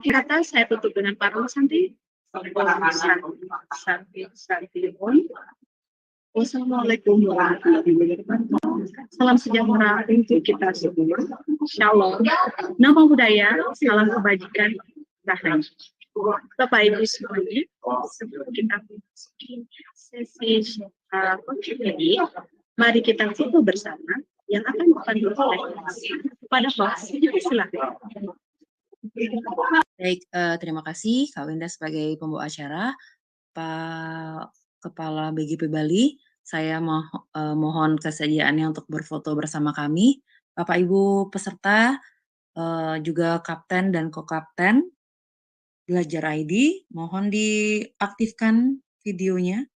Kata saya tutup dengan para santri. Wassalamualaikum warahmatullahi wabarakatuh. Salam sejahtera untuk kita semua. Shalom. Nama budaya, salam kebajikan, rahayu. Bapak Ibu semuanya, sebelum kita memasuki sesi coaching ini, mari kita foto bersama yang akan dipandu oleh kepada host. Silakan. Baik, terima kasih Kak Winda sebagai pembawa acara. Pak Kepala BGP Bali, saya mohon kesediaannya untuk berfoto bersama kami. Bapak Ibu peserta, juga Kapten dan Ko-Kapten Belajar ID, mohon diaktifkan videonya.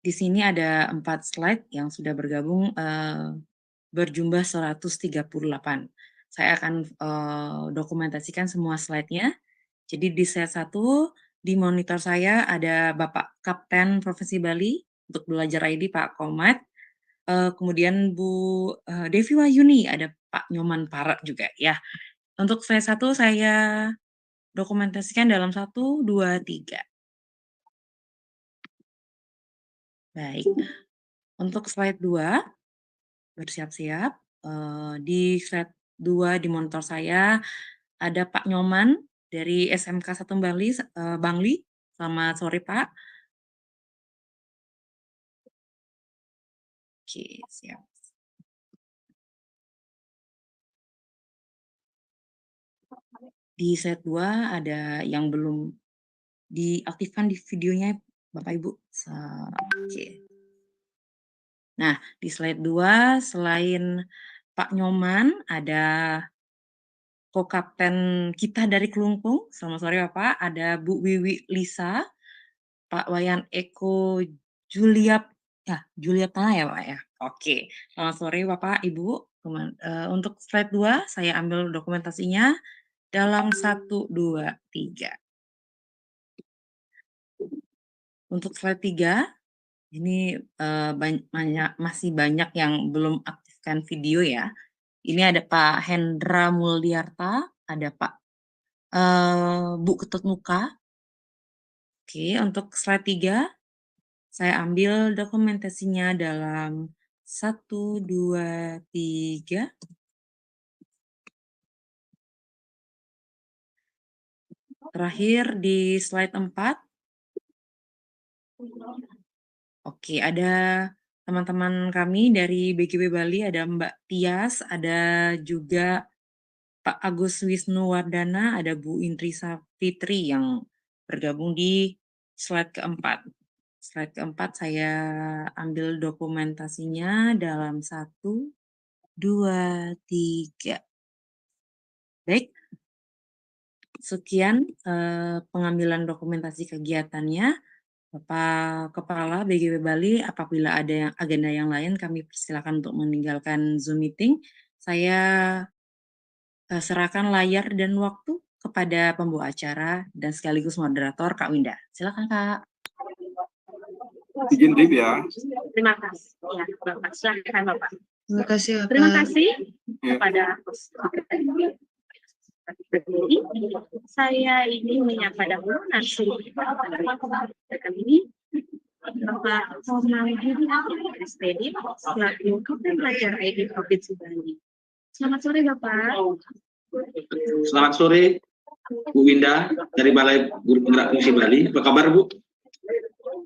Di sini ada 4 slide yang sudah bergabung, berjumlah 138. Saya akan dokumentasikan semua slide-nya. Jadi di slide 1, di monitor saya ada Bapak Kapten Provinsi Bali untuk Belajar ID Pak Komat. Kemudian Bu Devi Wahyuni, ada Pak Nyoman Parek juga ya. Untuk slide 1 saya dokumentasikan dalam 1, 2, 3. Baik. Untuk slide 2, bersiap-siap. Di slide 2 di monitor saya ada Pak Nyoman dari SMK 1 Bali, Bangli. Selamat sore, Pak. Oke, siap. Di slide 2 ada yang belum diaktifkan di videonya, Bapak Ibu. Oke. Nah, di slide 2 selain Pak Nyoman ada Ko-Kapten kita dari Kelungkung. Selamat sore Bapak. Ada Bu Wiwi Lisa, Pak Wayan Eko Juliatana ya Pak ya. Oke. Selamat sore Bapak Ibu. Untuk slide 2 saya ambil dokumentasinya dalam 1, 2, 3. Untuk slide 3 ini masih banyak yang belum aktifkan video ya. Ini ada Pak Hendra Muldiarta, ada Pak Bu Ketut Muka. Oke, untuk slide 3 saya ambil dokumentasinya dalam 1, 2, 3. Terakhir di slide 4. Oke, ada teman-teman kami dari BGP Bali, ada Mbak Tias, ada juga Pak Agus Wisnu Wardana, ada Bu Indri Fitri yang bergabung di slide keempat. Slide keempat saya ambil dokumentasinya dalam 1, 2, 3. Baik, sekian pengambilan dokumentasi kegiatannya. Bapak Kepala BGP Bali, apabila ada agenda yang lain, kami persilakan untuk meninggalkan Zoom meeting. Saya serahkan layar dan waktu kepada pembawa acara dan sekaligus moderator Kak Winda. Silakan Kak. Izin Dip ya. Terima kasih. Ya, Bapak. Silakan Bapak. Terima kasih Bapak. Terima kasih kepada saya ingin menyapa dahulu narasumber kali ini Bapak Komang Yudi SPD selaku Kapten Belajar ID Provinsi Bali. Selamat sore Bapak. Selamat sore Bu Winda dari Balai Guru Penggerak Provinsi Bali. Apa kabar Bu?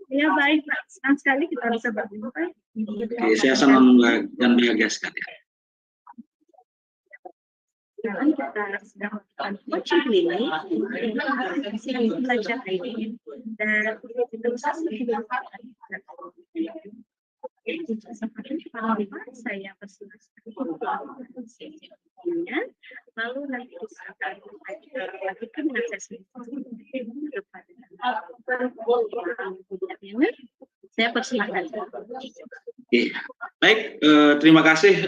Ya baik Pak, senang sekali kita bisa berjumpa. Oke, saya senang dan bahagia sekali. Sekarang kita sedang melakukan coaching klinik untuk belajar ID dan saya persilahkan lalu nanti akan lanjutkan dengan sesi saya persilahkan. Baik, terima kasih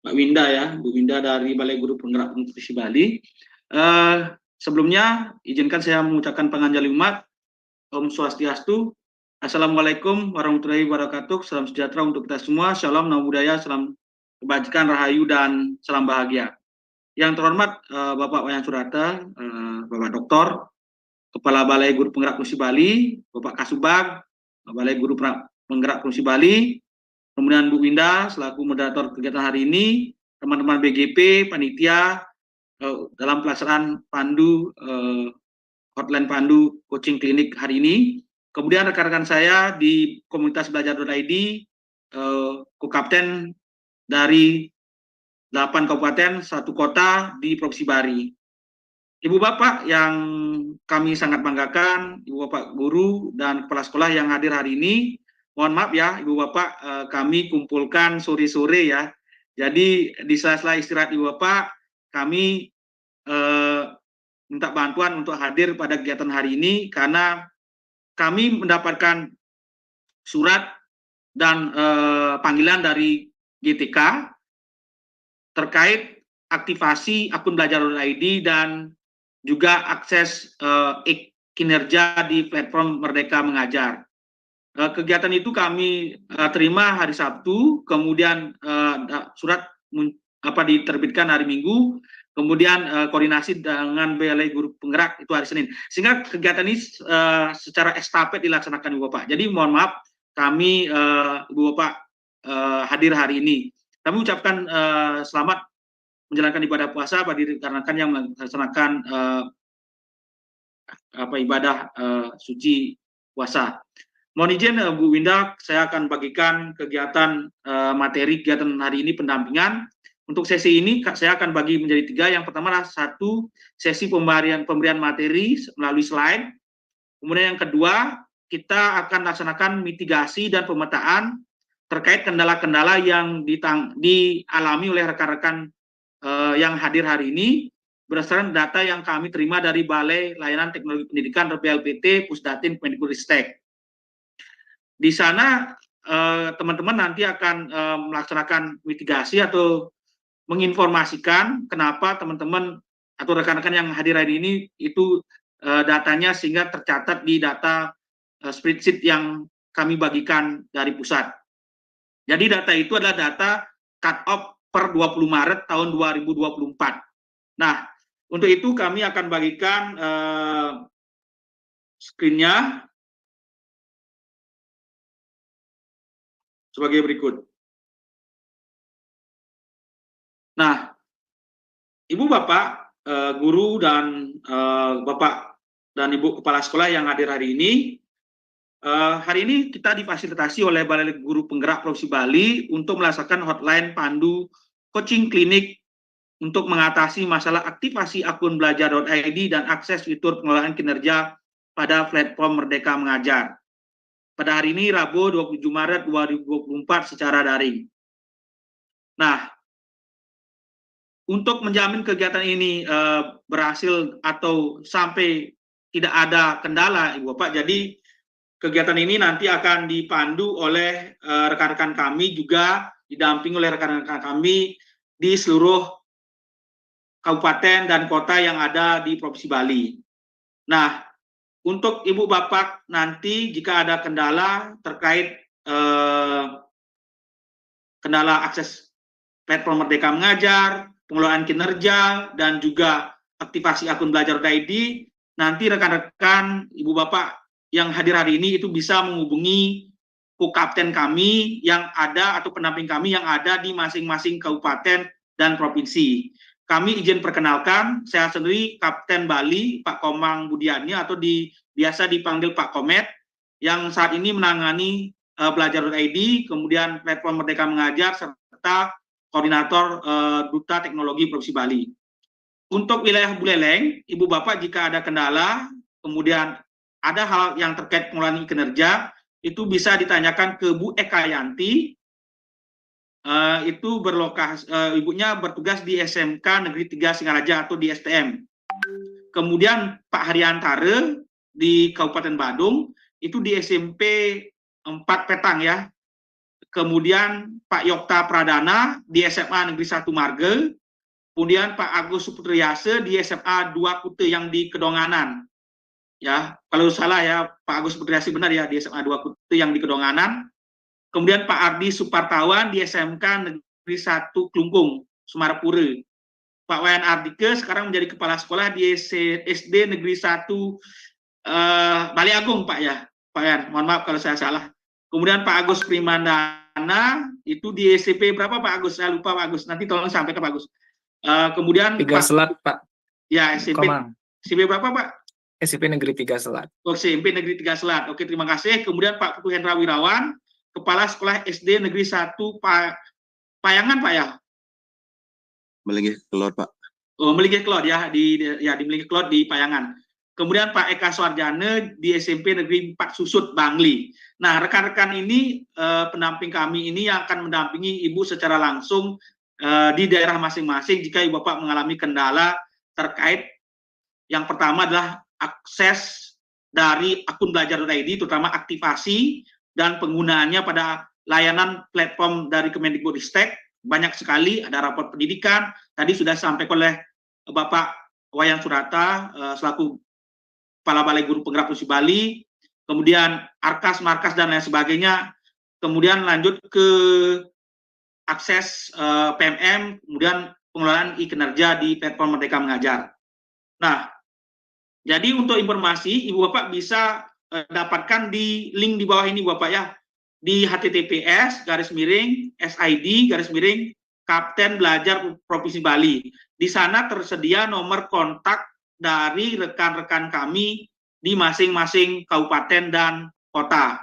Mbak Winda ya, Bu Winda dari Balai Guru Penggerak Provinsi Bali. Sebelumnya izinkan saya mengucapkan panganjali umat, Om Swastiastu, Assalamualaikum warahmatullahi wabarakatuh, salam sejahtera untuk kita semua, Shalom, Namo Buddhaya, salam kebajikan, rahayu, dan salam bahagia. Yang terhormat Bapak Wayan Surata, Bapak Doktor, Kepala Balai Guru Penggerak Provinsi Bali, Bapak Kasubag, Balai Guru Penggerak Provinsi Bali, kemudian Bu Winda selaku moderator kegiatan hari ini, teman-teman BGP, panitia dalam pelaksanaan pandu hotline pandu coaching klinik hari ini. Kemudian rekan-rekan saya di komunitas belajar.id, co-kapten dari 8 kabupaten, 1 kota di Provinsi Bali. Ibu Bapak yang kami sangat banggakan, Ibu Bapak guru dan kepala sekolah yang hadir hari ini, mohon maaf ya Ibu Bapak, kami kumpulkan sore-sore ya. Jadi di sela-sela istirahat Ibu Bapak, kami minta bantuan untuk hadir pada kegiatan hari ini karena kami mendapatkan surat dan panggilan dari GTK terkait aktivasi akun belajar.id dan juga akses kinerja di platform Merdeka Mengajar. Kegiatan itu kami terima hari Sabtu, kemudian surat diterbitkan hari Minggu, kemudian koordinasi dengan Balai Guru Penggerak itu hari Senin. Sehingga kegiatan ini secara estafet dilaksanakan Ibu Bapak. Jadi mohon maaf kami Ibu Bapak hadir hari ini. Kami ucapkan selamat menjalankan ibadah puasa bagi rekan-rekan yang melaksanakan ibadah suci puasa. Mohon izin Bu Winda, saya akan bagikan kegiatan materi kegiatan hari ini pendampingan. Untuk sesi ini saya akan bagi menjadi 3. Yang pertama adalah 1 sesi pemberian materi melalui slide. Kemudian yang kedua, kita akan laksanakan mitigasi dan pemetaan terkait kendala-kendala yang dialami oleh rekan-rekan yang hadir hari ini berdasarkan data yang kami terima dari Balai Layanan Teknologi Pendidikan atau BLPT Pusdatin Kemendikbudristek. Di sana teman-teman nanti akan melaksanakan mitigasi atau menginformasikan kenapa teman-teman atau rekan-rekan yang hadir hari ini itu datanya sehingga tercatat di data spreadsheet yang kami bagikan dari pusat. Jadi data itu adalah data cut off per 20 Maret tahun 2024. Nah, untuk itu kami akan bagikan screen-nya sebagai berikut. Nah, Ibu Bapak, guru dan Bapak dan Ibu Kepala Sekolah yang hadir hari ini kita difasilitasi oleh Balai Guru Penggerak Provinsi Bali untuk melaksanakan hotline pandu coaching klinik untuk mengatasi masalah aktivasi akun belajar.id dan akses fitur pengelolaan kinerja pada platform Merdeka Mengajar. Pada hari ini, Rabu 27 Maret 2024 secara daring. Nah, untuk menjamin kegiatan ini berhasil atau sampai tidak ada kendala, Ibu Bapak, jadi kegiatan ini nanti akan dipandu oleh rekan-rekan kami, juga didampingi oleh rekan-rekan kami di seluruh kabupaten dan kota yang ada di Provinsi Bali. Nah, untuk Ibu Bapak nanti jika ada kendala terkait kendala akses platform Merdeka Mengajar, pengelolaan kinerja, dan juga aktivasi akun belajar.id, nanti rekan-rekan Ibu Bapak yang hadir hari ini itu bisa menghubungi co-kapten kami yang ada atau pendamping kami yang ada di masing-masing kabupaten dan provinsi. Kami izin perkenalkan, saya sendiri Kapten Bali, Pak Komang Budiani, atau biasa dipanggil Pak Komet, yang saat ini menangani belajar.id, kemudian platform Merdeka Mengajar, serta koordinator Duta Teknologi Provinsi Bali. Untuk wilayah Buleleng, Ibu Bapak jika ada kendala, kemudian ada hal yang terkait pengelolaan kinerja, itu bisa ditanyakan ke Bu Eka Yanti, itu ibunya bertugas di SMK Negeri 3 Singaraja atau di STM. Kemudian Pak Haryantare di Kabupaten Badung, itu di SMP 4 Petang ya. Kemudian Pak Yokta Pradana di SMA Negeri 1 Marge, kemudian Pak Agus Suputriase di SMA 2 Kute yang di Kedonganan. Ya, kalau salah ya Pak Agus Suputriase benar ya, di SMA 2 Kute yang di Kedonganan. Kemudian Pak Ardi Supartawan di SMK Negeri 1 Klungkung, Sumarapura. Pak Wayan Ardike sekarang menjadi kepala sekolah di SD Negeri 1 Bali Agung, Pak ya. Pak Wayan, mohon maaf kalau saya salah. Kemudian Pak Agus Primandana itu di SMP berapa Pak Agus? Saya lupa Pak Agus. Nanti tolong sampaikan Pak Agus. Kemudian 3 Selat, Pak. Ya, SMP. Komang. SMP berapa Pak? SMP Negeri 3 Selat. SMP Negeri 3 Selat. Oke, terima kasih. Kemudian Pak Putu Hendra Wirawan, Kepala Sekolah SD Negeri 1 Payangan, Pak ya? Melinggih Kelor, Pak. Oh, Melinggih Kelor ya, di Melinggih Kelor di Payangan. Kemudian Pak Eka Suarjana di SMP Negeri 4 Susut, Bangli. Nah, rekan-rekan ini pendamping kami ini yang akan mendampingi Ibu secara langsung di daerah masing-masing jika Ibu Bapak mengalami kendala terkait yang pertama adalah akses dari akun belajar.id, terutama aktivasi dan penggunaannya pada layanan platform dari Kemendikbudristek. Banyak sekali, ada rapor pendidikan, tadi sudah disampaikan oleh Bapak Wayan Surata selaku Kepala Balai Guru Penggerak Provinsi Bali, kemudian Arkas, Markas, dan lain sebagainya. Kemudian lanjut ke akses PMM, kemudian pengelolaan e-kinerja di platform Merdeka Mengajar. Nah, jadi untuk informasi, Ibu Bapak bisa dapatkan di link di bawah ini Bapak ya, di https://sid/ Kapten Belajar Provinsi Bali. Di sana tersedia nomor kontak dari rekan-rekan kami di masing-masing kabupaten dan kota.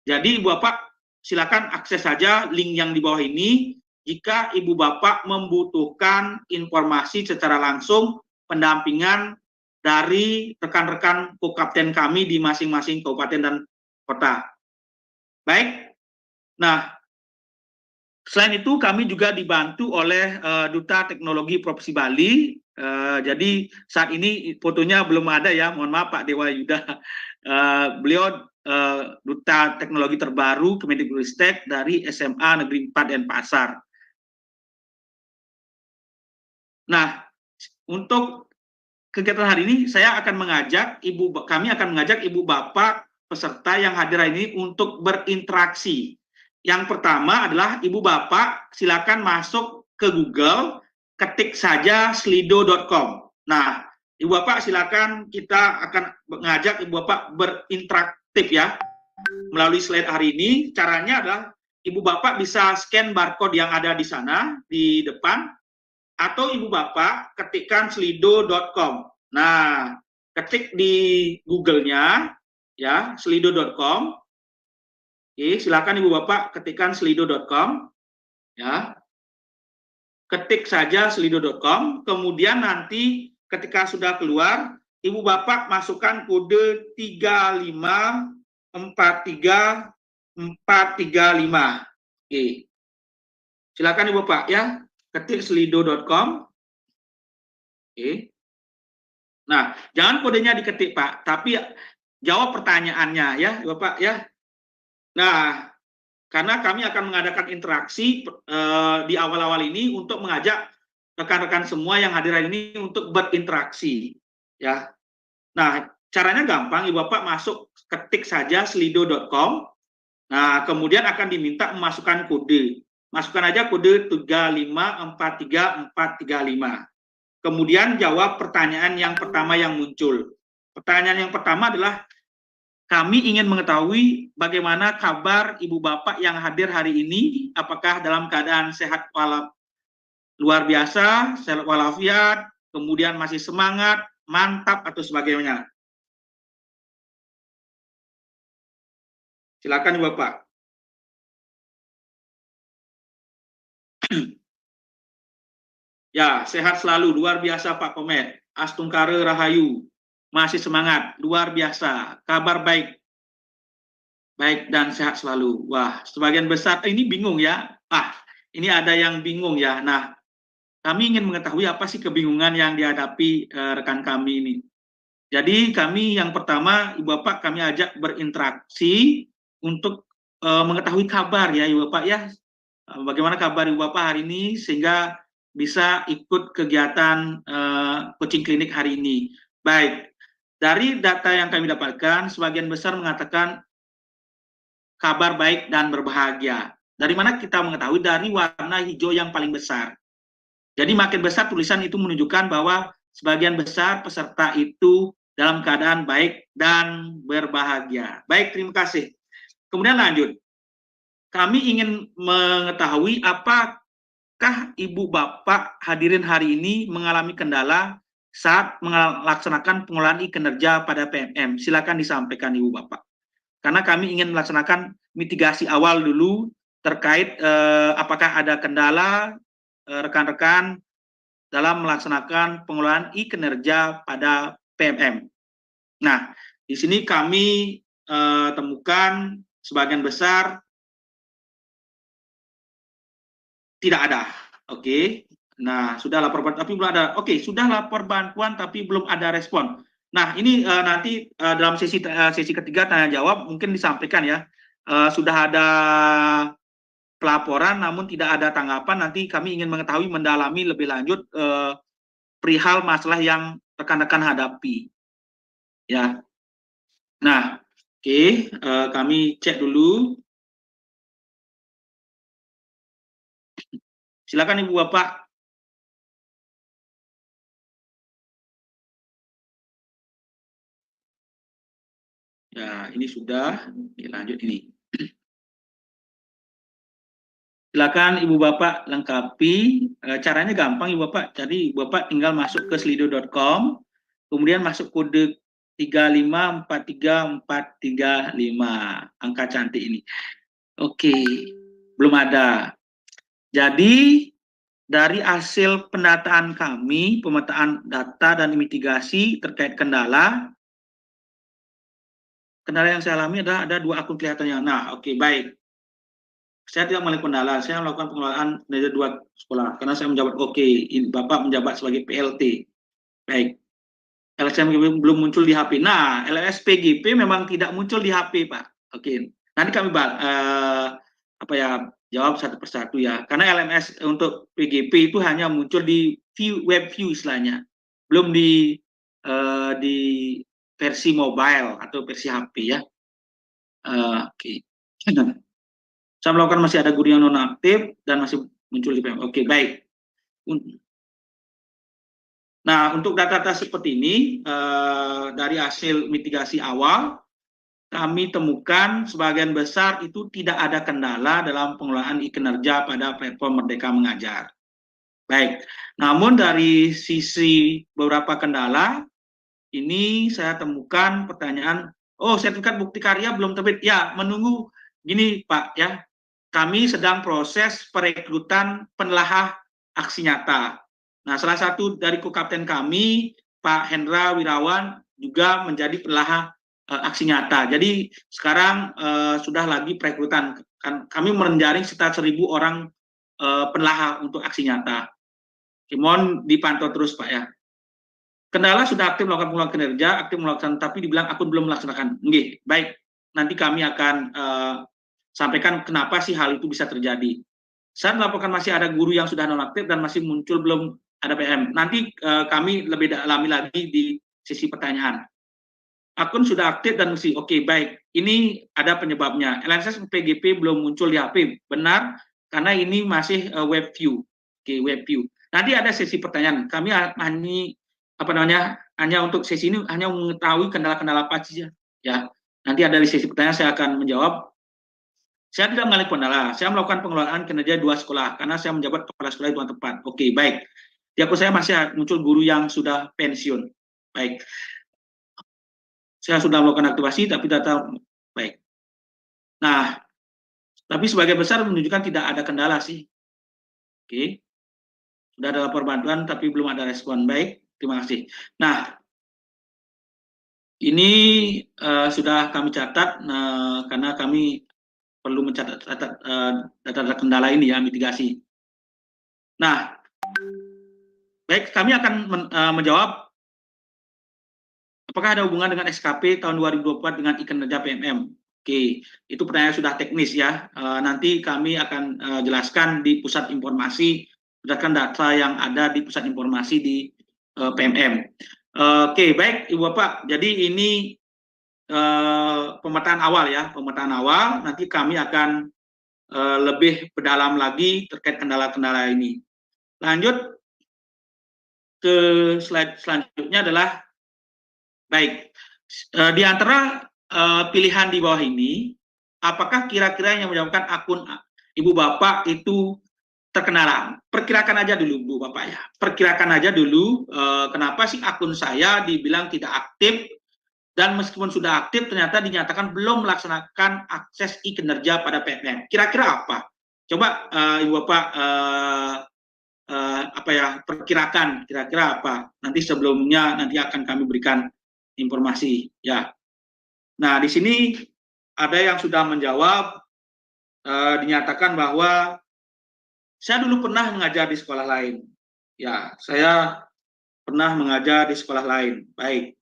Jadi Ibu Bapak silakan akses saja link yang di bawah ini jika Ibu Bapak membutuhkan informasi secara langsung pendampingan dari rekan-rekan Kokapten kami di masing-masing kabupaten dan kota. Baik. Nah, selain itu kami juga dibantu oleh Duta Teknologi Provinsi Bali. Jadi saat ini fotonya belum ada ya, mohon maaf Pak Dewa Yuda. Beliau Duta Teknologi terbaru Kemendikbudristek dari SMA Negeri 4 Denpasar. Nah, untuk kegiatan hari ini saya akan kami akan mengajak Ibu Bapak peserta yang hadir hari ini untuk berinteraksi. Yang pertama adalah Ibu Bapak silakan masuk ke Google, ketik saja slido.com. Nah, Ibu Bapak silakan, kita akan mengajak Ibu Bapak berinteraktif ya melalui slide hari ini. Caranya adalah Ibu Bapak bisa scan barcode yang ada di sana di depan, atau Ibu Bapak ketikkan slido.com. Nah, ketik di Google-nya ya, slido.com. Oke, silakan Ibu Bapak ketikkan slido.com ya. Ketik saja slido.com, kemudian nanti ketika sudah keluar, Ibu Bapak masukkan kode 3543435. Oke. Silakan Ibu Bapak ya, ketik slido.com. Oke. Nah, jangan kodenya diketik Pak, tapi jawab pertanyaannya ya Bapak ya. Nah, karena kami akan mengadakan interaksi di awal-awal ini untuk mengajak rekan-rekan semua yang hadir hari ini untuk berinteraksi ya. Nah, caranya gampang, Ibu Bapak masuk, ketik saja slido.com. Nah, kemudian akan diminta memasukkan kode. Masukkan aja kode 3543435. Kemudian jawab pertanyaan yang pertama yang muncul. Pertanyaan yang pertama adalah, kami ingin mengetahui bagaimana kabar Ibu Bapak yang hadir hari ini, apakah dalam keadaan sehat luar biasa, sehat walafiat, kemudian masih semangat, mantap, atau sebagainya. Silakan Ibu Bapak. Ya, sehat selalu, luar biasa Pak Komet. Astungkare Rahayu, masih semangat, luar biasa, kabar baik. Baik dan sehat selalu. Wah, sebagian besar ini bingung ya. Ini ada yang bingung ya. Nah, kami ingin mengetahui apa sih kebingungan yang dihadapi rekan kami ini. Jadi kami yang pertama, Ibu Bapak kami ajak berinteraksi untuk mengetahui kabar ya Ibu Bapak ya. Bagaimana kabar Ibu Bapak hari ini sehingga bisa ikut kegiatan coaching klinik hari ini. Baik, dari data yang kami dapatkan, sebagian besar mengatakan kabar baik dan berbahagia. Dari mana kita mengetahui? Dari warna hijau yang paling besar. Jadi makin besar tulisan itu menunjukkan bahwa sebagian besar peserta itu dalam keadaan baik dan berbahagia. Baik, terima kasih. Kemudian lanjut. Kami ingin mengetahui apakah Ibu Bapak hadirin hari ini mengalami kendala saat melaksanakan pengelolaan kinerja pada PMM. Silakan disampaikan Ibu Bapak. Karena kami ingin melaksanakan mitigasi awal dulu terkait apakah ada kendala rekan-rekan dalam melaksanakan pengelolaan kinerja pada PMM. Nah, di sini kami temukan sebagian besar tidak ada. Oke. Nah, sudah lapor tapi belum ada. Oke, sudah lapor bantuan tapi belum ada respon. Nah, ini nanti dalam sesi ketiga tanya jawab mungkin disampaikan ya. Sudah ada pelaporan namun tidak ada tanggapan. Nanti kami ingin mengetahui mendalami lebih lanjut perihal masalah yang rekan-rekan hadapi. Ya. Nah, oke, kami cek dulu. Silakan Ibu Bapak. Ya, ini sudah. Oke, lanjut ini. Silakan Ibu Bapak lengkapi. Caranya gampang Ibu Bapak. Jadi Ibu Bapak tinggal masuk ke slido.com, kemudian masuk kode 3543435. Angka cantik ini. Oke, belum ada. Jadi dari hasil pendataan kami, pemetaan data dan mitigasi terkait kendala yang saya alami adalah ada 2 akun kelihatannya. Nah, oke, baik. Saya tidak mengalami kendala, saya melakukan pengelolaan dari 2 sekolah karena saya menjabat Bapak menjabat sebagai PLT. Baik. LSM belum muncul di HP. Nah, LMS PGP memang tidak muncul di HP, Pak. Oke. Nanti kami jawab satu persatu ya. Karena LMS untuk PGP itu hanya muncul di web view istilahnya. Belum di versi mobile atau versi HP ya. Oke. Saya melakukan masih ada guru yang nonaktif dan masih muncul di PM. Oke, baik. Nah, untuk data-data seperti ini, dari hasil mitigasi awal, kami temukan sebagian besar itu tidak ada kendala dalam pengelolaan kinerja pada platform Merdeka Mengajar. Baik, namun dari sisi beberapa kendala, ini saya temukan pertanyaan, sertifikat bukti karya belum terbit. Ya, menunggu gini Pak ya, kami sedang proses perekrutan penelaah aksi nyata. Nah, salah satu dari kokapten kami, Pak Hendra Wirawan, juga menjadi penelaah aksi nyata. Jadi sekarang sudah lagi perekrutan. Kami menjaring sekitar 1.000 orang penelaah untuk aksi nyata. Mohon dipantau terus Pak ya. Kendala sudah aktif melakukan pengelolaan kinerja, aktif melakukan, tapi dibilang akun belum melaksanakan. Oke, baik. Nanti kami akan sampaikan kenapa sih hal itu bisa terjadi. Saya melaporkan masih ada guru yang sudah nonaktif dan masih muncul belum ada PM. Nanti kami lebih dalami lagi di sesi pertanyaan. Akun sudah aktif dan mesti oke, baik. Ini ada penyebabnya. LSS PGP belum muncul di HP. Benar, karena ini masih web view. Oke, web view. Nanti ada sesi pertanyaan. Kami hanya untuk sesi ini hanya mengetahui kendala-kendala apa saja. Ya, nanti ada di sesi pertanyaan saya akan menjawab. Saya tidak mengalami kendala. Saya melakukan pengelolaan kinerja 2 sekolah karena saya menjabat kepala sekolah itu tepat. Oke, baik. Di akun saya masih muncul guru yang sudah pensiun. Baik. Saya sudah melakukan aktivasi tapi data baik. Nah, tapi sebagian besar menunjukkan tidak ada kendala sih. Oke. Sudah ada lapor bantuan tapi belum ada respon. Baik, terima kasih. Nah, ini sudah kami catat karena kami perlu mencatat data kendala ini ya, mitigasi. Nah, baik, kami akan menjawab apakah ada hubungan dengan SKP tahun 2024 dengan kinerja PMM. Oke, itu pertanyaan sudah teknis ya. Nanti kami akan jelaskan di pusat informasi berdasarkan data yang ada di pusat informasi di PMM. Oke, baik Ibu Bapak. Jadi ini pemetaan awal ya, pemetaan awal. Nanti kami akan lebih berdalam lagi terkait kendala-kendala ini. Lanjut ke slide selanjutnya adalah baik di antara pilihan di bawah ini, apakah kira-kira yang menyebabkan akun ibu bapak itu terkendala? Perkirakan aja dulu Bu Bapak ya. Perkirakan aja dulu kenapa sih akun saya dibilang tidak aktif, dan meskipun sudah aktif ternyata dinyatakan belum melaksanakan akses e-kinerja pada PMM. Kira-kira apa? Coba Ibu Bapak apa ya, perkirakan kira-kira apa. Nanti sebelumnya nanti akan kami berikan informasi ya. Nah, di sini ada yang sudah menjawab, dinyatakan bahwa saya dulu pernah mengajar di sekolah lain. Ya, saya pernah mengajar di sekolah lain. Baik.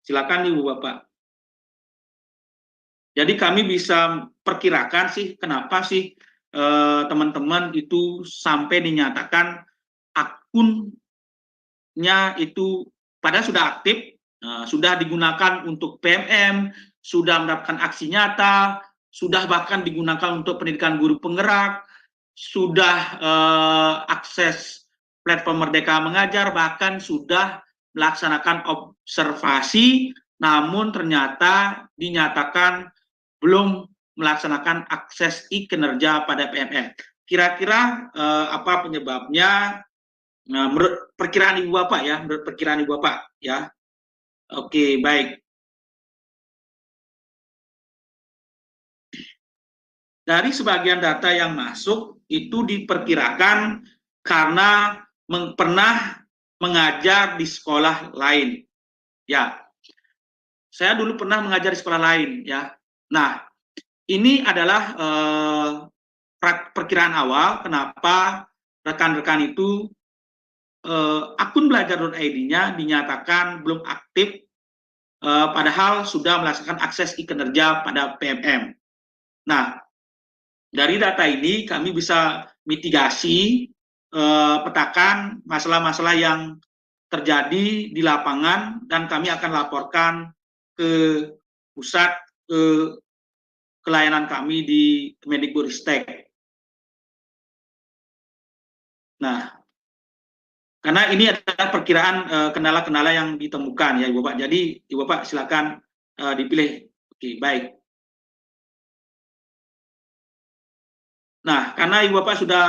Silakan Ibu Bapak. Jadi kami bisa perkirakan sih kenapa sih teman-teman itu sampai dinyatakan akunnya itu padahal sudah aktif, sudah digunakan untuk PMM, sudah mendapatkan aksi nyata, sudah bahkan digunakan untuk pendidikan guru penggerak, sudah akses platform Merdeka Mengajar, bahkan sudah melaksanakan observasi, namun ternyata dinyatakan belum melaksanakan akses e-kinerja pada PMM. Kira-kira apa penyebabnya? Menurut perkiraan Ibu Bapak ya, menurut perkiraan Ibu Bapak ya. Oke, baik. Dari sebagian data yang masuk itu diperkirakan karena pernah mengajar di sekolah lain. Ya, saya dulu pernah mengajar di sekolah lain ya. Nah, ini adalah perkiraan awal kenapa rekan-rekan itu akun belajar.id-nya dinyatakan belum aktif, padahal sudah melaksanakan akses e-kinerja pada PMM. Nah, dari data ini kami bisa mitigasi, petakan masalah-masalah yang terjadi di lapangan, dan kami akan laporkan ke pusat kelayanan kami di Kemendikbudristek. Nah, karena ini adalah perkiraan kendala-kendala yang ditemukan ya Ibu Bapak. Jadi Ibu Bapak silakan dipilih. Oke, baik. Nah, karena Ibu Bapak sudah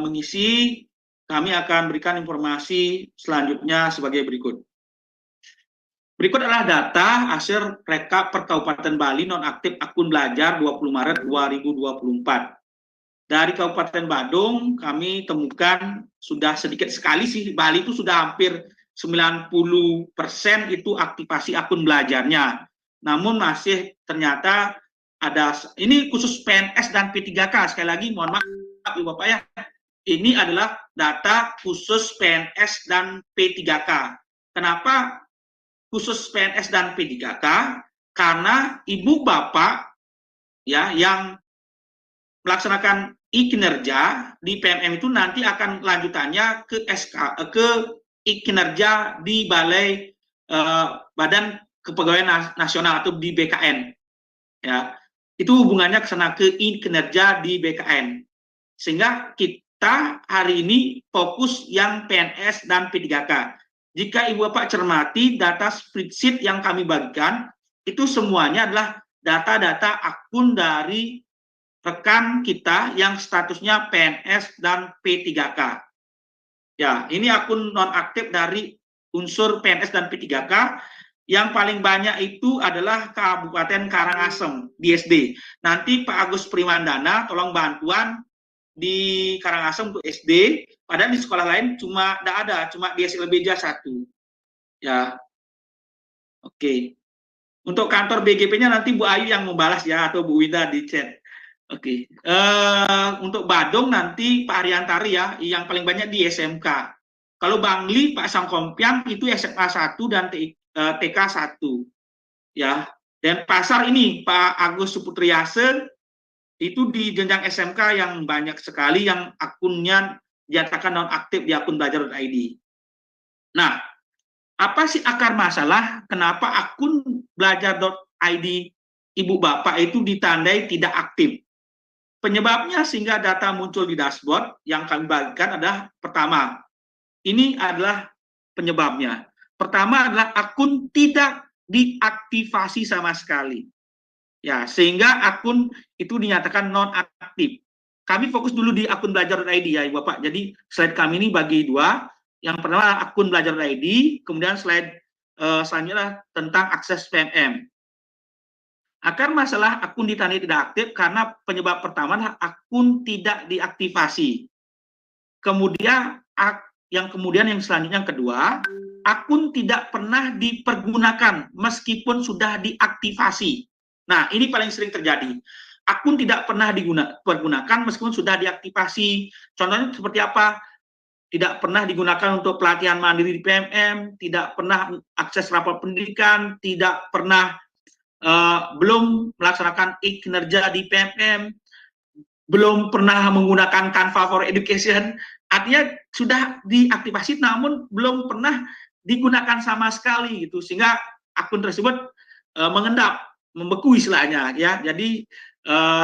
mengisi, kami akan berikan informasi selanjutnya sebagai berikut. Berikut adalah data hasil rekap per Kabupaten Bali nonaktif akun belajar 20 Maret 2024. Dari Kabupaten Badung kami temukan sudah sedikit sekali sih, Bali itu sudah hampir 90% itu aktivasi akun belajarnya. Namun masih ternyata ada, ini khusus PNS dan P3K, sekali lagi mohon maaf Ibu Bapak ya, ini adalah data khusus PNS dan P3K. Kenapa khusus PNS dan P3K? Karena Ibu Bapak ya yang melaksanakan e-kinerja di PMM itu nanti akan lanjutannya ke e-kinerja di Balai Badan Kepegawaian Nasional atau di BKN. Ya, itu hubungannya ke sana, ke e-kinerja di BKN. Sehingga kita hari ini fokus yang PNS dan P3K. Jika Ibu Bapak cermati data spreadsheet yang kami bagikan, itu semuanya adalah data-data akun dari rekan kita yang statusnya PNS dan P3K. Ya, ini akun nonaktif dari unsur PNS dan P3K. Yang paling banyak itu adalah Kabupaten Karangasem di SD. Nanti Pak Agus Primandana tolong bantuan di Karangasem untuk SD, padahal di sekolah lain cuma tidak ada, cuma di SLBJ 1. Ya. Oke. Untuk kantor BGP-nya nanti Bu Ayu yang membalas ya, atau Bu Winda di chat. Oke, untuk Badung nanti Pak Ariantari ya, yang paling banyak di SMK. Kalau Bangli Pak Sangkompiang itu SMA 1 dan TK 1. Ya, dan Pasar ini Pak Agus Suputriase itu di jenjang SMK yang banyak sekali yang akunnya dinyatakan nonaktif di akun belajar.id. Nah, apa sih akar masalah kenapa akun belajar.id Ibu Bapak itu ditandai tidak aktif? Penyebabnya sehingga data muncul di dashboard yang kami bagikan adalah pertama, ini adalah penyebabnya. Pertama adalah akun tidak diaktifasi sama sekali. Ya, sehingga akun itu dinyatakan non-aktif. Kami fokus dulu di akun belajar.id ya, Ibu Bapak. Jadi slide kami ini bagi dua. Yang pertama akun belajar.id, kemudian slide selanjutnya tentang akses PMM. Akar masalah akun ditandai tidak aktif karena penyebab pertama adalah akun tidak diaktifasi. Kemudian yang selanjutnya yang kedua, akun tidak pernah dipergunakan meskipun sudah diaktifasi. Nah, ini paling sering terjadi. Akun tidak pernah dipergunakan meskipun sudah diaktifasi. Contohnya seperti apa? Tidak pernah digunakan untuk pelatihan mandiri di PMM, tidak pernah akses rapor pendidikan, tidak pernah belum melaksanakan kinerja di PMM, belum pernah menggunakan Canva for Education, artinya sudah diaktifasi namun belum pernah digunakan sama sekali gitu, sehingga akun tersebut mengendap, membeku istilahnya ya. Jadi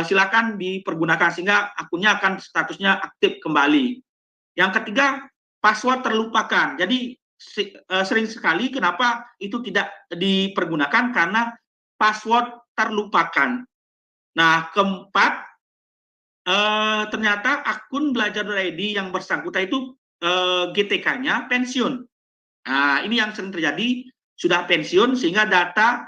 silakan dipergunakan sehingga akunnya akan statusnya aktif kembali. Yang ketiga, password terlupakan. Jadi sering sekali kenapa itu tidak dipergunakan karena password terlupakan. Nah, keempat, ternyata akun belajar.id yang bersangkutan itu GTK-nya pensiun. Nah, ini yang sering terjadi, sudah pensiun sehingga data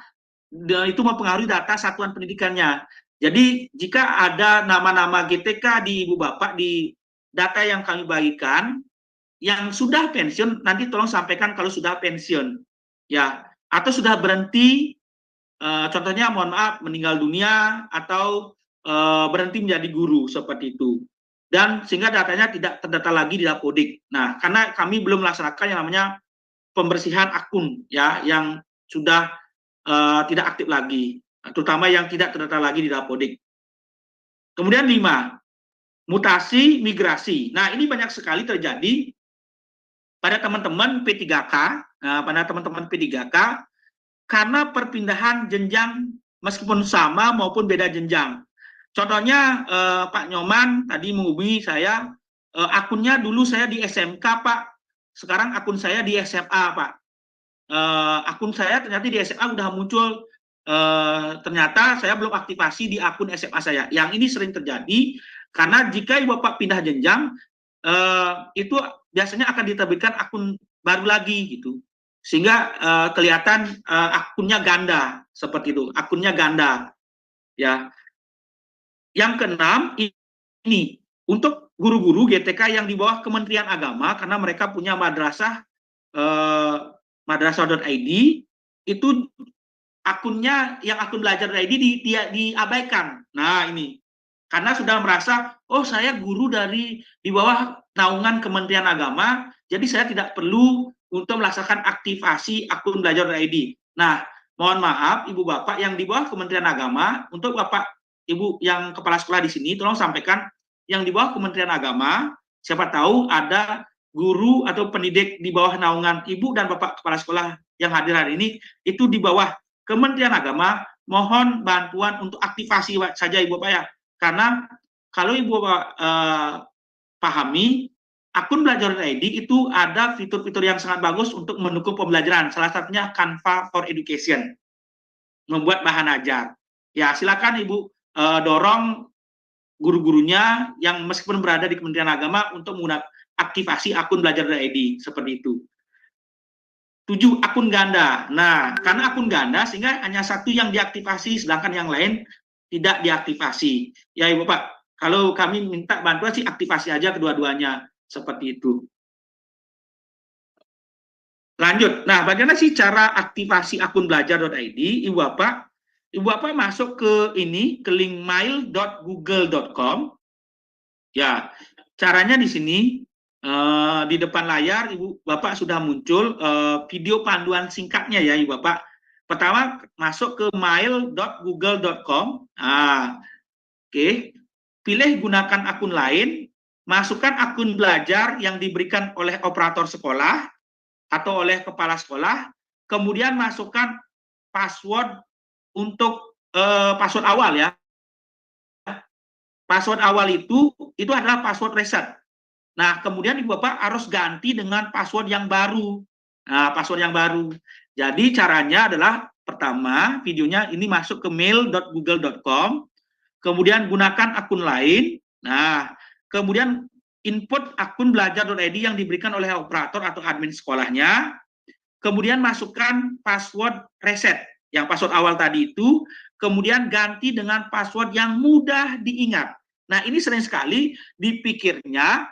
itu mempengaruhi data satuan pendidikannya. Jadi jika ada nama-nama GTK di Ibu Bapak di data yang kami bagikan yang sudah pensiun, nanti tolong sampaikan kalau sudah pensiun ya, atau sudah berhenti, contohnya mohon maaf meninggal dunia atau berhenti menjadi guru seperti itu, dan sehingga datanya tidak terdata lagi di Dapodik. Nah, karena kami belum melaksanakan yang namanya pembersihan akun ya yang sudah tidak aktif lagi, terutama yang tidak terdata lagi di Dapodik. Kemudian 5, mutasi migrasi. Nah, ini banyak sekali terjadi pada teman-teman P3K, karena perpindahan jenjang meskipun sama maupun beda jenjang. Contohnya Pak Nyoman tadi menghubungi saya, akunnya dulu saya di SMK Pak, sekarang akun saya di SMA Pak. Akun saya ternyata di SMA udah muncul, ternyata saya belum aktifasi di akun SMA saya. Yang ini sering terjadi karena jika Ibu Bapak pindah jenjang, itu biasanya akan diterbitkan akun baru lagi gitu, sehingga kelihatan akunnya ganda seperti itu, akunnya ganda ya. Yang keenam, ini untuk guru-guru GTK yang di bawah Kementerian Agama, karena mereka punya madrasah madrasah.id, itu akunnya yang akun belajar.id diabaikan. Nah, ini karena sudah merasa, oh saya guru di bawah naungan Kementerian Agama, jadi saya tidak perlu untuk melaksanakan aktivasi akun belajar.id. Nah, mohon maaf Ibu Bapak yang di bawah Kementerian Agama, untuk Bapak Ibu yang kepala sekolah di sini, tolong sampaikan yang di bawah Kementerian Agama, siapa tahu ada guru atau pendidik di bawah naungan Ibu dan Bapak kepala sekolah yang hadir hari ini, itu di bawah Kementerian Agama, mohon bantuan untuk aktivasi saja Ibu Bapak ya. Karena kalau Ibu Bapak pahami, akun belajar.id itu ada fitur-fitur yang sangat bagus untuk mendukung pembelajaran. Salah satunya Canva for Education, membuat bahan ajar. Ya, silakan Ibu dorong guru-gurunya yang meskipun berada di Kementerian Agama untuk menggunakan aktivasi akun belajar.id seperti itu. 7, akun ganda. Nah, karena akun ganda sehingga hanya satu yang diaktifasi sedangkan yang lain tidak diaktifasi. Ya Ibu Pak, kalau kami minta bantuan sih aktivasi aja kedua-duanya seperti itu. Lanjut. Nah, bagaimana sih cara aktivasi akun belajar.id? Ibu Bapak masuk ke ini, ke link mail.google.com. Ya, caranya di sini di depan layar Ibu Bapak sudah muncul video panduan singkatnya ya Ibu Bapak. Pertama masuk ke mail.google.com. Oke. pilih gunakan akun lain, masukkan akun belajar yang diberikan oleh operator sekolah atau oleh kepala sekolah, kemudian masukkan password untuk password awal ya. Password awal itu adalah password reset. Nah, kemudian Ibu Bapak harus ganti dengan password yang baru. Nah, password yang baru. Jadi caranya adalah pertama, videonya ini masuk ke mail.google.com, kemudian gunakan akun lain. Nah, kemudian input akun belajar.id yang diberikan oleh operator atau admin sekolahnya, kemudian masukkan password reset, yang password awal tadi itu, kemudian ganti dengan password yang mudah diingat. Nah, ini sering sekali dipikirnya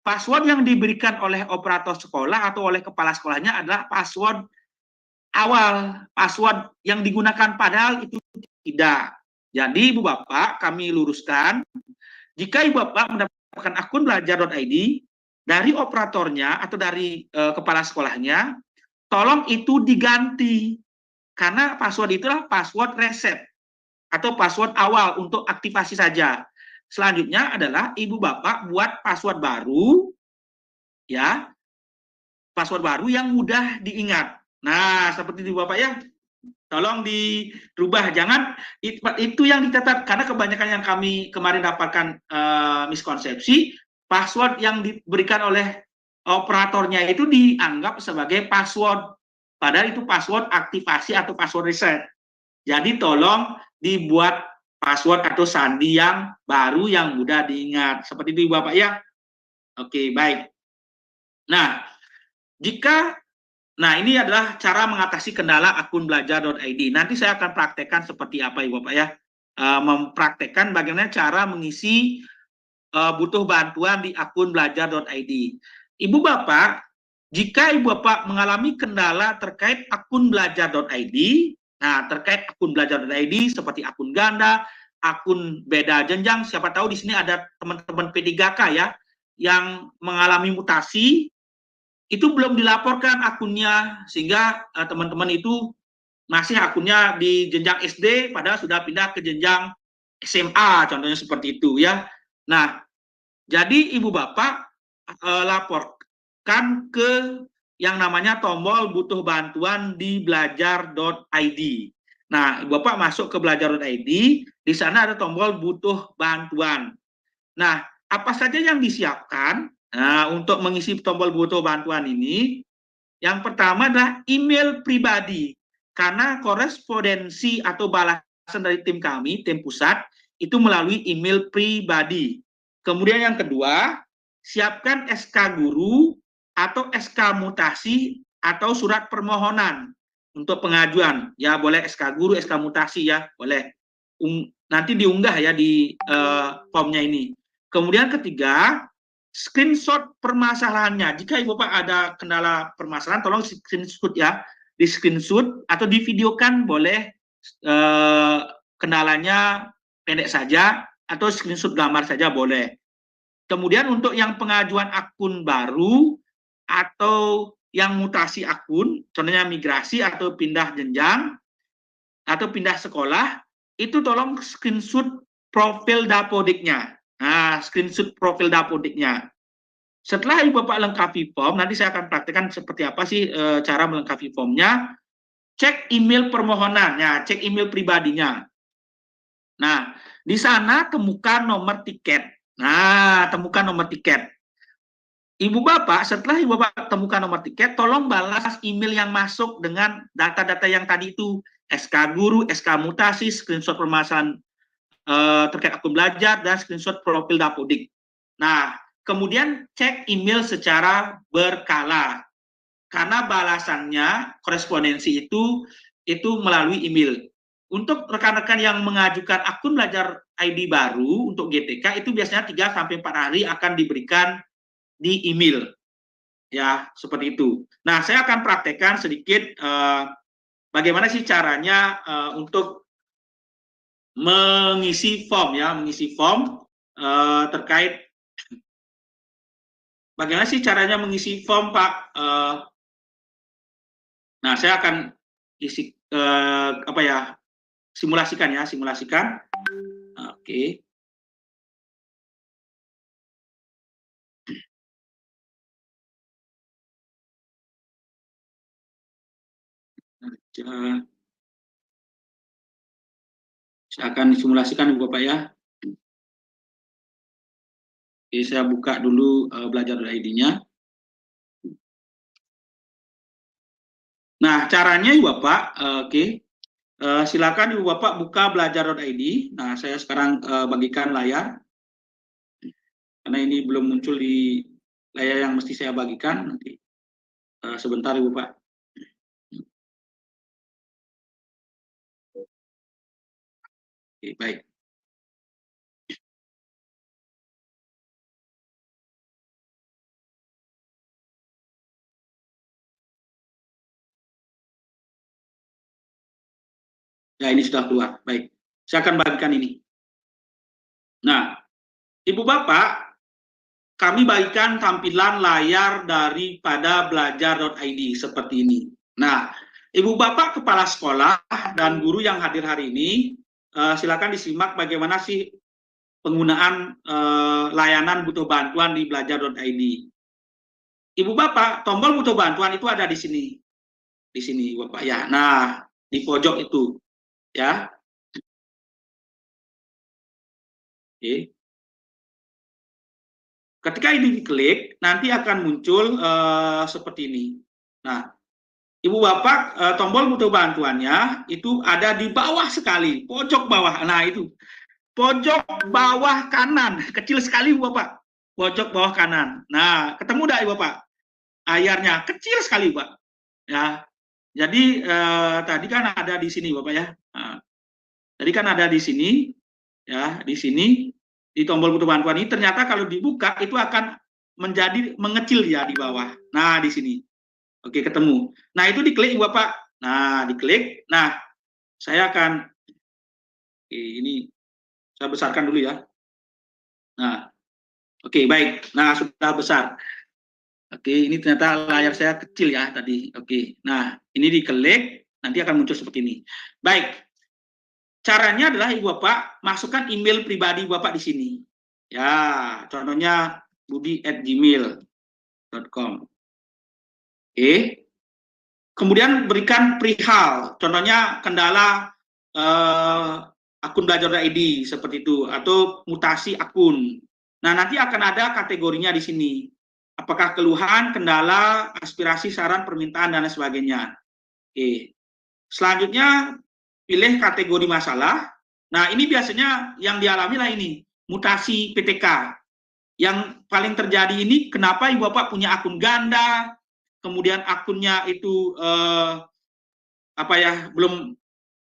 password yang diberikan oleh operator sekolah atau oleh kepala sekolahnya adalah password awal, password yang digunakan, padahal itu tidak. Jadi Ibu Bapak, kami luruskan, jika Ibu Bapak mendapatkan akun belajar.id dari operatornya atau dari kepala sekolahnya, tolong itu diganti, karena password itulah password reset atau password awal untuk aktivasi saja. Selanjutnya adalah Ibu Bapak buat password baru, ya, password baru yang mudah diingat. Nah, seperti itu Bapak ya, tolong dirubah, jangan itu yang dicatat, karena kebanyakan yang kami kemarin dapatkan miskonsepsi, password yang diberikan oleh operatornya itu dianggap sebagai password, padahal itu password aktivasi atau password reset. Jadi tolong dibuat password atau sandi yang baru yang mudah diingat. Seperti itu Bapak ya. Oke, baik. Nah, ini adalah cara mengatasi kendala akun belajar.id. Nanti saya akan praktekkan seperti apa Ibu Bapak ya. Mempraktekkan bagaimana cara mengisi butuh bantuan di akun belajar.id. Ibu Bapak, jika Ibu Bapak mengalami kendala terkait akun belajar.id, nah terkait akun belajar.id seperti akun ganda, akun beda jenjang, siapa tahu di sini ada teman-teman P3K ya yang mengalami mutasi, itu belum dilaporkan akunnya, sehingga teman-teman itu masih akunnya di jenjang SD padahal sudah pindah ke jenjang SMA, contohnya seperti itu ya. Nah, jadi Ibu Bapak laporkan ke yang namanya tombol butuh bantuan di belajar.id. Nah, Ibu Bapak masuk ke belajar.id, di sana ada tombol butuh bantuan. Nah, apa saja yang disiapkan untuk mengisi tombol butuh bantuan ini? Yang pertama adalah email pribadi, karena korespondensi atau balasan dari tim kami, tim pusat, itu melalui email pribadi. Kemudian yang kedua, siapkan SK guru atau SK mutasi atau surat permohonan untuk pengajuan. Ya, boleh SK guru, SK mutasi ya, boleh. Nanti diunggah ya di formnya ini. Kemudian ketiga, screenshot permasalahannya. Jika Ibu Bapak ada kendala permasalahan, tolong screenshot ya. Di screenshot atau divideokan boleh, kendalanya pendek saja, atau screenshot gambar saja boleh. Kemudian untuk yang pengajuan akun baru atau yang mutasi akun, contohnya migrasi atau pindah jenjang atau pindah sekolah, itu tolong screenshot profil Dapodiknya. Nah, screenshot profil Dapodiknya. Setelah Ibu Bapak lengkapi form, nanti saya akan praktekkan seperti apa sih cara melengkapi formnya. Cek email permohonan, ya, cek email pribadinya. Nah, di sana temukan nomor tiket. Nah, temukan nomor tiket. Ibu Bapak, setelah Ibu Bapak temukan nomor tiket, tolong balas email yang masuk dengan data-data yang tadi itu. SK guru, SK mutasi, screenshot permasalahan terkait akun belajar, dan screenshot profil Dapodik. Nah, kemudian cek email secara berkala. Karena balasannya, korespondensi itu melalui email. Untuk rekan-rekan yang mengajukan akun belajar ID baru untuk GTK, itu biasanya 3-4 hari akan diberikan di email. Ya, seperti itu. Nah, saya akan praktekkan sedikit bagaimana sih caranya untuk mengisi form ya, mengisi form terkait bagaimana sih caranya mengisi form, Pak. Nah, saya akan isi simulasikan ya, simulasikan. Oke. Saya akan disimulasikan Ibu Bapak ya. Oke, saya buka dulu belajar.id-nya. Nah, caranya Ibu Bapak, silakan Ibu Bapak buka belajar.id. Nah, saya sekarang bagikan layar. Karena ini belum muncul di layar yang mesti saya bagikan. Nanti sebentar Ibu Bapak. Oke, baik. Ya, ini sudah keluar. Baik, saya akan bagikan ini. Nah, Ibu Bapak, kami bagikan tampilan layar daripada belajar.id seperti ini. Nah, Ibu Bapak kepala sekolah dan guru yang hadir hari ini, silakan disimak bagaimana sih penggunaan layanan butuh bantuan di belajar.id. Ibu Bapak, tombol butuh bantuan itu ada di sini. Di sini, Bapak ya. Nah, di pojok itu. Ya. Oke. Ketika ini diklik, nanti akan muncul seperti ini. Nah, Ibu Bapak, tombol butuh bantuannya itu ada di bawah sekali, pojok bawah. Nah, itu pojok bawah kanan, kecil sekali Ibu Bapak. Pojok bawah kanan. Nah, ketemu enggak Ibu Bapak? Layarnya kecil sekali, Pak. Ya. Jadi tadi kan ada di sini Bapak ya. Nah, tadi kan ada di sini ya, di sini di tombol butuh bantuan ini ternyata kalau dibuka itu akan menjadi mengecil ya di bawah. Nah, di sini. Oke, ketemu. Nah, itu diklik Ibu Bapak. Nah, diklik. Nah, saya akan ini saya besarkan dulu ya. Nah, oke, baik. Nah, sudah besar. Oke, ini ternyata layar saya kecil ya tadi. Oke, nah ini diklik, nanti akan muncul seperti ini. Baik, caranya adalah Ibu Bapak masukkan email pribadi Ibu Bapak di sini. Ya, contohnya budi@gmail.com. Oke, kemudian berikan perihal, contohnya kendala akun belajar.id seperti itu, atau mutasi akun. Nah, nanti akan ada kategorinya di sini. Apakah keluhan, kendala, aspirasi, saran, permintaan, dan lain sebagainya. Oke. Selanjutnya, pilih kategori masalah. Nah, ini biasanya yang dialami lah ini, mutasi PTK. Yang paling terjadi ini, kenapa Ibu Bapak punya akun ganda, kemudian akunnya itu, belum,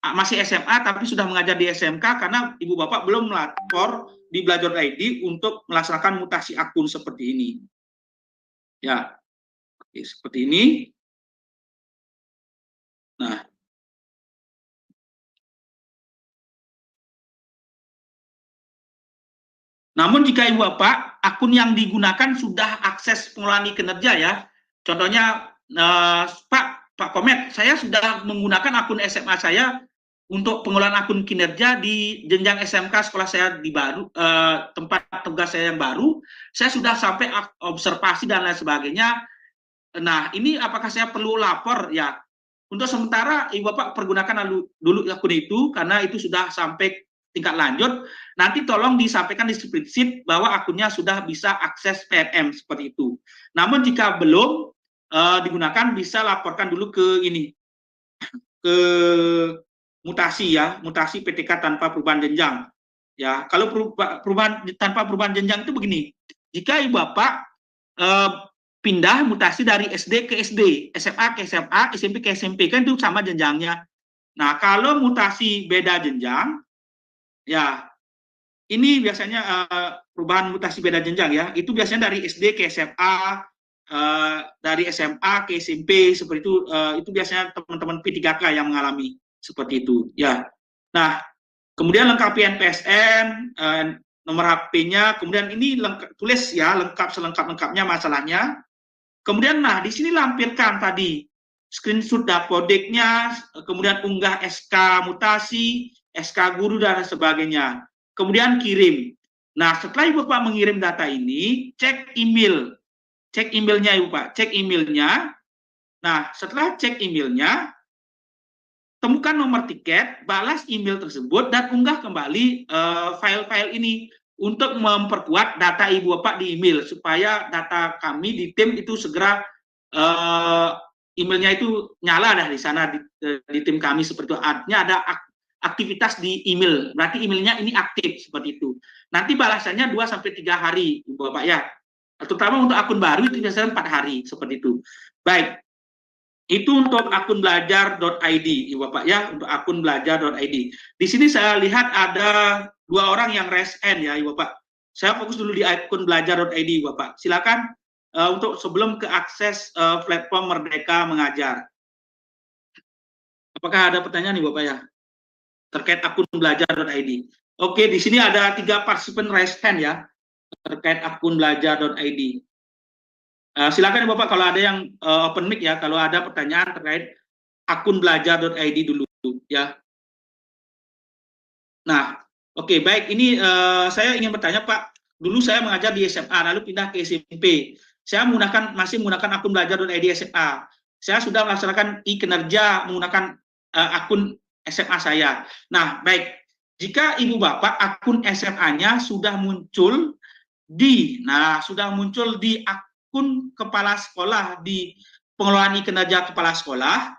masih SMA, tapi sudah mengajar di SMK, karena Ibu Bapak belum melapor di belajar.id untuk melaksanakan mutasi akun seperti ini. Ya, oke, seperti ini. Nah, namun jika Ibu Bapak, akun yang digunakan sudah akses pengelolaan kinerja ya. Contohnya, Pak Komet, saya sudah menggunakan akun SMA saya untuk pengelolaan akun kinerja di jenjang SMK sekolah saya di baru, tempat tugas saya yang baru, saya sudah sampai observasi dan lain sebagainya. Nah, ini apakah saya perlu lapor ya? Untuk sementara Ibu Bapak pergunakan dulu akun itu karena itu sudah sampai tingkat lanjut. Nanti tolong disampaikan di spreadsheet bahwa akunnya sudah bisa akses PNM seperti itu. Namun jika belum digunakan, bisa laporkan dulu ke ini, ke mutasi ya, mutasi PTK tanpa perubahan jenjang. Ya, kalau perubahan tanpa perubahan jenjang itu begini. Jika Ibu Bapak pindah mutasi dari SD ke SD, SMA ke SMA, SMP ke SMP, kan itu sama jenjangnya. Nah, kalau mutasi beda jenjang, ya ini biasanya perubahan mutasi beda jenjang ya, itu biasanya dari SD ke SMA, dari SMA ke SMP, seperti itu biasanya teman-teman P3K yang mengalami seperti itu. Ya, nah kemudian lengkapi NPSN, nomor HP-nya, kemudian ini tulis ya lengkap selengkap-lengkapnya masalahnya. Kemudian nah di sini lampirkan tadi screenshot dapodeknya, kemudian unggah SK mutasi, SK guru dan sebagainya. Kemudian kirim. Nah, setelah Ibu Bapak mengirim data ini, cek email. Cek emailnya Ibu Pak, cek emailnya. Nah, setelah cek emailnya, temukan nomor tiket, balas email tersebut, dan unggah kembali file-file ini untuk memperkuat data Ibu Bapak di email, supaya data kami di tim itu segera emailnya itu nyala dah di sana, di tim kami seperti itu. Artinya ada aktivitas di email, berarti emailnya ini aktif seperti itu. Nanti balasannya 2-3 hari, Ibu Bapak ya. Terutama untuk akun baru itu biasanya 4 hari, seperti itu. Baik, itu untuk akun belajar.id, Ibu Bapak ya, untuk akun belajar.id. Di sini saya lihat ada 2 orang yang raise hand ya, Ibu Bapak. Saya fokus dulu di akun belajar.id, Ibu Bapak. Silakan untuk sebelum ke akses platform Merdeka Mengajar. Apakah ada pertanyaan, Ibu Bapak ya, terkait akun belajar.id? Oke, di sini ada 3 partisipan raise hand ya, terkait akun belajar.id. Silakan Bapak kalau ada yang open mic ya, kalau ada pertanyaan terkait akun belajar.id dulu ya. Nah, oke, baik, ini saya ingin bertanya Pak, dulu saya mengajar di SMA lalu pindah ke SMP. Saya masih menggunakan akun belajar.id SMA. Saya sudah melaksanakan e-kinerja menggunakan akun SMA saya. Nah, baik, jika Ibu Bapak akun SMA-nya sudah muncul di akun kepala sekolah, di pengelolaan kinerja kepala sekolah,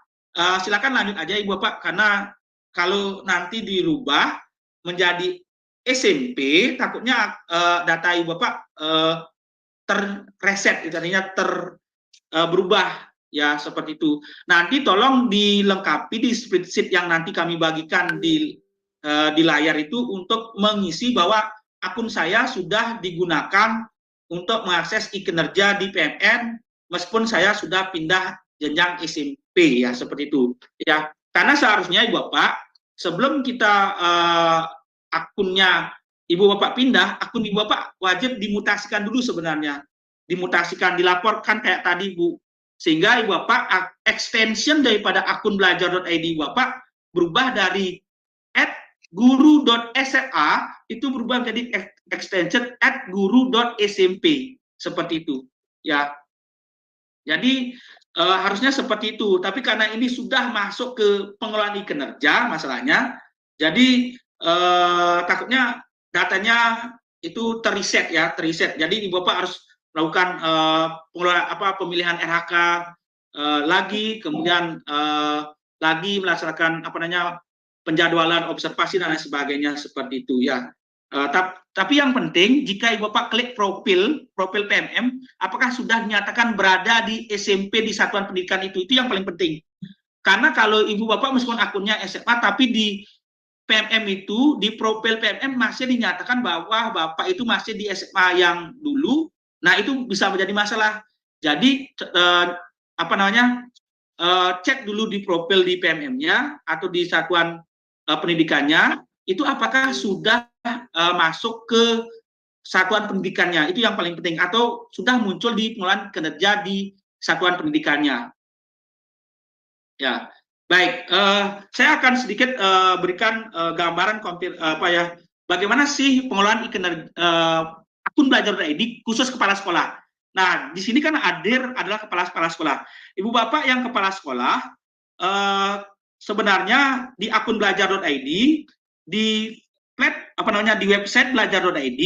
silakan lanjut aja Ibu Bapak, karena kalau nanti dirubah menjadi SMP, takutnya data Ibu Bapak terreset, artinya berubah ya, seperti itu. Nanti tolong dilengkapi di spreadsheet yang nanti kami bagikan di layar itu, untuk mengisi bahwa akun saya sudah digunakan untuk mengakses e-kinerja di PMN meskipun saya sudah pindah jenjang SMP ya, seperti itu ya. Karena seharusnya Ibu Bapak, sebelum kita akunnya Ibu Bapak pindah, akun Ibu Bapak wajib dimutasikan dulu sebenarnya. Dimutasikan, dilaporkan kayak tadi Bu. Sehingga Ibu Bapak extension daripada akun belajar.id Ibu Bapak berubah dari @guru.sma itu berubah menjadi extension @guru.smp, seperti itu ya. Jadi harusnya seperti itu, tapi karena ini sudah masuk ke pengelolaan kinerja masalahnya, jadi takutnya datanya itu terreset ya, terreset. Jadi Ibu Bapak harus melakukan pemilihan RHK lagi, kemudian lagi melaksanakan penjadwalan observasi dan lain sebagainya, seperti itu ya. Tapi yang penting, jika Ibu Bapak klik profil PMM, apakah sudah dinyatakan berada di SMP di satuan pendidikan itu yang paling penting. Karena kalau Ibu Bapak meskipun akunnya SMA, tapi di PMM itu, di profil PMM masih dinyatakan bahwa Bapak itu masih di SMA yang dulu, nah itu bisa menjadi masalah. Jadi cek dulu di profil di PMM-nya atau di satuan pendidikannya, itu apakah sudah masuk ke satuan pendidikannya, itu yang paling penting, atau sudah muncul di pengelolaan kinerja di satuan pendidikannya. Ya, baik. Saya akan sedikit berikan gambaran bagaimana sih pengelolaan akun belajar.id khusus kepala sekolah. Nah, di sini kan hadir adalah kepala sekolah. Ibu Bapak yang kepala sekolah, sebenarnya di akun belajar.id, di website belajar.id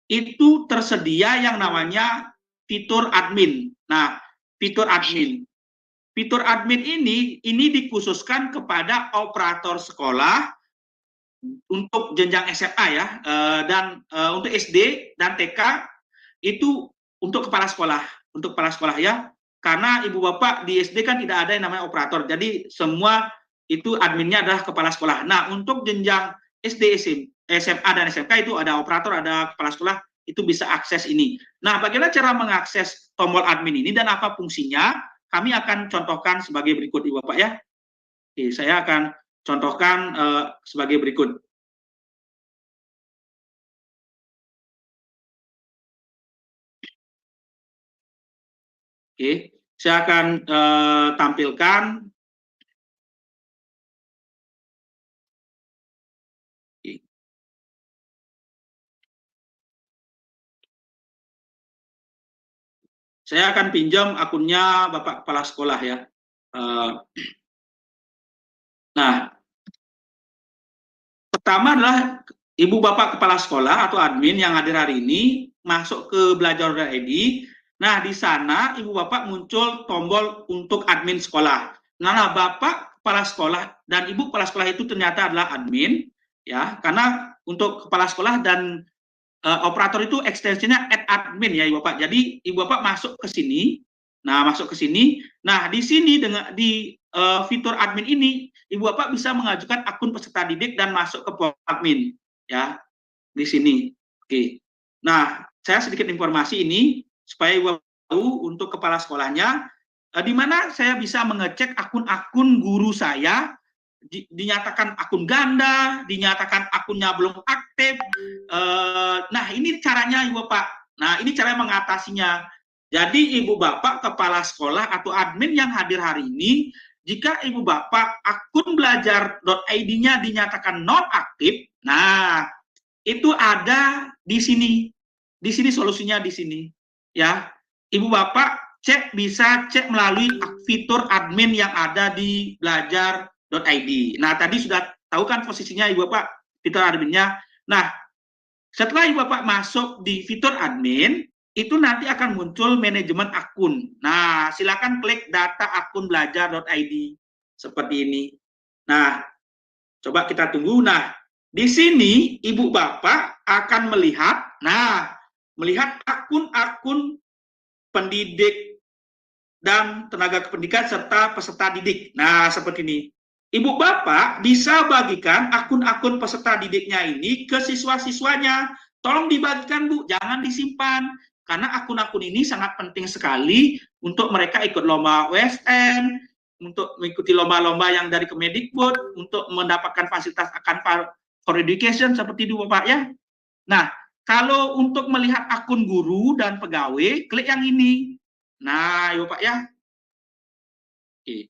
itu tersedia yang namanya fitur admin. Nah, fitur admin ini dikhususkan kepada operator sekolah untuk jenjang SMA ya, dan untuk SD dan TK itu untuk kepala sekolah ya. Karena Ibu Bapak di SD kan tidak ada yang namanya operator, jadi semua itu adminnya adalah kepala sekolah. Nah, untuk jenjang SD, SMA dan SMK itu ada operator, ada kepala sekolah, itu bisa akses ini. Nah, bagaimana cara mengakses tombol admin ini dan apa fungsinya? Kami akan contohkan sebagai berikut, Ibu Bapak ya. Oke, saya akan contohkan sebagai berikut. Oke, saya akan tampilkan. Saya akan pinjam akunnya Bapak Kepala Sekolah ya. Nah, pertama adalah Ibu Bapak Kepala Sekolah atau admin yang hadir hari ini masuk ke belajar.id. Nah, di sana Ibu Bapak muncul tombol untuk admin sekolah. Nah, Bapak Kepala Sekolah dan Ibu Kepala Sekolah itu ternyata adalah admin, ya, karena untuk Kepala Sekolah dan operator itu ekstensinya @admin ya Ibu Bapak. Jadi Ibu Bapak masuk ke sini. Nah, masuk ke sini. Nah, di sini dengan di fitur admin ini Ibu Bapak bisa mengajukan akun peserta didik dan masuk ke portal admin ya di sini. Oke. Nah, saya sedikit informasi ini supaya Ibu Bapak tahu untuk kepala sekolahnya di mana saya bisa mengecek akun-akun guru saya dinyatakan akun ganda, dinyatakan akunnya belum aktif. Nah, ini caranya Ibu Bapak. Nah, ini cara mengatasinya. Jadi Ibu Bapak Kepala Sekolah atau admin yang hadir hari ini, jika Ibu Bapak akun belajar.id-nya dinyatakan non aktif, nah itu ada di sini. Di sini solusinya di sini. Ya, Ibu Bapak bisa cek melalui fitur admin yang ada di belajar.id. Nah, tadi sudah tahu kan posisinya Ibu Bapak fitur adminnya. Nah, setelah Ibu Bapak masuk di fitur admin, itu nanti akan muncul manajemen akun. Nah, silakan klik data akun belajar.id seperti ini. Nah, coba kita tunggu. Nah, di sini Ibu Bapak akan melihat, melihat akun-akun pendidik dan tenaga kependidikan serta peserta didik. Nah, seperti ini. Ibu Bapak bisa bagikan akun-akun peserta didiknya ini ke siswa-siswanya. Tolong dibagikan, Bu, jangan disimpan. Karena akun-akun ini sangat penting sekali untuk mereka ikut lomba OSN, untuk mengikuti lomba-lomba yang dari Kemendikbud, untuk mendapatkan fasilitas akan for education seperti itu, Bapak ya. Nah, kalau untuk melihat akun guru dan pegawai, klik yang ini. Nah, Ibu Bapak ya. Oke.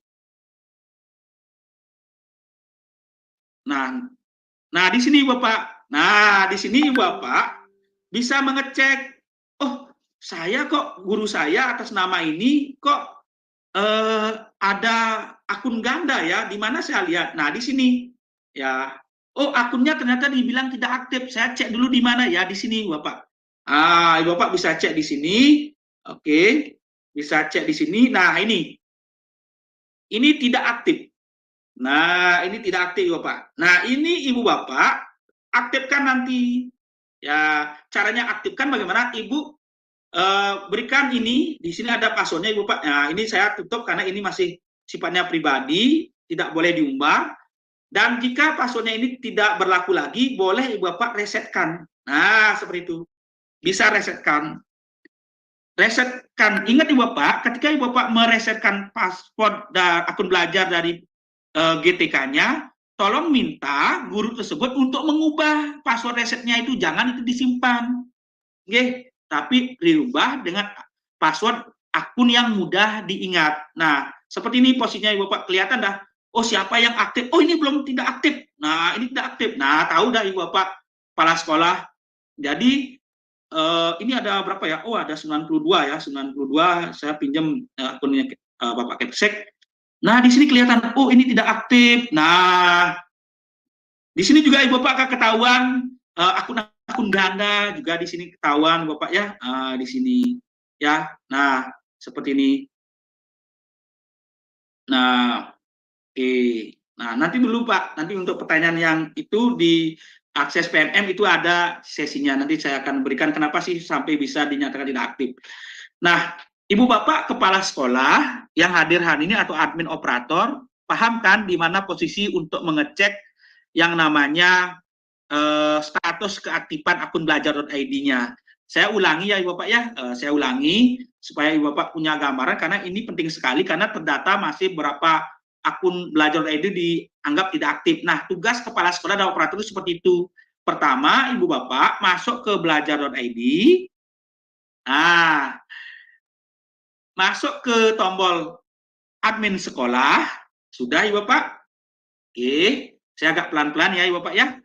Nah, di sini Bapak. Nah, di sini Bapak bisa mengecek, oh, saya kok guru saya atas nama ini kok ada akun ganda ya, di mana saya lihat. Nah, di sini ya. Oh, akunnya ternyata dibilang tidak aktif. Saya cek dulu di mana ya, di sini Bapak. Bapak bisa cek di sini. Oke. Bisa cek di sini. Nah, ini tidak aktif. Nah, ini tidak aktif Bapak. Nah, ini Ibu Bapak aktifkan nanti. Ya, caranya aktifkan bagaimana? Ibu berikan ini, di sini ada passwordnya Ibu Bapak. Nah, ini saya tutup karena ini masih sifatnya pribadi, tidak boleh diumbar. Dan jika passwordnya ini tidak berlaku lagi, boleh Ibu Bapak resetkan. Nah, seperti itu. Bisa resetkan. Resetkan. Ingat Ibu Bapak, ketika Ibu Bapak meresetkan password akun belajar dari GTK-nya, tolong minta guru tersebut untuk mengubah password resetnya itu, jangan itu disimpan. Oke, tapi diubah dengan password akun yang mudah diingat. Nah, seperti ini posisinya Ibu Bapak, kelihatan dah. Oh, siapa yang aktif? Oh, ini belum tidak aktif. Nah, ini tidak aktif. Nah, tahu dah Ibu Bapak kepala sekolah. Jadi ini ada berapa ya? Oh, ada 92 ya, 92. Saya pinjam akunnya Bapak Kepsek. Nah, di sini kelihatan, oh ini tidak aktif. Nah, di sini juga Ibu Bapak akan ketahuan akun ganda juga di sini ketahuan Bapak ya, di sini ya. Nah, seperti ini. Nah, oke. Nah, nanti dulu Pak, nanti untuk pertanyaan yang itu di akses PNM itu ada sesinya. Nanti saya akan berikan kenapa sih sampai bisa dinyatakan tidak aktif. Nah, Ibu Bapak Kepala Sekolah yang hadir hari ini atau admin operator, paham kan di mana posisi untuk mengecek yang namanya status keaktifan akun belajar.id-nya. Saya ulangi ya Ibu Bapak ya, saya ulangi supaya Ibu Bapak punya gambaran karena ini penting sekali karena terdata masih berapa akun belajar.id dianggap tidak aktif. Nah, tugas kepala sekolah dan operator itu seperti itu. Pertama, Ibu Bapak masuk ke belajar.id. Nah, masuk ke tombol admin sekolah. Sudah Ibu Bapak? Oke, saya agak pelan-pelan ya Ibu Bapak ya.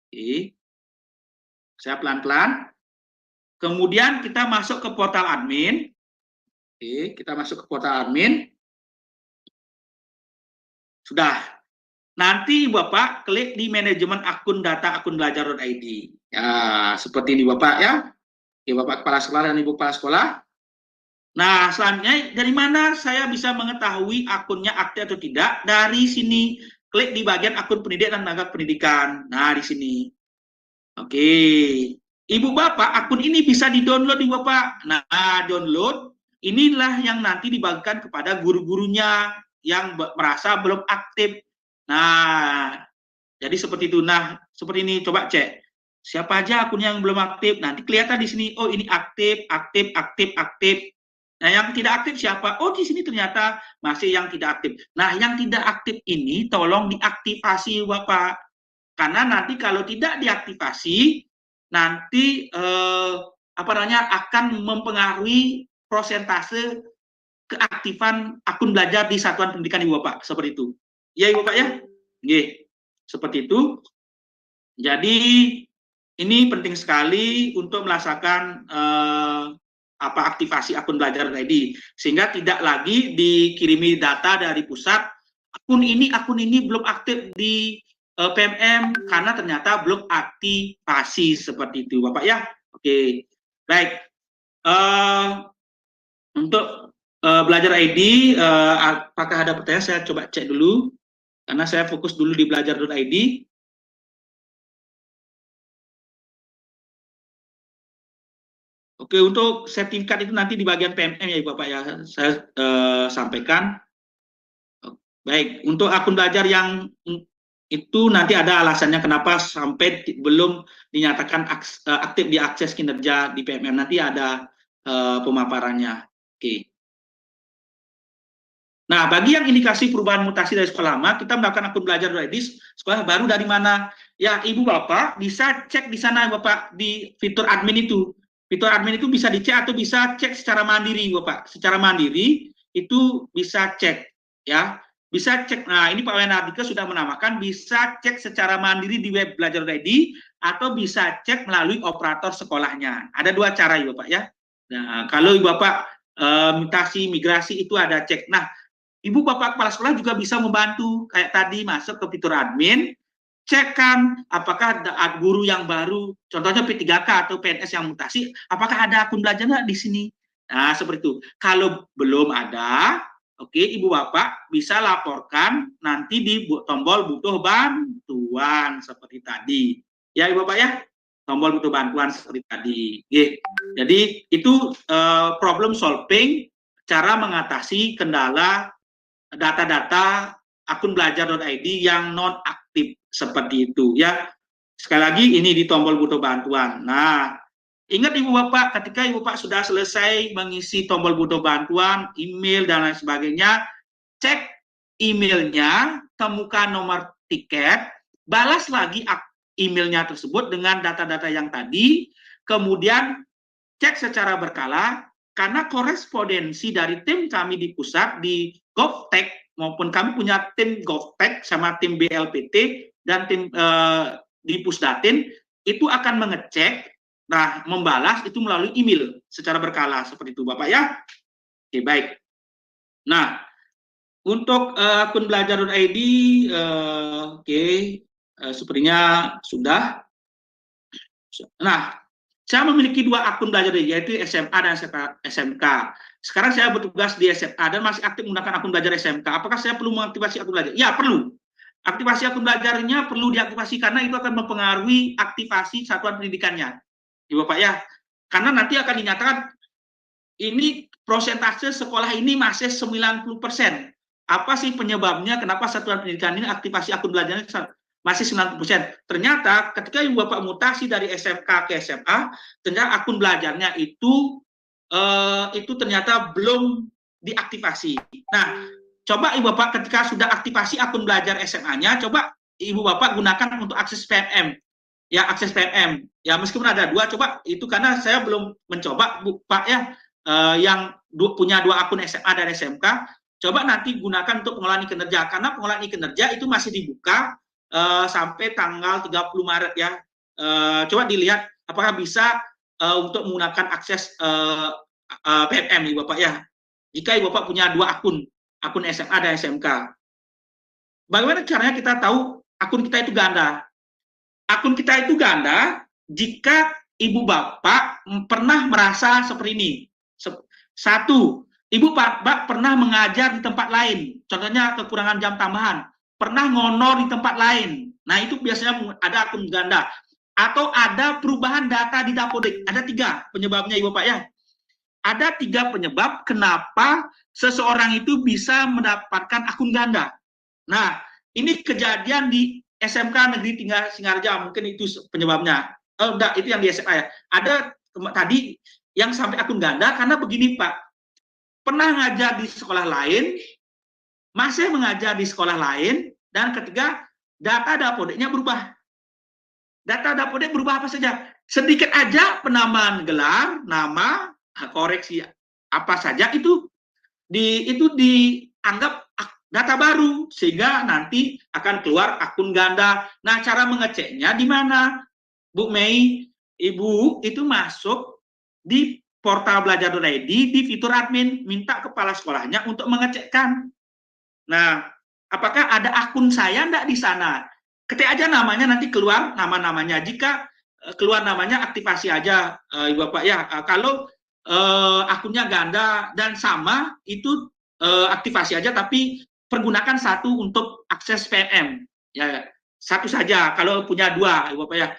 Oke. Saya pelan-pelan. Kemudian kita masuk ke portal admin. Oke, kita masuk ke portal admin. Sudah. nanti Bapak klik di manajemen akun data akun belajar.id. Ya, seperti ini Bapak ya. Oke, Bapak Kepala Sekolah dan Ibu Kepala Sekolah. Nah, selanjutnya dari mana saya bisa mengetahui akunnya aktif atau tidak? Dari sini, klik di bagian akun pendidik dan tenaga pendidikan. Nah, di sini. Oke. Ibu Bapak, akun ini bisa di-download Ibu Bapak. Nah, download inilah yang nanti dibagikan kepada guru-gurunya yang merasa belum aktif. Nah, jadi seperti itu. Nah, seperti ini coba cek. Siapa aja akun yang belum aktif? Nanti kelihatan di sini. Oh, ini aktif, aktif, aktif, aktif. Nah, yang tidak aktif siapa? Oh, di sini ternyata masih yang tidak aktif. Nah, yang tidak aktif ini tolong diaktifasi Bapak. Karena nanti kalau tidak diaktifasi, nanti akan mempengaruhi prosentase keaktifan akun belajar di satuan pendidikan Ibu Bapak. Seperti itu. Ya Ibu Bapak ya? Oke. Seperti itu. Jadi ini penting sekali untuk melaksanakan aktivasi akun belajar.id sehingga tidak lagi dikirimi data dari pusat akun ini belum aktif di PMM karena ternyata belum aktivasi seperti itu Bapak ya. Oke. Baik. Untuk belajar ID apakah ada pertanyaan? Saya coba cek dulu karena saya fokus dulu di belajar.id. Oke, untuk sertifikat itu nanti di bagian PMM ya Bapak ya, saya sampaikan. Baik, untuk akun belajar yang itu nanti ada alasannya kenapa sampai belum dinyatakan aktif di akses kinerja di PMM, nanti ada pemaparannya. Oke. Nah, bagi yang indikasi perubahan mutasi dari sekolah lama, kita melakukan akun belajar.id sekolah baru dari mana? Ya, Ibu Bapak bisa cek di sana Bapak di fitur admin itu. Fitur admin itu bisa dicek atau bisa cek secara mandiri Bapak. Secara mandiri itu bisa cek ya. Bisa cek. Nah, ini Pak Wenardika sudah menamakan bisa cek secara mandiri di web belajar.id atau bisa cek melalui operator sekolahnya. Ada dua cara ya Bapak ya. Nah, kalau Ibu Bapak mutasi migrasi itu ada cek. Nah, Ibu Bapak Kepala Sekolah juga bisa membantu kayak tadi masuk ke fitur admin, cekkan apakah ada guru yang baru, contohnya P3K atau PNS yang mutasi, apakah ada akun belajarnya di sini. Nah, seperti itu. Kalau belum ada, oke, Ibu Bapak bisa laporkan nanti di tombol butuh bantuan seperti tadi. Ya, Ibu Bapak ya, tombol butuh bantuan seperti tadi. Jadi itu problem solving, cara mengatasi kendala data-data akun belajar.id yang non aktif seperti itu ya. Sekali lagi ini di tombol butuh bantuan. Nah, ingat Ibu Bapak ketika Ibu Bapak sudah selesai mengisi tombol butuh bantuan, email dan lain sebagainya, cek emailnya, temukan nomor tiket, balas lagi emailnya tersebut dengan data-data yang tadi, kemudian cek secara berkala karena korespondensi dari tim kami di pusat di GovTech maupun kami punya tim GovTech sama tim BLPT dan tim di Pusdatin itu akan mengecek, nah membalas itu melalui email secara berkala seperti itu Bapak ya. Oke baik. Nah untuk akun belajar.id sepertinya sudah. Nah saya memiliki dua akun belajar yaitu SMA dan SMK. Sekarang saya bertugas di SMA dan masih aktif menggunakan akun belajar SMK. Apakah saya perlu mengaktifasi akun belajar? Ya, perlu. Aktivasi akun belajarnya perlu diaktifasi karena itu akan mempengaruhi aktivasi satuan pendidikannya. Ya, Bapak ya. Karena nanti akan dinyatakan ini prosentase sekolah ini masih 90%. Apa sih penyebabnya kenapa satuan pendidikan ini aktivasi akun belajarnya masih 90%. Ternyata ketika Ibu Bapak mutasi dari SMK ke SMA, ternyata akun belajarnya itu ternyata belum diaktifasi. Nah, coba Ibu Bapak ketika sudah aktivasi akun belajar SMA-nya, coba Ibu Bapak gunakan untuk akses PMM. Ya, akses PMM. Ya, meskipun ada dua, coba itu karena saya belum mencoba, Pak ya, yang punya dua akun SMA dan SMK, coba nanti gunakan untuk pengelolaan kinerja. Karena pengelolaan kinerja itu masih dibuka sampai tanggal 30 Maret ya. Coba dilihat apakah bisa untuk menggunakan akses PMM Ibu Bapak ya. Jika Ibu Bapak punya dua akun SMA dan SMK. bagaimana caranya kita tahu akun kita itu ganda? Akun kita itu ganda jika ibu bapak pernah merasa seperti ini. Satu, ibu bapak pernah mengajar di tempat lain, contohnya kekurangan jam tambahan, pernah ngonor di tempat lain. Nah, itu biasanya ada akun ganda. Atau ada perubahan data di Dapodik. Ada 3 penyebabnya ibu bapak ya. Ada 3 penyebab kenapa seseorang itu bisa mendapatkan akun ganda. Nah, ini kejadian di SMK Negeri Singarja, mungkin itu penyebabnya. Enggak, itu yang di SMA ya. Ada tadi yang sampai akun ganda karena begini Pak, pernah ngajar di sekolah lain, masih mengajar di sekolah lain, dan ketiga, data Dapodiknya berubah. Data Dapodik berubah apa saja? Sedikit aja penambahan gelar, nama, koreksi apa saja itu dianggap data baru, sehingga nanti akan keluar akun ganda. Nah, cara mengeceknya di mana? Bu Mei, Ibu itu masuk di portal belajar.id di fitur admin, minta kepala sekolahnya untuk mengecekkan. Nah, apakah ada akun saya enggak di sana? Ketik aja namanya, nanti keluar nama-namanya. Jika keluar namanya, aktivasi aja, Ibu Bapak ya. Kalau akunnya ganda dan sama, itu aktivasi aja, tapi pergunakan satu untuk akses PMM. Ya, satu saja. Kalau punya 2, Ibu Bapak ya,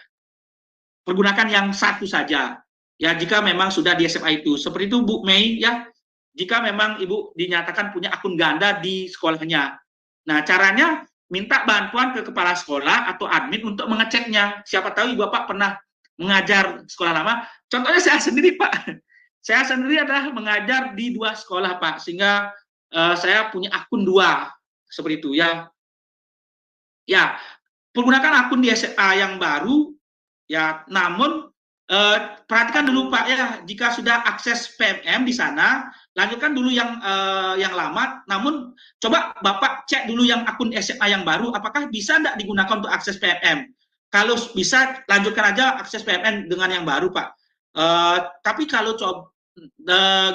pergunakan yang satu saja. Ya, jika memang sudah di SMA itu. Seperti itu Bu Mei ya. Jika memang Ibu dinyatakan punya akun ganda di sekolahnya. Nah, caranya minta bantuan ke kepala sekolah atau admin untuk mengeceknya. Siapa tahu Ibu Bapak pernah mengajar sekolah lama. Contohnya saya sendiri Pak. Saya sendiri adalah mengajar di 2 sekolah Pak. Sehingga saya punya akun 2. Seperti itu ya. Ya, pergunakan akun di SMA yang baru. Ya, namun perhatikan dulu Pak ya, jika sudah akses PMM di sana, lanjutkan dulu yang lama. Namun coba Bapak cek dulu yang akun SMA yang baru, apakah bisa tidak digunakan untuk akses PMM. Kalau bisa, lanjutkan aja akses PMM dengan yang baru Pak. Tapi kalau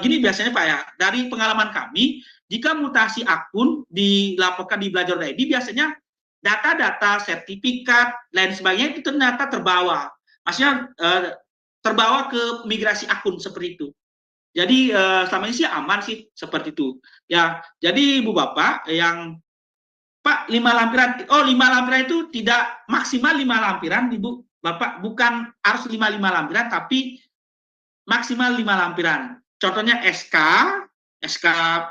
gini biasanya Pak ya, dari pengalaman kami, jika mutasi akun dilaporkan di belajar.id, biasanya data-data sertifikat lain sebagainya itu ternyata terbawa. Maksudnya terbawa ke migrasi akun seperti itu. Jadi selama ini sih aman sih seperti itu. Ya, jadi Ibu Bapak yang Pak 5 lampiran, 5 lampiran itu tidak maksimal 5 lampiran, Ibu Bapak, bukan harus 5 lampiran, tapi maksimal 5 lampiran. Contohnya SK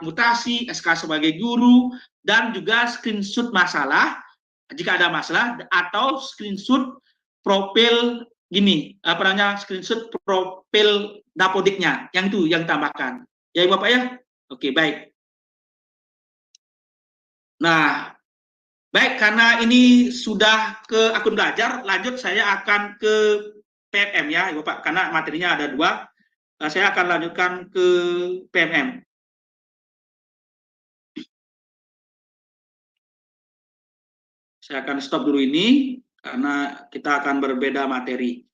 mutasi, SK sebagai guru, dan juga screenshot masalah jika ada masalah, atau screenshot profil gini, screenshot profil Dapodiknya, yang itu yang tambahkan. Ya Bapak ya? Oke, baik. Nah, baik, karena ini sudah ke akun belajar, lanjut saya akan ke PMM ya Bapak, karena materinya ada 2. Saya akan lanjutkan ke PMM. Saya akan stop dulu ini, karena kita akan berbeda materi.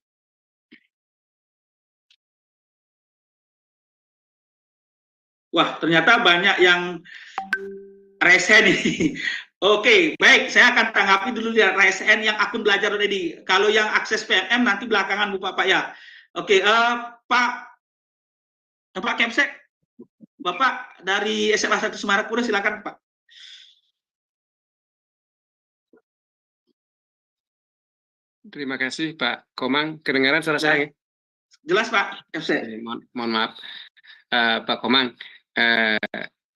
Wah, ternyata banyak yang rese nih. Oke, baik. Saya akan tanggapi dulu ya RSN yang akun belajar tadi. Kalau yang akses PMM nanti belakangan Bu Bapak ya. Oke, Pak Kemsek, Bapak dari SMA 1 Semarang, silakan Pak. Terima kasih Pak Komang. Kedengaran suara saya? Jelas Pak Kemsek. Mohon maaf Pak Komang.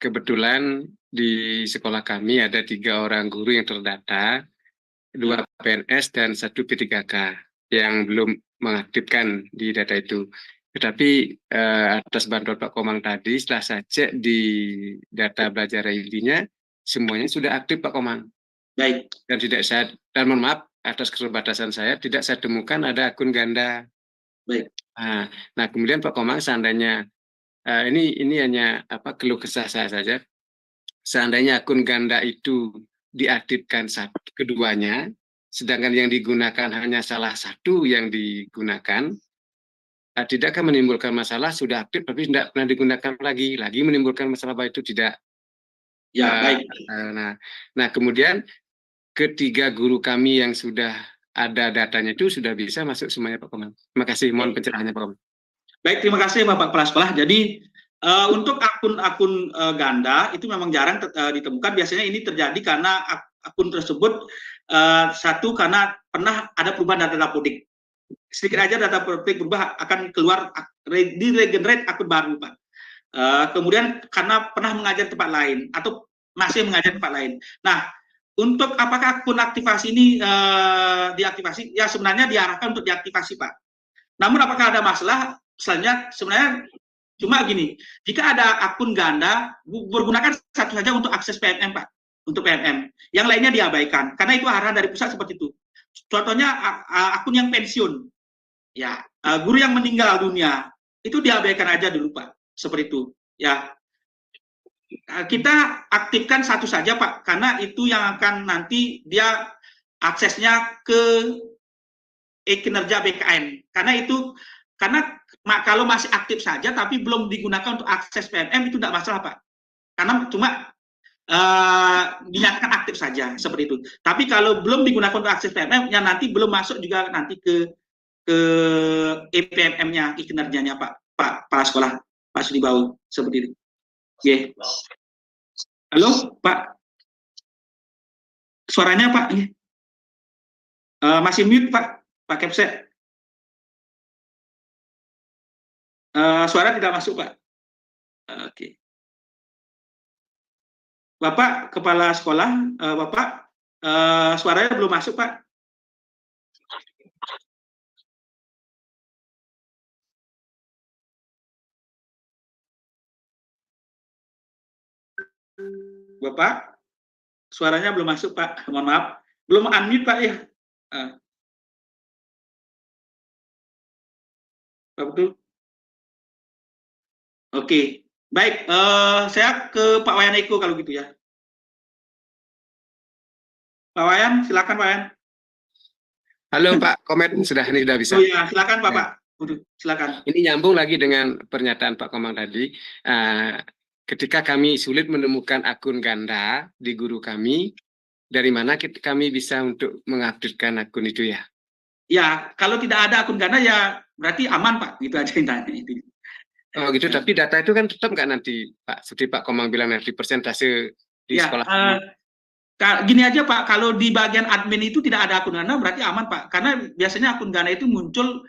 Kebetulan di sekolah kami ada 3 orang guru yang terdata, 2 PNS dan 1 P3K yang belum mengaktifkan di data itu. Tetapi atas bantuan Pak Komang tadi, setelah saya cek di data belajar ID-nya, semuanya sudah aktif Pak Komang. Baik. Dan mohon maaf atas keterbatasan saya, tidak saya temukan ada akun ganda. Baik. Nah kemudian Pak Komang, seandainya ini hanya keluh kesah saya saja. Seandainya akun ganda itu diaktifkan keduanya, sedangkan yang digunakan hanya salah satu yang digunakan, tidakkah menimbulkan masalah sudah aktif tapi tidak pernah digunakan lagi menimbulkan masalah, bahwa itu tidak. Ya, baik. Nah kemudian ketiga guru kami yang sudah ada datanya itu sudah bisa masuk semuanya Pak Komang. Terima kasih, mohon pencerahannya Pak Komang. Baik, terima kasih Bapak Kepala Sekolah. Jadi untuk akun-akun ganda itu memang jarang ditemukan. Biasanya ini terjadi karena akun tersebut satu karena pernah ada perubahan data dapodik. Sedikit aja data dapodik berubah akan keluar di regenerate akun baru Pak. Kemudian karena pernah mengajar tempat lain atau masih mengajar tempat lain. Nah, untuk apakah akun aktivasi ini diaktifasi? Ya sebenarnya diarahkan untuk diaktifasi Pak. Namun apakah ada masalah? Sebenarnya cuma gini, jika ada akun ganda, bergunakan satu saja untuk akses PMM Pak, untuk PMM. Yang lainnya diabaikan, karena itu arahan dari pusat seperti itu. Contohnya akun yang pensiun, ya guru yang meninggal dunia, itu diabaikan aja dulu Pak, seperti itu. Ya, kita aktifkan satu saja Pak, karena itu yang akan nanti dia aksesnya ke kinerja BKN, karena kalau masih aktif saja tapi belum digunakan untuk akses PMM itu tidak masalah Pak, karena cuma dinyatakan aktif saja seperti itu. Tapi kalau belum digunakan untuk akses PMM, yang nanti belum masuk juga nanti ke EPMM-nya, kinerjanya Pak Kepala Sekolah, Pak Sudibau, seperti itu. Oke. Halo Pak, suaranya Pak masih mute Pak Kepse. Suara tidak masuk Pak. Oke. Bapak Kepala Sekolah, Bapak suaranya belum masuk Pak. Bapak suaranya belum masuk Pak. Mohon maaf. Belum unmute Pak ya. Pak betul. Oke, baik. Saya ke Pak Wayan Eko kalau gitu ya. Pak Wayan, silakan Pak Wayan. Halo Pak Komen, sudah bisa. Oh ya, silakan Bapak. Silakan. Ini nyambung lagi dengan pernyataan Pak Komang tadi. Ketika kami sulit menemukan akun ganda di guru kami, dari mana kami bisa untuk mengupdatekan akun itu ya? Ya, kalau tidak ada akun ganda ya berarti aman Pak. Gitu aja intinya. Oh gitu, tapi data itu kan tetap nggak nanti Pak, seperti Pak Komang bilang nanti persentase di ya, sekolah. Gini aja Pak, kalau di bagian admin itu tidak ada akun ganda berarti aman Pak, karena biasanya akun ganda itu muncul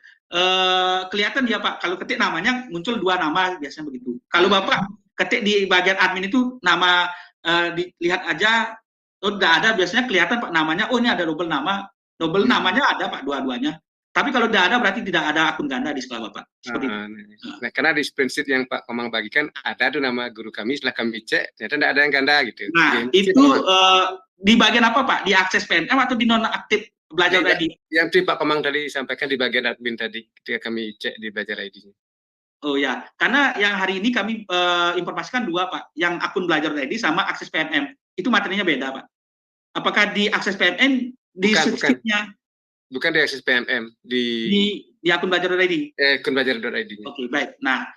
kelihatan ya Pak, kalau ketik namanya muncul 2 nama biasanya begitu. Kalau Bapak ketik di bagian admin itu nama dilihat aja, oh tidak ada, biasanya kelihatan Pak namanya, oh ini ada double nama, double namanya ada Pak dua-duanya. Tapi kalau tidak ada berarti tidak ada akun ganda di sekolah Bapak. Seperti itu. Nah, karena di spreadsheet yang Pak Komang bagikan ada tuh nama guru kami, setelah kami cek ternyata tidak ada yang ganda gitu. Nah, itu di bagian apa Pak? Di akses PMM atau di nonaktif belajar tadi? Yang Pak Komang tadi sampaikan di bagian admin tadi ketika kami cek di belajar ID-nya. Oh ya, karena yang hari ini kami informasikan 2 Pak, yang akun belajar ID sama akses PMM. Itu materinya beda Pak. Apakah di akses PMM di script-nya? Bukan di akses PMM, di akun belajar ID. Akun belajar.id. Oke, baik. Nah,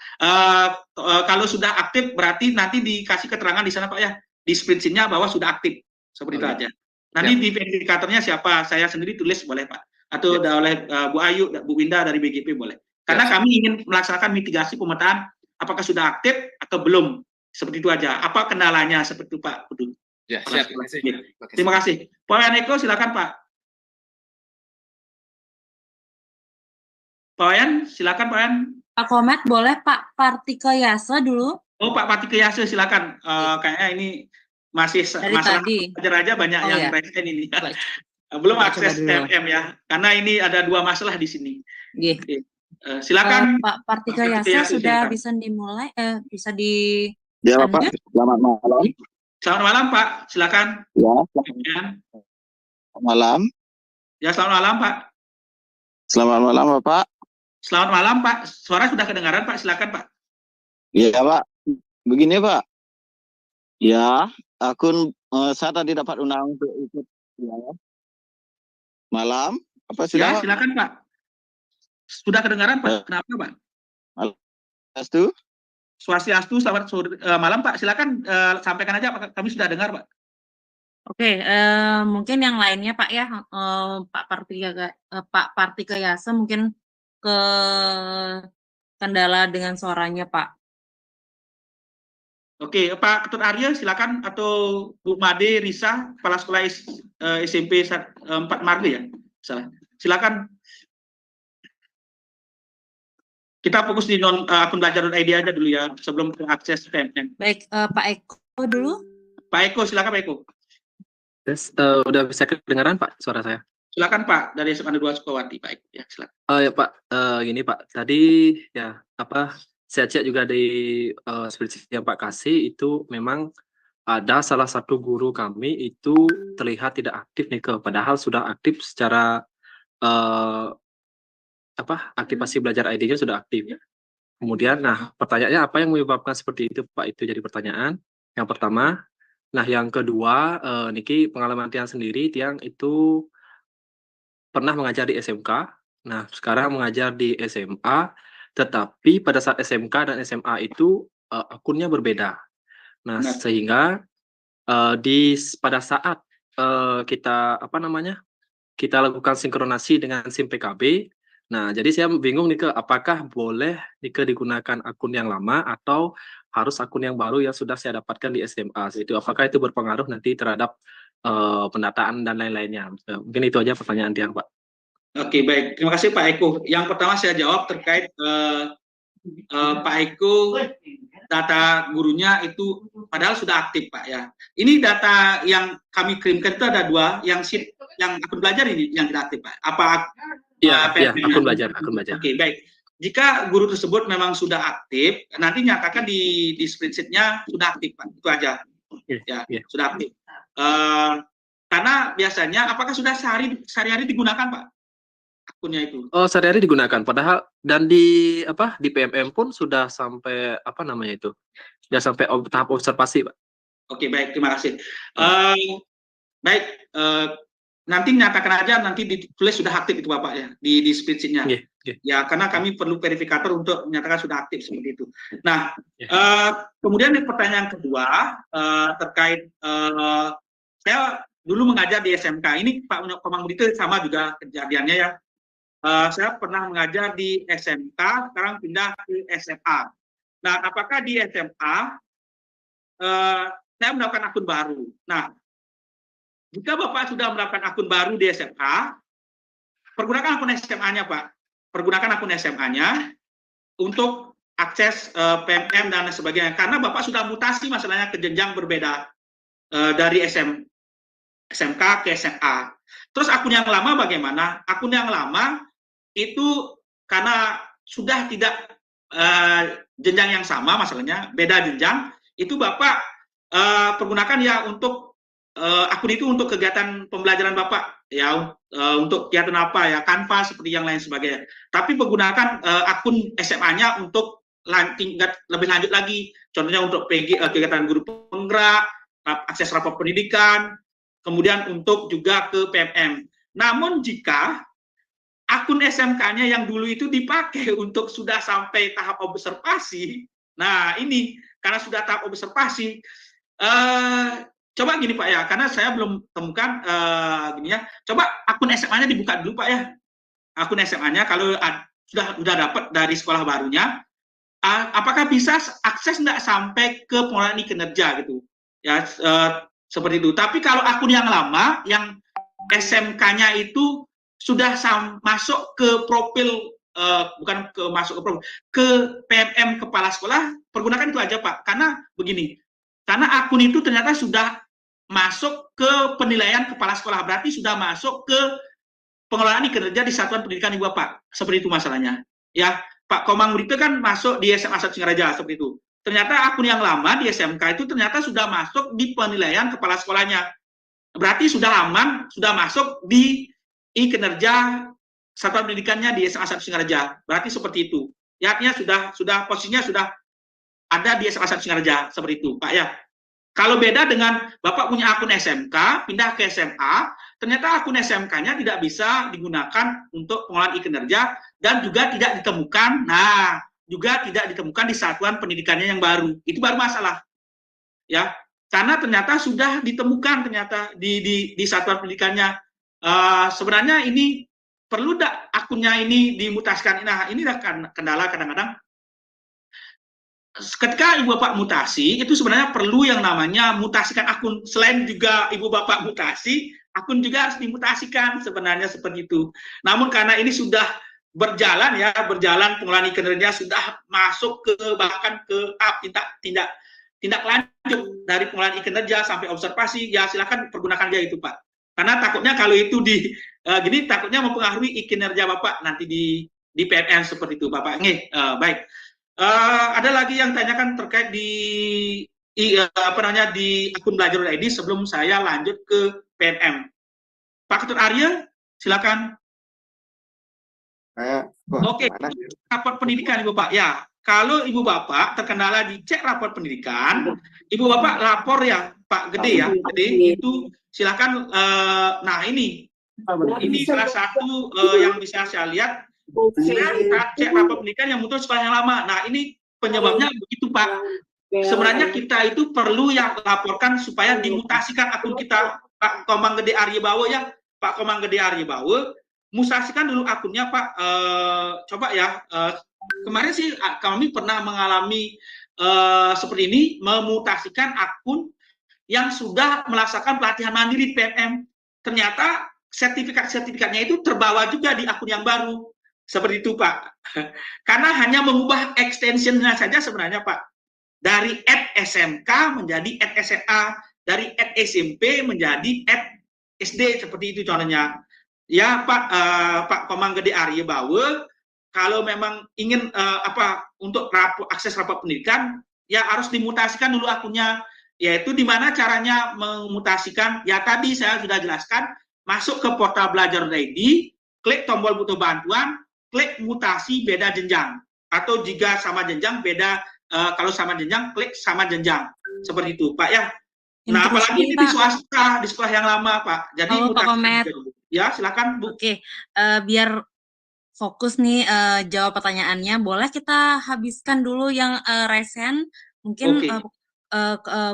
kalau sudah aktif berarti nanti dikasih keterangan di sana Pak ya, di spreadsheet-nya bahwa sudah aktif. Seperti itu aja. Nanti di verifikatornya siapa? Saya sendiri tulis boleh Pak. Atau oleh Bu Ayu, Bu Winda dari BGP boleh. Karena kami ingin melaksanakan mitigasi pemetaan apakah sudah aktif atau belum. Seperti itu aja. Apa kendalanya seperti itu Pak? Ya, siap. Terima kasih. Pak Wayan Eko silakan Pak. Pak Wayan, silakan Pak Wayan. Pak Komet boleh Pak Partike Yase dulu. Oh Pak Partike Yase silakan. Kayaknya ini masih masalah belajar aja banyak yang resen ini. Belum akses PMM ya, karena ini ada 2 masalah di sini. Silakan Pak Partike Yase sudah bisa dimulai, bisa di. Ya Bapak, selamat malam. Selamat malam Pak, silakan. Ya, selamat malam. Ya, selamat malam Pak. Selamat malam Bapak. Selamat malam Pak, suara sudah kedengaran Pak, silakan Pak. Iya Pak, begini Pak. Ya, akun saya tadi dapat undang untuk ikut. Ya. Malam, apa sudah? Ya, silakan Pak. Sudah kedengaran Pak, kenapa Pak? Swastiastu. Swastiastu, selamat malam Pak, silakan sampaikan aja Pak, kami sudah dengar Pak. Oke, mungkin yang lainnya Pak ya, Pak Partikayasa mungkin ke kendala dengan suaranya Pak. Oke, Pak Ketut Arya silakan, atau Bu Made Risa, Kepala Sekolah SMP 4 Marga ya? Salah. Silakan. Kita fokus di akun belajar.id aja dulu ya, sebelum ke akses PMM. Baik, Pak Eko dulu. Pak Eko, silakan Pak Eko. Yes, udah bisa kedengaran Pak suara saya? Silakan Pak, dari SMA 2 Sukawati, Pak Eko. Ya, silakan. Ya Pak, gini Pak, tadi ya saya cek juga di spreadsheet yang Pak kasih itu memang ada salah satu guru kami itu terlihat tidak aktif nih, padahal sudah aktif secara aktivasi belajar ID-nya sudah aktif. Kemudian, nah pertanyaannya apa yang menyebabkan seperti itu Pak? Itu jadi pertanyaan yang pertama. Nah yang kedua, niki pengalaman Tiang sendiri, Tiang itu pernah mengajar di SMK, nah sekarang mengajar di SMA, tetapi pada saat SMK dan SMA itu akunnya berbeda. Nah Benar. sehingga pada saat kita kita lakukan sinkronasi dengan SIM PKB. Nah, jadi saya bingung nih apakah boleh digunakan akun yang lama atau harus akun yang baru yang sudah saya dapatkan di SMA. Itu apakah itu berpengaruh nanti terhadap pendataan dan lain-lainnya. Mungkin itu aja pertanyaan Tiang, Pak. Oke, baik. Terima kasih Pak Eko. Yang pertama saya jawab terkait Pak Eko, data gurunya itu padahal sudah aktif Pak ya. Ini data yang kami kirimkan itu ada 2, yang akun belajar ini yang tidak aktif Pak. Apa? Iya, akun belajar. Oke, baik. Jika guru tersebut memang sudah aktif, nanti nyatakan di spreadsheet-nya sudah aktif Pak. Itu aja. Ya, sudah aktif. Karena biasanya apakah sudah sehari-hari digunakan Pak akunnya itu? Oh, sehari-hari digunakan. Padahal dan di PMM pun sudah sampai sudah sampai tahap observasi Pak. Oke, baik, terima kasih. Baik, nanti nyatakan aja, nanti ditulis sudah aktif itu Bapak ya di spreadsheet-nya. Ya, karena kami perlu verifikator untuk menyatakan sudah aktif seperti itu. Nah, kemudian pertanyaan kedua terkait saya dulu mengajar di SMK. Ini Pak Komang itu sama juga kejadiannya ya. Saya pernah mengajar di SMK, sekarang pindah ke SMA. Nah, apakah di SMA saya mendapatkan akun baru? Nah, jika Bapak sudah mendapatkan akun baru di SMA, pergunakan akun SMA-nya Pak. Pergunakan akun SMA-nya untuk akses PMM dan sebagainya. Karena Bapak sudah mutasi masalahnya ke jenjang berbeda dari SMK ke SMA. Terus akun yang lama bagaimana? Akun yang lama itu karena sudah tidak jenjang yang sama masalahnya, beda jenjang, itu Bapak pergunakan ya untuk akun itu untuk kegiatan pembelajaran Bapak ya, untuk kegiatan apa ya, Canva seperti yang lain sebagainya. Tapi menggunakan akun SMA-nya untuk tingkat lebih lanjut lagi. Contohnya untuk kegiatan guru penggerak, akses rapor pendidikan, kemudian untuk juga ke PMM. Namun jika akun SMK-nya yang dulu itu dipakai untuk sudah sampai tahap observasi, nah ini karena sudah tahap observasi, coba gini Pak ya, karena saya belum temukan gini ya. Coba akun SMA-nya dibuka dulu Pak ya. Akun SMA-nya kalau sudah dapat dari sekolah barunya, apakah bisa akses nggak sampai ke pengelolaan kinerja gitu? Ya seperti itu. Tapi kalau akun yang lama, yang SMK-nya itu sudah masuk ke profil, bukan masuk ke profil, ke PMM kepala sekolah, pergunakan itu aja Pak. Karena begini, karena akun itu ternyata sudah masuk ke penilaian kepala sekolah, berarti sudah masuk ke pengelolaan kinerja di satuan pendidikan Ibu Bapak. Seperti itu masalahnya. Ya, Pak Komang Murito kan masuk di SMA 1 Singaraja seperti itu. Ternyata akun yang lama di SMK itu ternyata sudah masuk di penilaian kepala sekolahnya. Berarti sudah aman, sudah masuk di kinerja satuan pendidikannya di SMA 1 Singaraja. Berarti seperti itu. Ya, artinya sudah posisinya sudah ada di SMA 1 Singaraja seperti itu, Pak ya. Kalau beda dengan Bapak punya akun SMK, pindah ke SMA, ternyata akun SMK-nya tidak bisa digunakan untuk pengelolaan kinerja dan juga tidak ditemukan. Nah, juga tidak ditemukan di satuan pendidikannya yang baru. Itu baru masalah. Ya. karena ternyata sudah ditemukan ternyata di satuan pendidikannya. Sebenarnya ini perlu tidak akunnya ini dimutasikan. Nah, inilah kendala kadang-kadang ketika ibu bapak mutasi itu sebenarnya perlu yang namanya mutasikan akun. Selain juga ibu bapak mutasi, akun juga harus dimutasikan sebenarnya seperti itu. Namun karena ini sudah berjalan pengelolaan kinerja sudah masuk ke bahkan ke tindak lanjut dari pengelolaan kinerja sampai observasi, ya silakan pergunakan dia itu Pak. Karena takutnya kalau itu gini takutnya mempengaruhi kinerja bapak nanti di PMM seperti itu Bapak. Baik. Ada lagi yang tanyakan terkait di akun belajar.id sebelum saya lanjut ke PMM. Pak Ketut Arya, silakan. Oke, rapor pendidikan Ibu Pak. Ya, kalau Ibu Bapak terkendala di cek rapor pendidikan, Ibu Bapak lapor ya Pak Gede ya. Gede itu silakan. Nah ini salah satu yang bisa saya lihat. Saya cek rapor pendidikan yang muncul sekolah yang lama. Nah ini penyebabnya begitu Pak. Sebenarnya kita itu perlu yang laporkan supaya dimutasikan akun kita. Pak Komang Gede Arya Bawo ya, Pak Komang Gede Arya Bawo, mutasikan dulu akunnya Pak. Coba ya. Kemarin sih kami pernah mengalami seperti ini, memutasikan akun yang sudah melaksanakan pelatihan mandiri PMM. Ternyata sertifikatnya itu terbawa juga di akun yang baru. Seperti itu Pak. Karena hanya mengubah extensionnya saja sebenarnya Pak. Dari @SMK menjadi @SMA, dari @SMP menjadi @SD seperti itu contohnya. Ya Pak Komang Gede Arya Bawo, kalau memang ingin untuk akses rapor pendidikan ya harus dimutasikan dulu akunnya. Yaitu di mana caranya memutasikan? Ya tadi saya sudah jelaskan, masuk ke portal belajar.id, klik tombol butuh bantuan, klik mutasi beda jenjang, atau jika sama jenjang beda, kalau sama jenjang klik sama jenjang, seperti itu Pak ya. Nah apalagi ini di swasta, di sekolah yang lama Pak. Jadi Pak Komet. Ya silakan Bu. Oke, biar fokus nih jawab pertanyaannya, boleh kita habiskan dulu yang resen, mungkin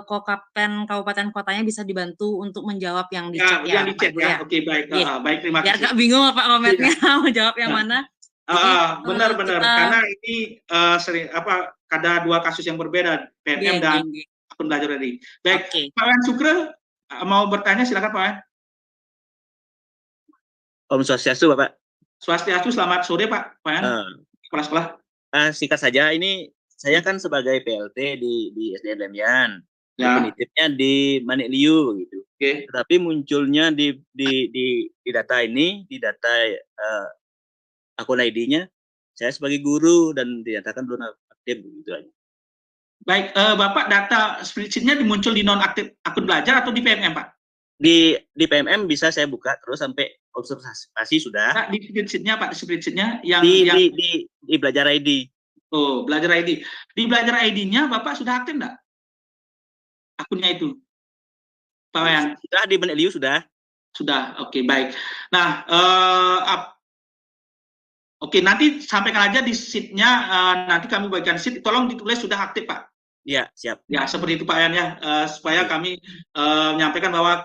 Kokapten kabupaten kotanya bisa dibantu untuk menjawab yang di chat ya, yang di chat ya. Oke baik, baik terima kasih. Biar gak bingung Pak Kometnya mau jawab yang mana. Benar-benar karena ini sering ada dua kasus yang berbeda PMM dan akun belajar tadi. Baik, Pak Wan Sukre mau bertanya silakan Pak Wan. Om Swastiastu Bapak. Swastiastu, selamat sore Pak Wan. Kepala sekolah. Singkat saja, ini saya kan sebagai PLT di SDN Lemian. Ya. Penitipnya di Manikliu gitu. Oke. Tetapi munculnya di data ini, di data akun ID-nya, saya sebagai guru dan dinyatakan belum aktif gitu aja. Baik, Bapak data spreadsheet-nya dimuncul di nonaktif akun belajar atau di PMM Pak? Di PMM bisa saya buka terus sampai observasi sudah. Nah, di spreadsheet-nya Pak, di spreadsheet-nya yang di belajar ID. Oh, belajar ID. Di belajar ID-nya Bapak sudah aktif enggak? Akunnya itu. Pak Wayan. Sudah di Manikliu sudah. Sudah. Oke, baik. Nah, oke, nanti sampaikan aja di sheet-nya, nanti kami bagikan sheet, tolong ditulis sudah aktif Pak. Ya, siap. Ya, seperti itu Pak Wayan ya, supaya kami menyampaikan bahwa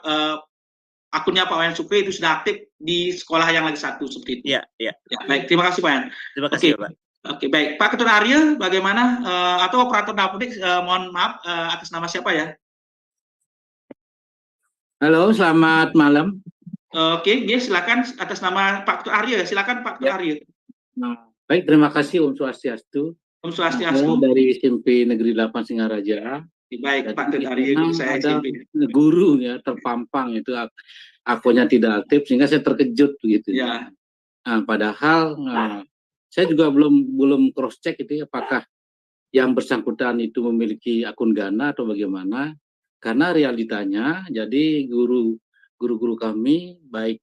akunnya Pak Wayan Sukri itu sudah aktif di sekolah yang lagi satu seperti itu. Iya. Ya, baik, terima kasih Pak Wayan. Terima kasih Pak. Oke, baik. Pak Ketut Arya, bagaimana? Atau operator dapodik, mohon maaf, atas nama siapa ya? Halo, selamat malam. Oke, silakan atas nama Pak Ketut Arya. Silakan Pak Ketut Arya. Baik, terima kasih Om Swastiastu. Om Swastiastu. Dari SMP Negeri 8 Singaraja. Baik, Pak Ketut Arya. Saya ada guru ya terpampang itu akunnya tidak aktif sehingga saya terkejut begitu. Ya. Nah, padahal saya juga belum cross check itu apakah yang bersangkutan itu memiliki akun Gana atau bagaimana, karena realitanya jadi guru-guru kami baik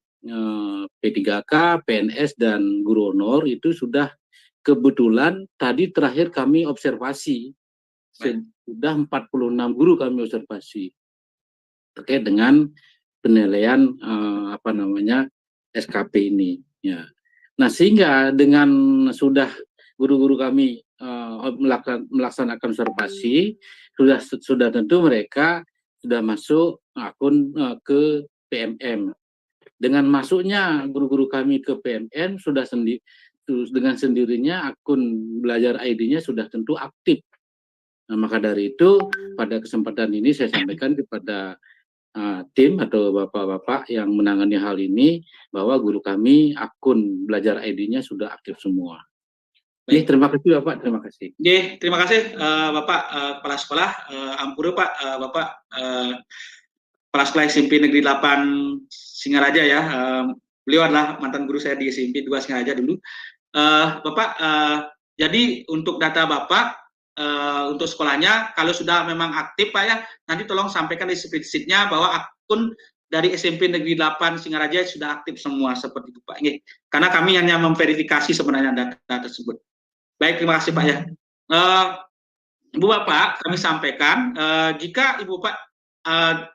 P3K, PNS dan guru honor itu sudah kebetulan tadi terakhir kami observasi sudah 46 guru kami observasi terkait dengan penilaian SKP ini ya. Nah, sehingga dengan sudah guru-guru kami melaksanakan observasi, sudah tentu mereka sudah masuk akun ke PMM. Dengan masuknya guru-guru kami ke PMM dengan sendirinya akun belajar ID-nya sudah tentu aktif. Nah, maka dari itu pada kesempatan ini saya sampaikan kepada tim atau bapak-bapak yang menangani hal ini bahwa guru kami akun belajar ID-nya sudah aktif semua. Baik, terima kasih Bapak, terima kasih. Terima kasih Bapak Kepala Sekolah, Ampura Pak, Bapak Kepala Sekolah SMP Negeri 8 Singaraja ya. Beliau adalah mantan guru saya di SMP 2 Singaraja dulu. Bapak, jadi untuk data Bapak, untuk sekolahnya, kalau sudah memang aktif Pak ya, nanti tolong sampaikan di spreadsheet-nya bahwa akun dari SMP Negeri 8 Singaraja sudah aktif semua seperti itu Pak. Karena kami hanya memverifikasi sebenarnya data tersebut. Baik, terima kasih Pak ya. Ibu Bapak, kami sampaikan, jika Ibu Bapak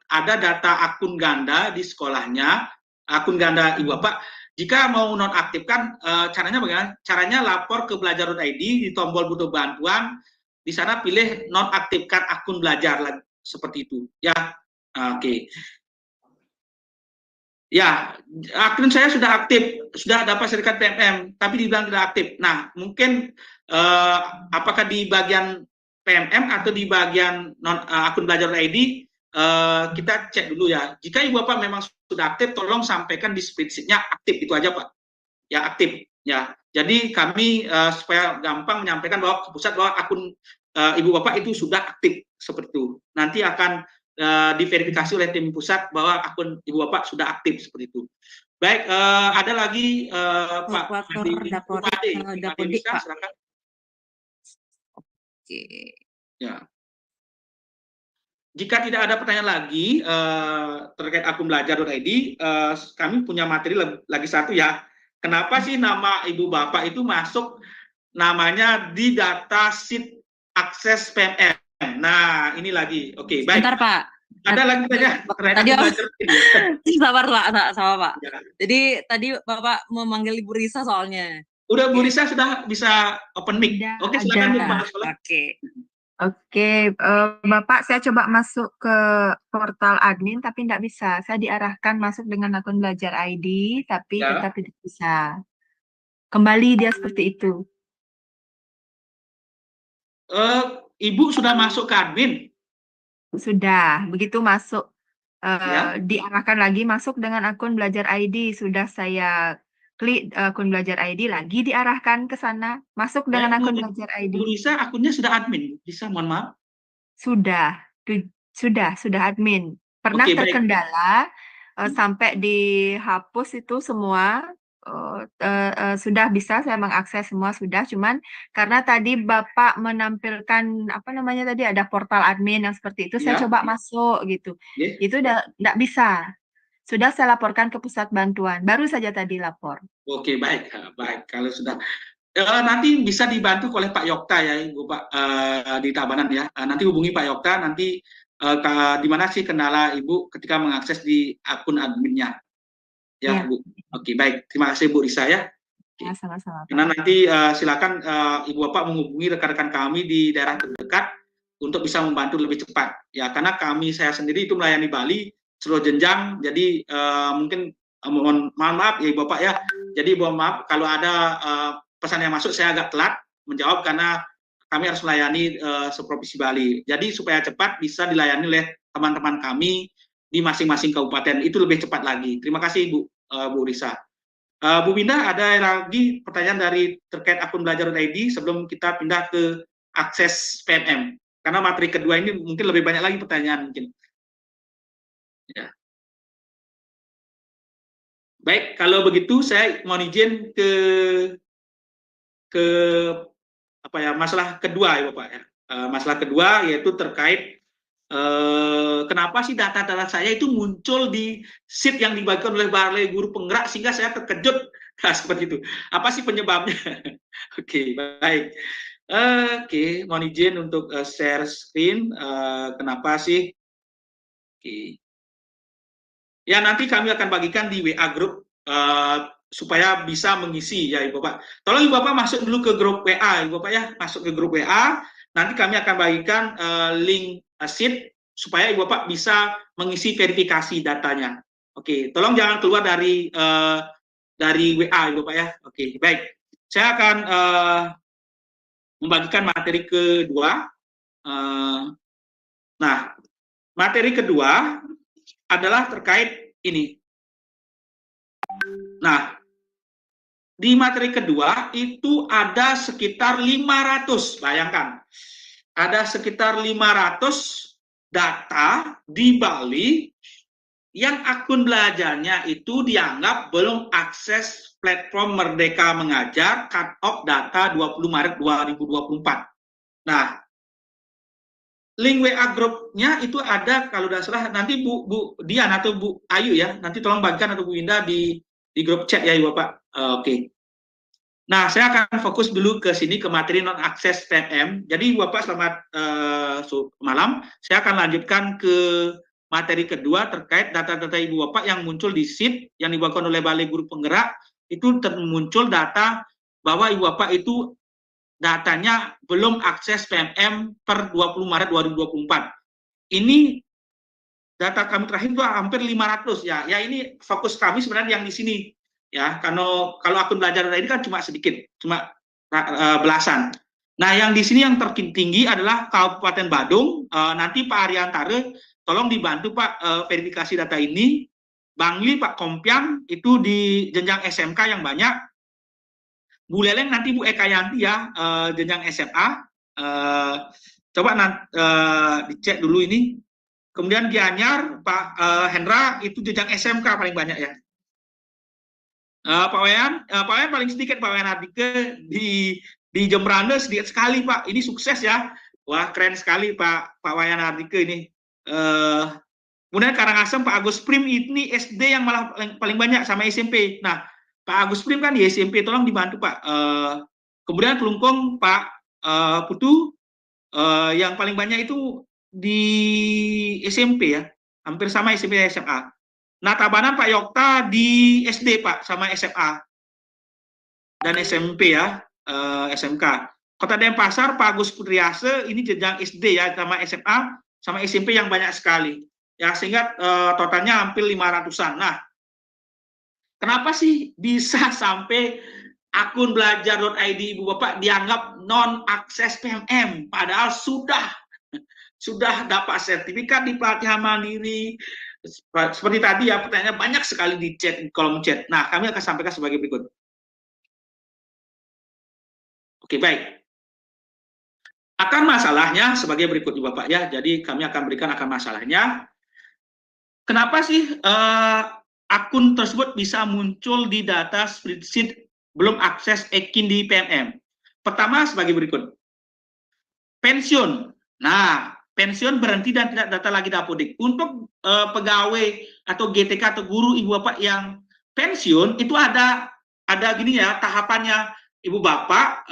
ada data akun ganda di sekolahnya, akun ganda Ibu Bapak, jika mau nonaktifkan, caranya bagaimana? Caranya lapor ke belajar.id di tombol butuh bantuan, di sana pilih nonaktifkan akun belajar, seperti itu. Ya, oke. Ya, akun saya sudah aktif, sudah dapat sertifikat PMM, tapi dibilang tidak aktif. Nah, mungkin apakah di bagian PMM atau di bagian akun belajar.id, kita cek dulu ya. Jika Ibu Bapak memang sudah aktif, tolong sampaikan di spreadsheet-nya aktif, itu aja Pak. Ya, aktif. Ya, jadi kami supaya gampang menyampaikan bahwa ke pusat bahwa akun Ibu Bapak itu sudah aktif, seperti itu. Nanti akan diverifikasi oleh tim pusat bahwa akun Ibu Bapak sudah aktif, seperti itu. Baik, ada lagi Pak Dapodik, silakan. Oke. Ya. Jika tidak ada pertanyaan lagi terkait akun belajar.id, kami punya materi lagi satu ya. Kenapa sih nama Ibu Bapak itu masuk namanya di data sheet akses PMM? Nah, ini lagi. Oke, baik. Bentar Pak. Ada lagi pertanyaan terkait akun belajar.id? Sabar Pak, sama Pak. Ya. Jadi tadi Bapak memanggil Ibu Risa soalnya. Udah Bu Risa sudah bisa open mic. Oke, silakan Bu Kepala Sekolah. Oke, Bapak, saya coba masuk ke portal admin, tapi tidak bisa. Saya diarahkan masuk dengan akun belajar ID, tapi Ya. tetap tidak bisa. Kembali dia seperti itu. Ibu sudah masuk ke admin? Sudah, begitu masuk, Ya. diarahkan lagi masuk dengan akun belajar ID. Sudah saya klik akun belajar ID, lagi diarahkan ke sana, masuk dengan akun belajar ID. Bu Risa akunnya sudah admin, bisa mohon maaf? Sudah admin. Pernah Oke, baik. terkendala sampai dihapus itu semua, sudah bisa saya mengakses semua sudah, cuman karena tadi Bapak menampilkan apa namanya tadi, ada portal admin yang seperti itu, saya Ya. coba masuk gitu. Ya. Itu tidak bisa. Sudah saya laporkan ke pusat bantuan, baru saja tadi lapor. Oke, baik, baik. Kalau sudah nanti bisa dibantu oleh Pak Yokta ya, Ibu Pak, di Tabanan ya. Nanti hubungi Pak Yokta, nanti di mana sih kendala Ibu ketika mengakses di akun adminnya. Ya, Bu. Oke, baik. Terima kasih Bu Risa ya. Ya, sama-sama. Karena nanti silakan Ibu Bapak menghubungi rekan-rekan kami di daerah terdekat untuk bisa membantu lebih cepat. Ya, karena saya sendiri itu melayani Bali seluruh jenjang, jadi mungkin mohon maaf ya Ibu Bapak ya. Jadi mohon maaf kalau ada pesan yang masuk saya agak telat menjawab karena kami harus melayani seprovinsi Bali. Jadi supaya cepat bisa dilayani oleh teman-teman kami di masing-masing kabupaten, itu lebih cepat lagi. Terima kasih Bu Risa. Bu Winda, ada lagi pertanyaan dari terkait akun belajar.id sebelum kita pindah ke akses PMM? Karena materi kedua ini mungkin lebih banyak lagi pertanyaan mungkin. Ya. Baik, kalau begitu saya mohon izin ke apa ya, masalah kedua ya Bapak ya. Masalah kedua yaitu terkait kenapa sih data-data saya itu muncul di sheet yang dibagikan oleh Balai Guru Penggerak sehingga saya terkejut. Nah, seperti itu. Apa sih penyebabnya? Oke, baik. Oke, mohon izin untuk share screen. Kenapa sih? Oke. Ya, nanti kami akan bagikan di WA group supaya bisa mengisi ya Ibu Bapak. Tolong Ibu Bapak masuk dulu ke grup WA Ibu Bapak ya, masuk ke grup WA. Nanti kami akan bagikan link sheet supaya Ibu Bapak bisa mengisi verifikasi datanya. Oke, tolong jangan keluar dari WA Ibu Bapak ya. Oke, baik. Saya akan membagikan materi kedua. Nah, materi kedua adalah terkait ini. Nah, di materi kedua itu ada sekitar 500, bayangkan. Ada sekitar 500 data di Bali yang akun belajarnya itu dianggap belum akses platform Merdeka Mengajar cut off data 20 Maret 2024. Nah, link WA grupnya itu ada kalau tidak salah nanti Bu Dian atau Bu Ayu ya, nanti tolong bagikan atau Bu Indah di grup chat ya Ibu Bapak. Oke. Nah, saya akan fokus dulu ke sini ke materi non akses PMM. Jadi Ibu Bapak selamat malam. Saya akan lanjutkan ke materi kedua terkait data-data Ibu Bapak yang muncul di sheet yang dibawakan oleh Balai Guru Penggerak. Itu muncul data bahwa Ibu Bapak itu datanya belum akses PMM per 20 Maret 2024. Ini data kami terakhir itu hampir 500 ya. Ya ini fokus kami sebenarnya yang di sini ya. Kalau akun belajar ini kan cuma sedikit, cuma belasan. Nah, yang di sini yang tertinggi adalah Kabupaten Badung. Nanti Pak Ariantara tolong dibantu Pak verifikasi data ini. Bangli Pak Kompiang itu di jenjang SMK yang banyak. Bu Leleng nanti Bu Eka Yanti ya jenjang SMA. Coba dicek dulu ini. Kemudian Gianyar Pak Hendra itu jenjang SMK paling banyak ya. Pak Wayan paling sedikit Pak Wayan Ardike di Jembrana sedikit sekali Pak. Ini sukses ya. Wah keren sekali Pak Wayan Ardike ini. Kemudian Karangasem Pak Agus Prim ini SD yang malah paling banyak sama SMP. Nah Pak Agus Prim kan di SMP, tolong dibantu Pak. Kemudian Kelungkung Pak Putu yang paling banyak itu di SMP ya, hampir sama SMP SMA. Nah Tabanan Pak Yokta di SD Pak sama SMA dan SMP ya, SMK. Kota Denpasar Pak Agus Putriase ini jenjang SD ya sama SMA sama SMP yang banyak sekali. Ya sehingga totalnya hampir 500-an. Nah, kenapa sih bisa sampai akun belajar.id Ibu Bapak dianggap non akses PMM padahal sudah dapat sertifikat di pelatihan mandiri. Seperti tadi ya pertanyaannya banyak sekali di chat, di kolom chat. Nah, kami akan sampaikan sebagai berikut. Oke, baik. Akan masalahnya sebagai berikut Ibu Bapak ya. Jadi kami akan berikan akan masalahnya. Kenapa sih akun tersebut bisa muncul di data spreadsheet belum akses EKIN di PMM? Pertama sebagai berikut. Pensiun. Nah, pensiun berhenti dan tidak data lagi Dapodik. Untuk pegawai atau GTK atau guru Ibu Bapak yang pensiun itu ada gini ya tahapannya Ibu Bapak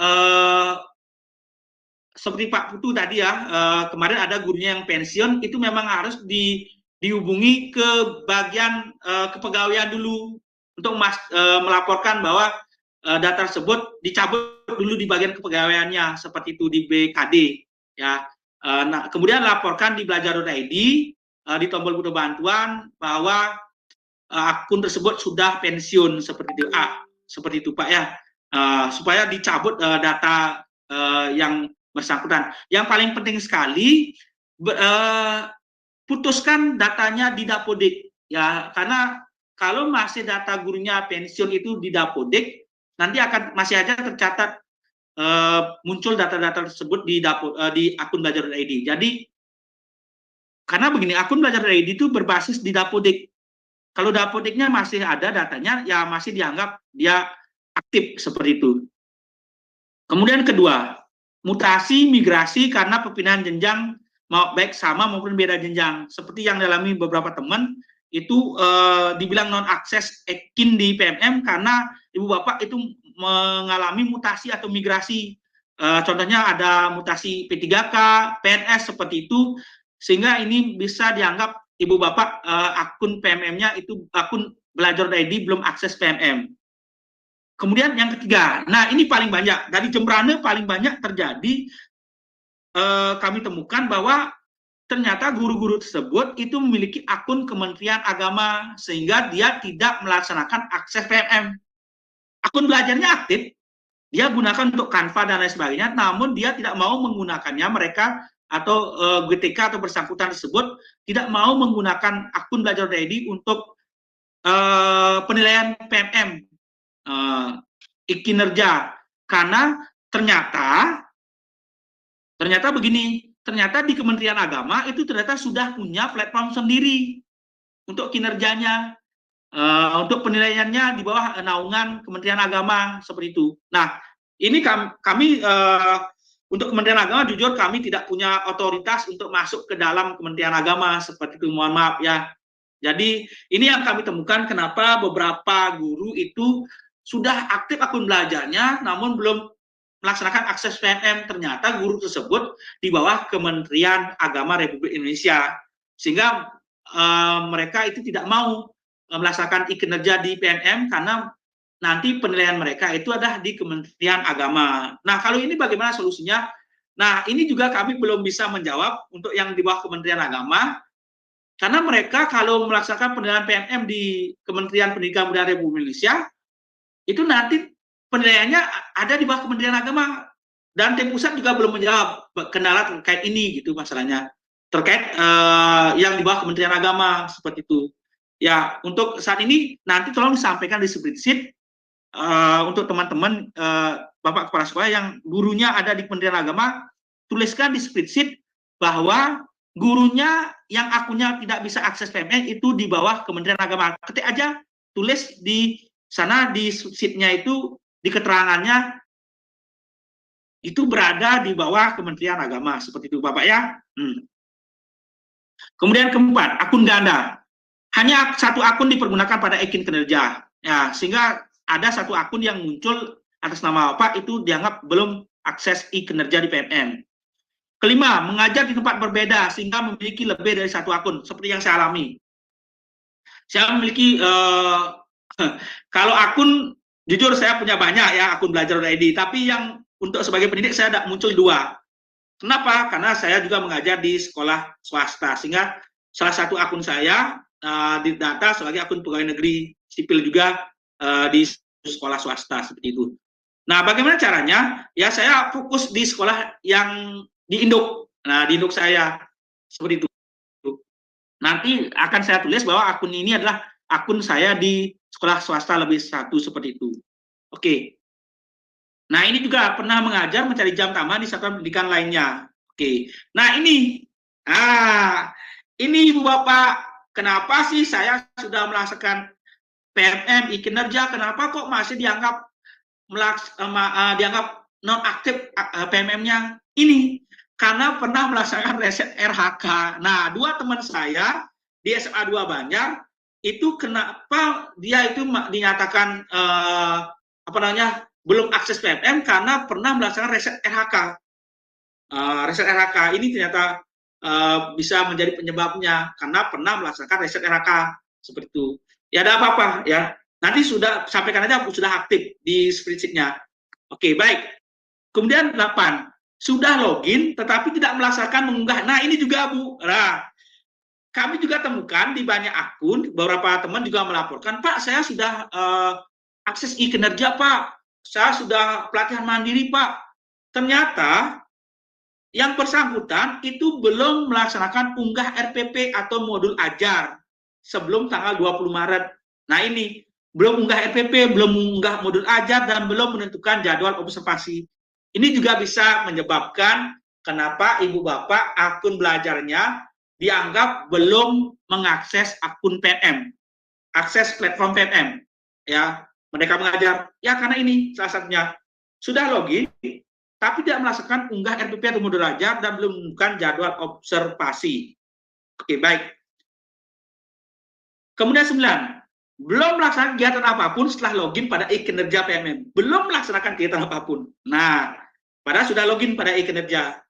seperti Pak Putu tadi ya kemarin ada gurunya yang pensiun itu memang harus dihubungi ke bagian kepegawaian dulu untuk melaporkan bahwa data tersebut dicabut dulu di bagian kepegawaiannya seperti itu di BKD ya. Nah, kemudian laporkan di belajar.id di tombol butuh bantuan bahwa akun tersebut sudah pensiun seperti itu seperti itu Pak ya supaya dicabut data yang bersangkutan. Yang paling penting sekali putuskan datanya di Dapodik ya karena kalau masih data gurunya pensiun itu di Dapodik nanti akan masih aja tercatat muncul data-data tersebut di akun belajar.id. Jadi karena begini akun belajar.id itu berbasis di Dapodik. Kalau Dapodiknya masih ada datanya ya masih dianggap dia aktif seperti itu. Kemudian kedua, mutasi migrasi karena perpindahan jenjang baik sama maupun beda jenjang seperti yang dialami beberapa teman itu dibilang non akses EKIN di PMM karena Ibu Bapak itu mengalami mutasi atau migrasi contohnya ada mutasi P3K, PNS seperti itu sehingga ini bisa dianggap Ibu Bapak akun PMM-nya itu akun belajar.id belum akses PMM. Kemudian yang ketiga, nah ini paling banyak dari Jembrana paling banyak terjadi kami temukan bahwa ternyata guru-guru tersebut itu memiliki akun Kementerian Agama sehingga dia tidak melaksanakan akses PMM. Akun belajarnya aktif, dia gunakan untuk Canva dan lain sebagainya, namun dia tidak mau menggunakannya, mereka atau GTK atau bersangkutan tersebut tidak mau menggunakan akun Belajar.id untuk penilaian PMM kinerja, karena ternyata begini, ternyata di Kementerian Agama itu ternyata sudah punya platform sendiri untuk kinerjanya, untuk penilaiannya di bawah naungan Kementerian Agama seperti itu. Nah, ini kami untuk Kementerian Agama jujur kami tidak punya otoritas untuk masuk ke dalam Kementerian Agama seperti itu, mohon maaf ya. Jadi ini yang kami temukan kenapa beberapa guru itu sudah aktif akun belajarnya namun belum melaksanakan akses PMM, ternyata guru tersebut di bawah Kementerian Agama Republik Indonesia, sehingga mereka itu tidak mau melaksanakan kinerja di PMM karena nanti penilaian mereka itu adalah di Kementerian Agama. Nah, kalau ini bagaimana solusinya? Nah, ini juga kami belum bisa menjawab untuk yang di bawah Kementerian Agama, karena mereka kalau melaksanakan penilaian PMM di Kementerian Pendidikan Budaya Republik Indonesia, itu nanti penilaiannya ada di bawah Kementerian Agama, dan tim pusat juga belum menjawab kendala terkait ini gitu masalahnya, terkait yang di bawah Kementerian Agama seperti itu. Ya, untuk saat ini nanti tolong disampaikan di spreadsheet untuk teman-teman Bapak Kepala Sekolah yang gurunya ada di Kementerian Agama, tuliskan di spreadsheet bahwa gurunya yang akunnya tidak bisa akses PMM itu di bawah Kementerian Agama. Ketik aja, tulis di sana di sheet-nya itu, di keterangannya itu berada di bawah Kementerian Agama seperti itu Bapak ya. Kemudian keempat, akun ganda. Hanya satu akun dipergunakan pada izin kinerja. Ya, sehingga ada satu akun yang muncul atas nama Bapak itu dianggap belum akses kinerja di PMM. Kelima, mengajar di tempat berbeda sehingga memiliki lebih dari satu akun, seperti yang saya alami. Saya memiliki kalau akun, jujur saya punya banyak ya akun Belajar.id, tapi yang untuk sebagai pendidik saya ada muncul 2. Kenapa? Karena saya juga mengajar di sekolah swasta, sehingga salah satu akun saya didata sebagai akun pegawai negeri sipil juga di sekolah swasta seperti itu. Nah, bagaimana caranya? Ya, saya fokus di sekolah yang di induk. Nah, di induk saya seperti itu. Nanti akan saya tulis bahwa akun ini adalah akun saya di sekolah swasta lebih satu seperti itu. Oke. Nah, ini juga pernah mengajar mencari jam tambahan di satuan pendidikan lainnya. Oke. Nah, ini Ibu Bapak, kenapa sih saya sudah melaksanakan PMM kinerja, kenapa kok masih dianggap non aktif PMM-nya? Ini karena pernah melaksanakan reset RHK. Nah, 2 teman saya di SMA 2 Banjar itu kenapa dia itu dinyatakan belum akses PMM karena pernah melaksanakan reset RHK. Reset RHK ini ternyata bisa menjadi penyebabnya karena pernah melaksanakan reset RHK seperti itu. Ya, ada apa-apa ya. Nanti sudah sampaikan aja sudah aktif di spreadsheet-nya. Oke, baik. Kemudian 8, sudah login tetapi tidak melaksanakan mengunggah. Nah, ini juga Bu. Nah, kami juga temukan di banyak akun, beberapa teman juga melaporkan, Pak, saya sudah akses kinerja, Pak. Saya sudah pelatihan mandiri, Pak. Ternyata yang bersangkutan itu belum melaksanakan unggah RPP atau modul ajar sebelum tanggal 20 Maret. Nah, ini belum unggah RPP, belum unggah modul ajar, dan belum menentukan jadwal observasi. Ini juga bisa menyebabkan kenapa Ibu Bapak akun belajarnya dianggap belum mengakses akun PMM, akses platform PMM. Ya, mereka mengajar, ya karena ini salah satunya. Sudah login, tapi tidak melaksanakan unggah RPP atau modul ajar dan belum menentukan jadwal observasi. Oke, baik. Kemudian 9, belum melaksanakan kegiatan apapun setelah login pada e-kinerja PMM. Belum melaksanakan kegiatan apapun. Nah, padahal sudah login pada e-kinerja.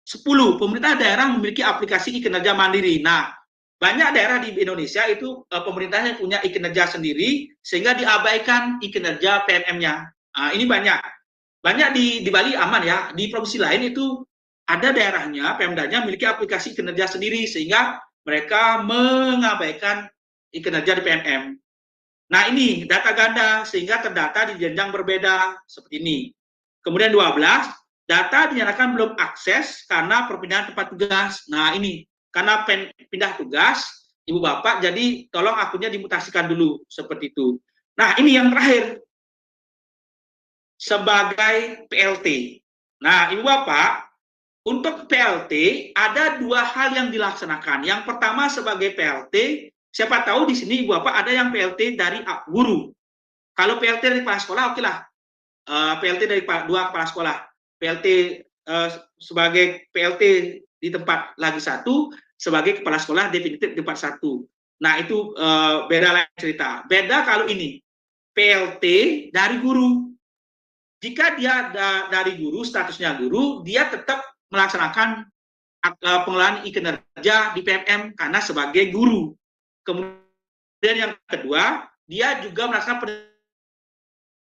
10, pemerintah daerah memiliki aplikasi e-kinerja mandiri. Nah, banyak daerah di Indonesia itu pemerintahnya punya e-kinerja sendiri, sehingga diabaikan e-kinerja PMM-nya. Nah, ini banyak. Banyak di Bali aman ya, di provinsi lain itu ada daerahnya, Pemdanya memiliki aplikasi kinerja sendiri sehingga mereka mengabaikan kinerja di PMM. Nah ini data ganda sehingga terdata di jenjang berbeda seperti ini. Kemudian 12, data dinyatakan belum akses karena perpindahan tempat tugas. Nah ini karena pindah tugas, Ibu Bapak, jadi tolong akunnya dimutasikan dulu seperti itu. Nah ini yang terakhir sebagai PLT. Nah Ibu Bapak, untuk PLT ada dua hal yang dilaksanakan. Yang pertama sebagai PLT, siapa tahu di sini Ibu Bapak ada yang PLT dari guru. Kalau PLT dari kepala sekolah, oke lah. PLT dari dua kepala sekolah. PLT sebagai PLT di tempat lagi satu, sebagai kepala sekolah definitif di tempat satu. Nah itu beda lain cerita. Beda kalau ini PLT dari guru. Jika dia dari guru, statusnya guru, dia tetap melaksanakan pengelolaan kinerja di PMM karena sebagai guru. Kemudian yang kedua, dia juga melaksanakan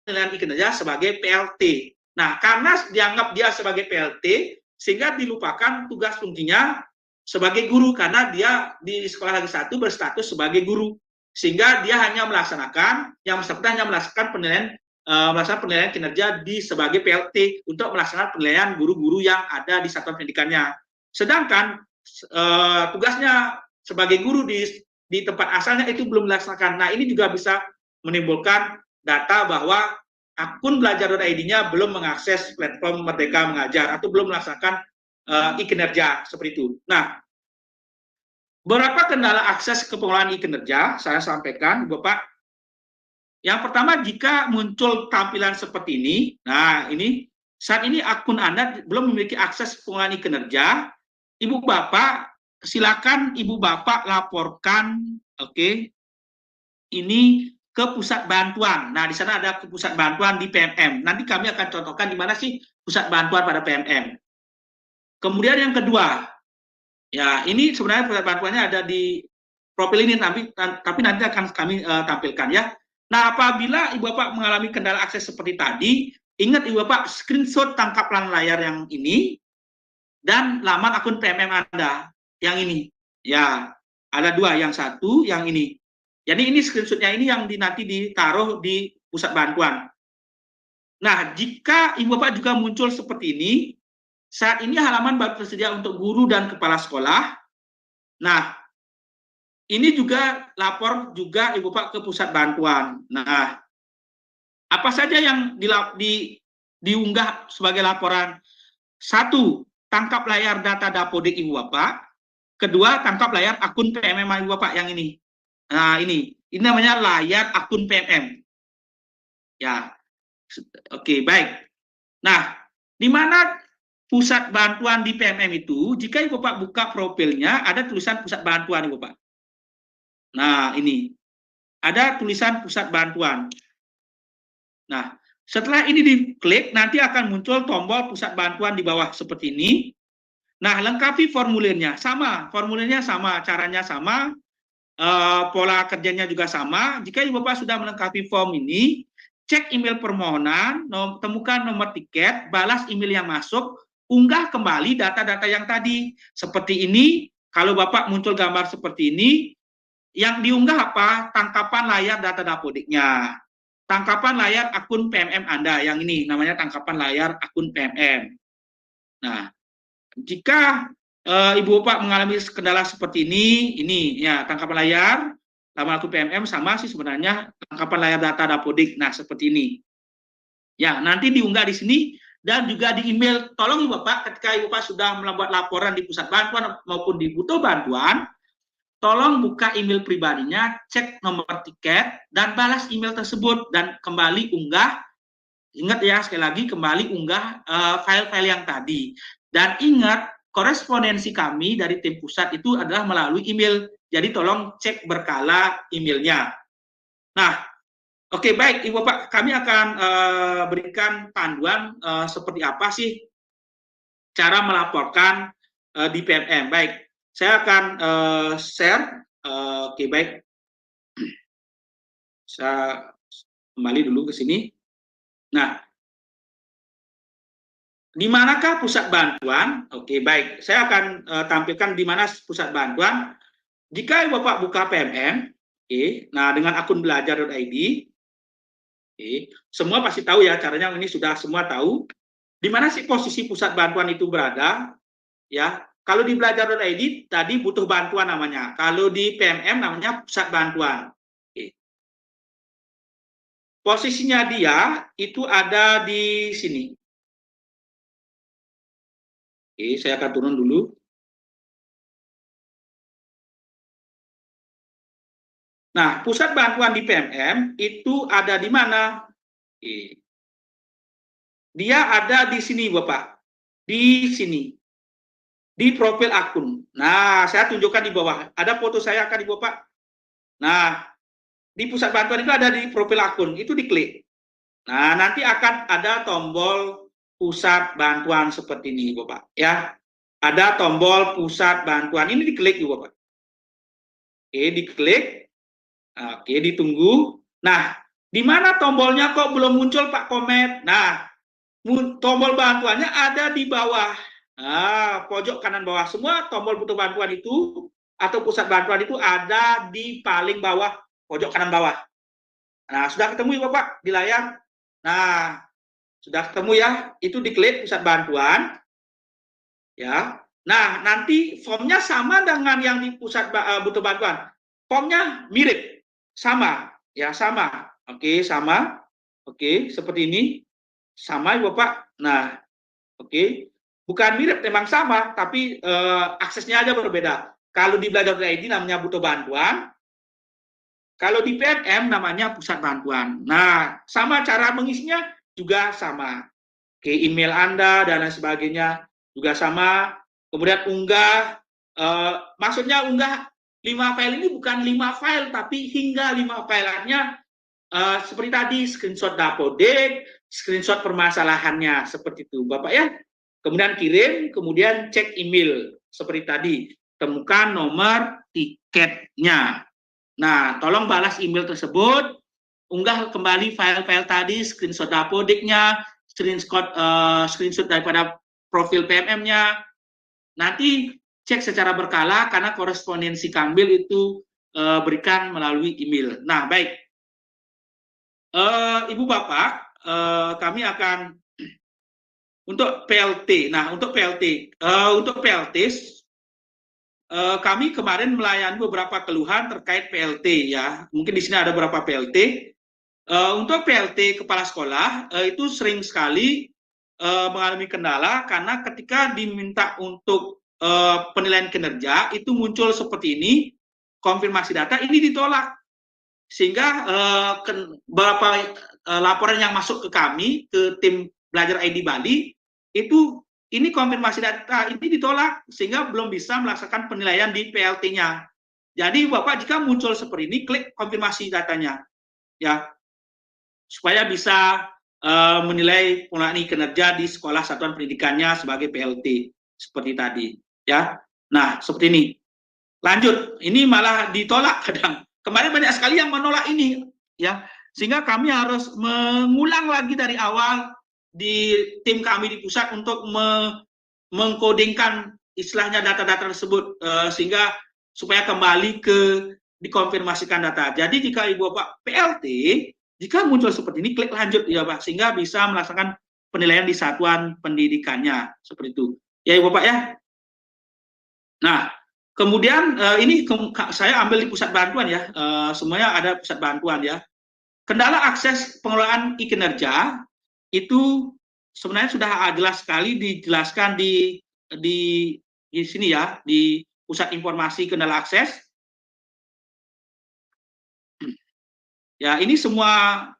penilaian kinerja sebagai PLT. Nah, karena dianggap dia sebagai PLT, sehingga dilupakan tugas fungsinya sebagai guru karena dia di sekolah lagi satu berstatus sebagai guru, sehingga dia hanya melaksanakan yang bersangkutan hanya melaksanakan penilaian kinerja di sebagai PLT untuk melaksanakan penilaian guru-guru yang ada di satuan pendidikannya. Sedangkan tugasnya sebagai guru di tempat asalnya itu belum dilaksanakan. Nah ini juga bisa menimbulkan data bahwa akun belajar.id-nya belum mengakses platform Merdeka Mengajar atau belum melaksanakan kinerja seperti itu. Nah, beberapa kendala akses ke pengelolaan kinerja saya sampaikan, Bapak. Yang pertama, jika muncul tampilan seperti ini, nah ini saat ini akun Anda belum memiliki akses pengelolaan kinerja, Ibu Bapak silakan Ibu Bapak laporkan, ini ke pusat bantuan. Nah di sana ada pusat bantuan di PMM. Nanti kami akan contohkan di mana sih pusat bantuan pada PMM. Kemudian yang kedua, ya ini sebenarnya pusat bantuannya ada di profil ini, tapi nanti akan kami tampilkan ya. Nah, apabila Ibu Bapak mengalami kendala akses seperti tadi, ingat Ibu Bapak screenshot tangkapan layar yang ini dan laman akun PMM Anda yang ini. Ya, ada dua, yang satu, yang ini. Jadi ini screenshotnya ini yang nanti ditaruh di pusat bantuan. Nah, jika Ibu Bapak juga muncul seperti ini, saat ini halaman baru tersedia untuk guru dan kepala sekolah. Nah, ini juga lapor juga Ibu Bapak ke pusat bantuan. Nah, apa saja yang diunggah sebagai laporan? Satu, tangkap layar data Dapodik Ibu Bapak. Kedua, tangkap layar akun PMM Ibu Bapak yang ini. Nah, ini namanya layar akun PMM. Ya, oke, baik. Nah, di mana pusat bantuan di PMM itu? Jika Ibu Bapak buka profilnya, ada tulisan pusat bantuan Ibu Bapak. Nah, ini ada tulisan pusat bantuan. Nah, setelah ini diklik, nanti akan muncul tombol pusat bantuan di bawah seperti ini. Nah, lengkapi formulirnya. Sama, formulirnya sama, caranya sama, pola kerjanya juga sama. Jika Ibu Bapak sudah melengkapi form ini, cek email permohonan, temukan nomor tiket, balas email yang masuk, unggah kembali data-data yang tadi. Seperti ini, kalau Bapak muncul gambar seperti ini, yang diunggah apa? Tangkapan layar data Dapodiknya. Tangkapan layar akun PMM Anda. Yang ini namanya tangkapan layar akun PMM. Nah, jika Ibu Bapak mengalami kendala seperti ini ya tangkapan layar, laman akun PMM sama sih sebenarnya tangkapan layar data Dapodik. Nah, seperti ini. Ya, nanti diunggah di sini dan juga di email. Tolong Ibu Bapak ketika Ibu Bapak sudah membuat laporan di pusat bantuan maupun di butuh bantuan, tolong buka email pribadinya, cek nomor tiket, dan balas email tersebut, dan kembali unggah. Ingat ya, sekali lagi kembali unggah file-file yang tadi. Dan ingat, korespondensi kami dari tim pusat itu adalah melalui email. Jadi tolong cek berkala emailnya. Nah, oke, baik Ibu Bapak, kami akan berikan panduan seperti apa sih cara melaporkan di PMM. Baik. Saya akan share, oke baik. Saya kembali dulu ke sini. Nah, di manakah pusat bantuan? Oke, baik. Saya akan tampilkan di mana pusat bantuan. Jika Bapak buka PMM, nah dengan akun belajar.id, semua pasti tahu ya caranya, ini sudah semua tahu. Di mana sih posisi pusat bantuan itu berada? Ya, kalau di belajar.id tadi butuh bantuan namanya. Kalau di PMM namanya pusat bantuan. Posisinya dia itu ada di sini. Saya akan turun dulu. Nah, pusat bantuan di PMM itu ada di mana? Dia ada di sini, Bapak. Di sini. Di profil akun. Nah, saya tunjukkan di bawah. Ada foto saya akan di Bapak. Nah, di pusat bantuan itu ada di profil akun. Itu diklik. Nah, nanti akan ada tombol pusat bantuan seperti ini, Bapak. Ya, ada tombol pusat bantuan. Ini diklik, Bapak. Diklik. Oke, ditunggu. Nah, di mana tombolnya kok belum muncul, Pak Komet? Nah, tombol bantuannya ada di bawah. Nah, pojok kanan bawah. Semua tombol butuh bantuan itu atau pusat bantuan itu ada di paling bawah, pojok kanan bawah. Nah, sudah ketemu ya Bapak di layar? Nah, sudah ketemu ya? Itu diklik pusat bantuan. Ya. Nah, nanti formnya sama dengan yang di pusat butuh bantuan. Formnya mirip, sama, ya sama. Oke, sama. Oke, seperti ini. Sama ya Bapak. Nah, oke. Bukan mirip, memang sama, tapi aksesnya aja berbeda. Kalau di belajar.id namanya butuh bantuan, kalau di PMM namanya pusat bantuan. Nah, sama cara mengisinya juga sama. Oke, email Anda dan lain sebagainya juga sama. Kemudian unggah, maksudnya unggah 5 file ini bukan 5 file, tapi hingga 5 file-nya seperti tadi, screenshot dapodik, screenshot permasalahannya, seperti itu Bapak ya. Kemudian kirim, kemudian cek email, seperti tadi, temukan nomor tiketnya. Nah, tolong balas email tersebut, unggah kembali file-file tadi, screenshot dapodiknya, screenshot daripada profil PMM-nya. Nanti cek secara berkala karena korespondensi Kambil itu berikan melalui email. Nah, baik. Ibu Bapak, kami akan untuk PLT. Nah, untuk PLT, kami kemarin melayani beberapa keluhan terkait PLT ya. Mungkin di sini ada beberapa PLT. Untuk PLT kepala sekolah itu sering sekali mengalami kendala karena ketika diminta untuk penilaian kinerja itu muncul seperti ini, konfirmasi data ini ditolak. Sehingga beberapa laporan yang masuk ke kami, ke tim Belajar ID Bali, itu ini konfirmasi data ini ditolak sehingga belum bisa melaksanakan penilaian di PLT-nya. Jadi Bapak jika muncul seperti ini, klik konfirmasi datanya, ya, supaya bisa menilai penilaian kinerja di sekolah satuan pendidikannya sebagai PLT seperti tadi, ya. Nah seperti ini. Lanjut, ini malah ditolak kadang. Kemarin banyak sekali yang menolak ini, ya, sehingga kami harus mengulang lagi dari awal di tim kami di pusat untuk mengkodingkan istilahnya data-data tersebut sehingga supaya kembali dikonfirmasikan data. Jadi jika Ibu Bapak PLT, jika muncul seperti ini klik lanjut ya Pak, sehingga bisa melaksanakan penilaian di satuan pendidikannya seperti itu. Ya Ibu Bapak ya. Nah, kemudian ini saya ambil di pusat bantuan ya, semuanya ada pusat bantuan ya. Kendala akses pengelolaan e-kinerja itu sebenarnya sudah jelas sekali dijelaskan di sini ya, di pusat informasi kendala akses. Ya, ini semua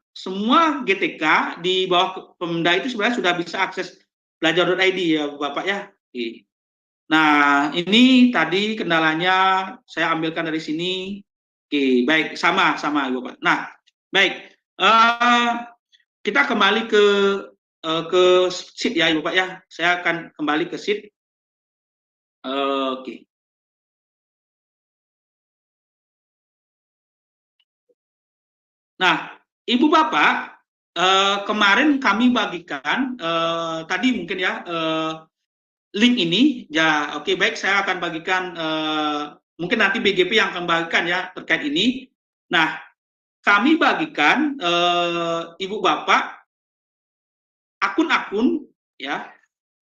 GTK di bawah Pemda itu sebenarnya sudah bisa akses belajar.id ya Bapak ya. Nah, ini tadi kendalanya saya ambilkan dari sini. Oke, baik, sama Ibu Bapak. Nah, baik. Kita kembali ke sheet ya Ibu Bapak ya. Saya akan kembali ke sheet. Oke. Nah, Ibu Bapak, kemarin kami bagikan tadi mungkin ya link ini ya. Oke, baik, saya akan bagikan mungkin nanti BGP yang akan bagikan ya terkait ini. Nah, kami bagikan Ibu Bapak akun-akun ya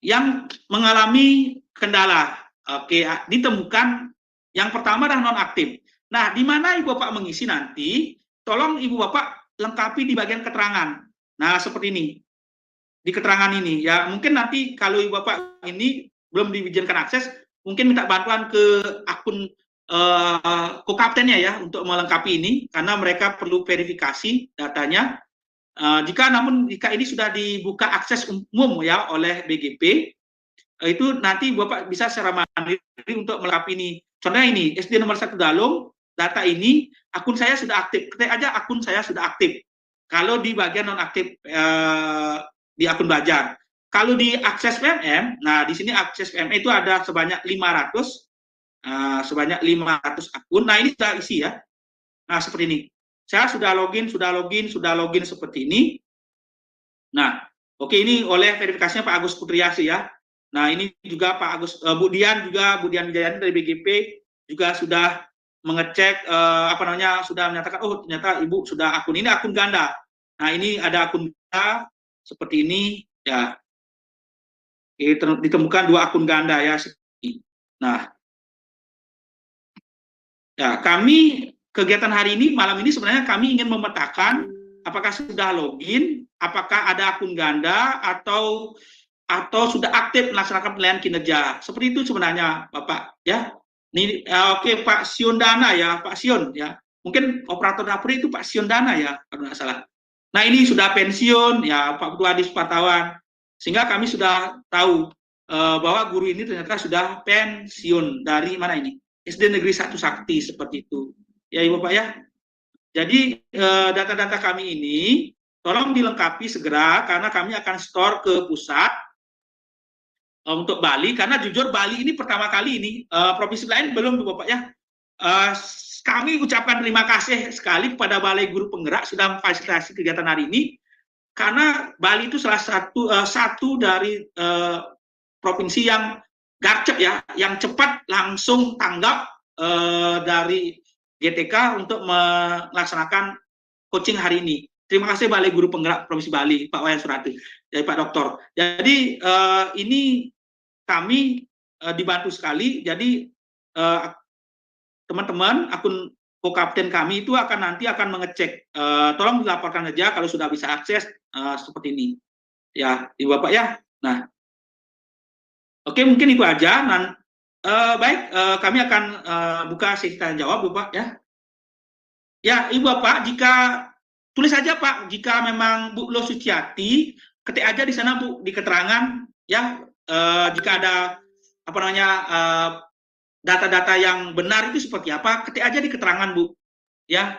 yang mengalami kendala. Oke, ditemukan yang pertama adalah nonaktif. Nah, di mana Ibu Bapak mengisi nanti, tolong Ibu Bapak lengkapi di bagian keterangan. Nah, seperti ini. Di keterangan ini ya, mungkin nanti kalau Ibu Bapak ini belum diizinkan akses, mungkin minta bantuan ke akun Kokaptennya ya untuk melengkapi ini, karena mereka perlu verifikasi datanya. Jika ini sudah dibuka akses umum ya oleh BGP, itu nanti Bapak bisa secara mandiri untuk melengkapi ini. Contohnya ini, SD nomor 1 Dalung, data ini, akun saya sudah aktif. Ketik aja akun saya sudah aktif. Kalau di bagian nonaktif di akun belajar. Kalau di akses PMM, nah di sini akses PMM itu ada sebanyak 500 akun. Nah, ini sudah isi ya. Nah, seperti ini. Saya sudah login seperti ini. Nah, oke, ini oleh verifikasinya Pak Agus Putriasi ya. Nah, ini juga Pak Agus, Bu Dian Wijayani dari BGP juga sudah mengecek sudah menyatakan oh ternyata Ibu sudah akun ini akun ganda. Nah, ini ada akun ganda seperti ini ya. Ditemukan 2 akun ganda ya. Nah, ya, kami kegiatan hari ini malam ini sebenarnya kami ingin memetakan apakah sudah login, apakah ada akun ganda atau sudah aktif melaksanakan penilaian kinerja. Seperti itu sebenarnya Bapak ya. Ini oke, Pak Siondana ya, Pak Sion ya. Mungkin operator dapur itu Pak Siondana ya, kalau nggak salah. Nah, ini sudah pensiun ya Pak Budi Supartawan. Sehingga kami sudah tahu bahwa guru ini ternyata sudah pensiun dari mana ini? SD Negeri 1 Sakti seperti itu. Ya Ibu Bapak ya. Jadi data-data kami ini tolong dilengkapi segera karena kami akan store ke pusat untuk Bali, karena jujur Bali ini pertama kali ini, provinsi lain belum Bapak ya. Kami ucapkan terima kasih sekali kepada Balai Guru Penggerak sudah memfasilitasi kegiatan hari ini, karena Bali itu salah satu dari provinsi yang garcep ya, yang cepat langsung tanggap dari GTK untuk melaksanakan coaching hari ini. Terima kasih Balai Guru Penggerak Provinsi Bali, Pak Wayan Surati, dari Pak Doktor. Jadi ini kami dibantu sekali. Jadi teman-teman akun Kokapten kami itu nanti akan mengecek. Tolong dilaporkan saja kalau sudah bisa akses seperti ini. Ya, Ibu Bapak ya. Nah, oke, mungkin itu aja. Baik, kami akan buka sesi tanya jawab, Bapak ya. Ya, Ibu Bapak, jika tulis saja Pak, jika memang Bu Lo Suciati, ketik aja di sana Bu, di keterangan ya. Jika ada data-data yang benar itu seperti apa, ketik aja di keterangan Bu ya.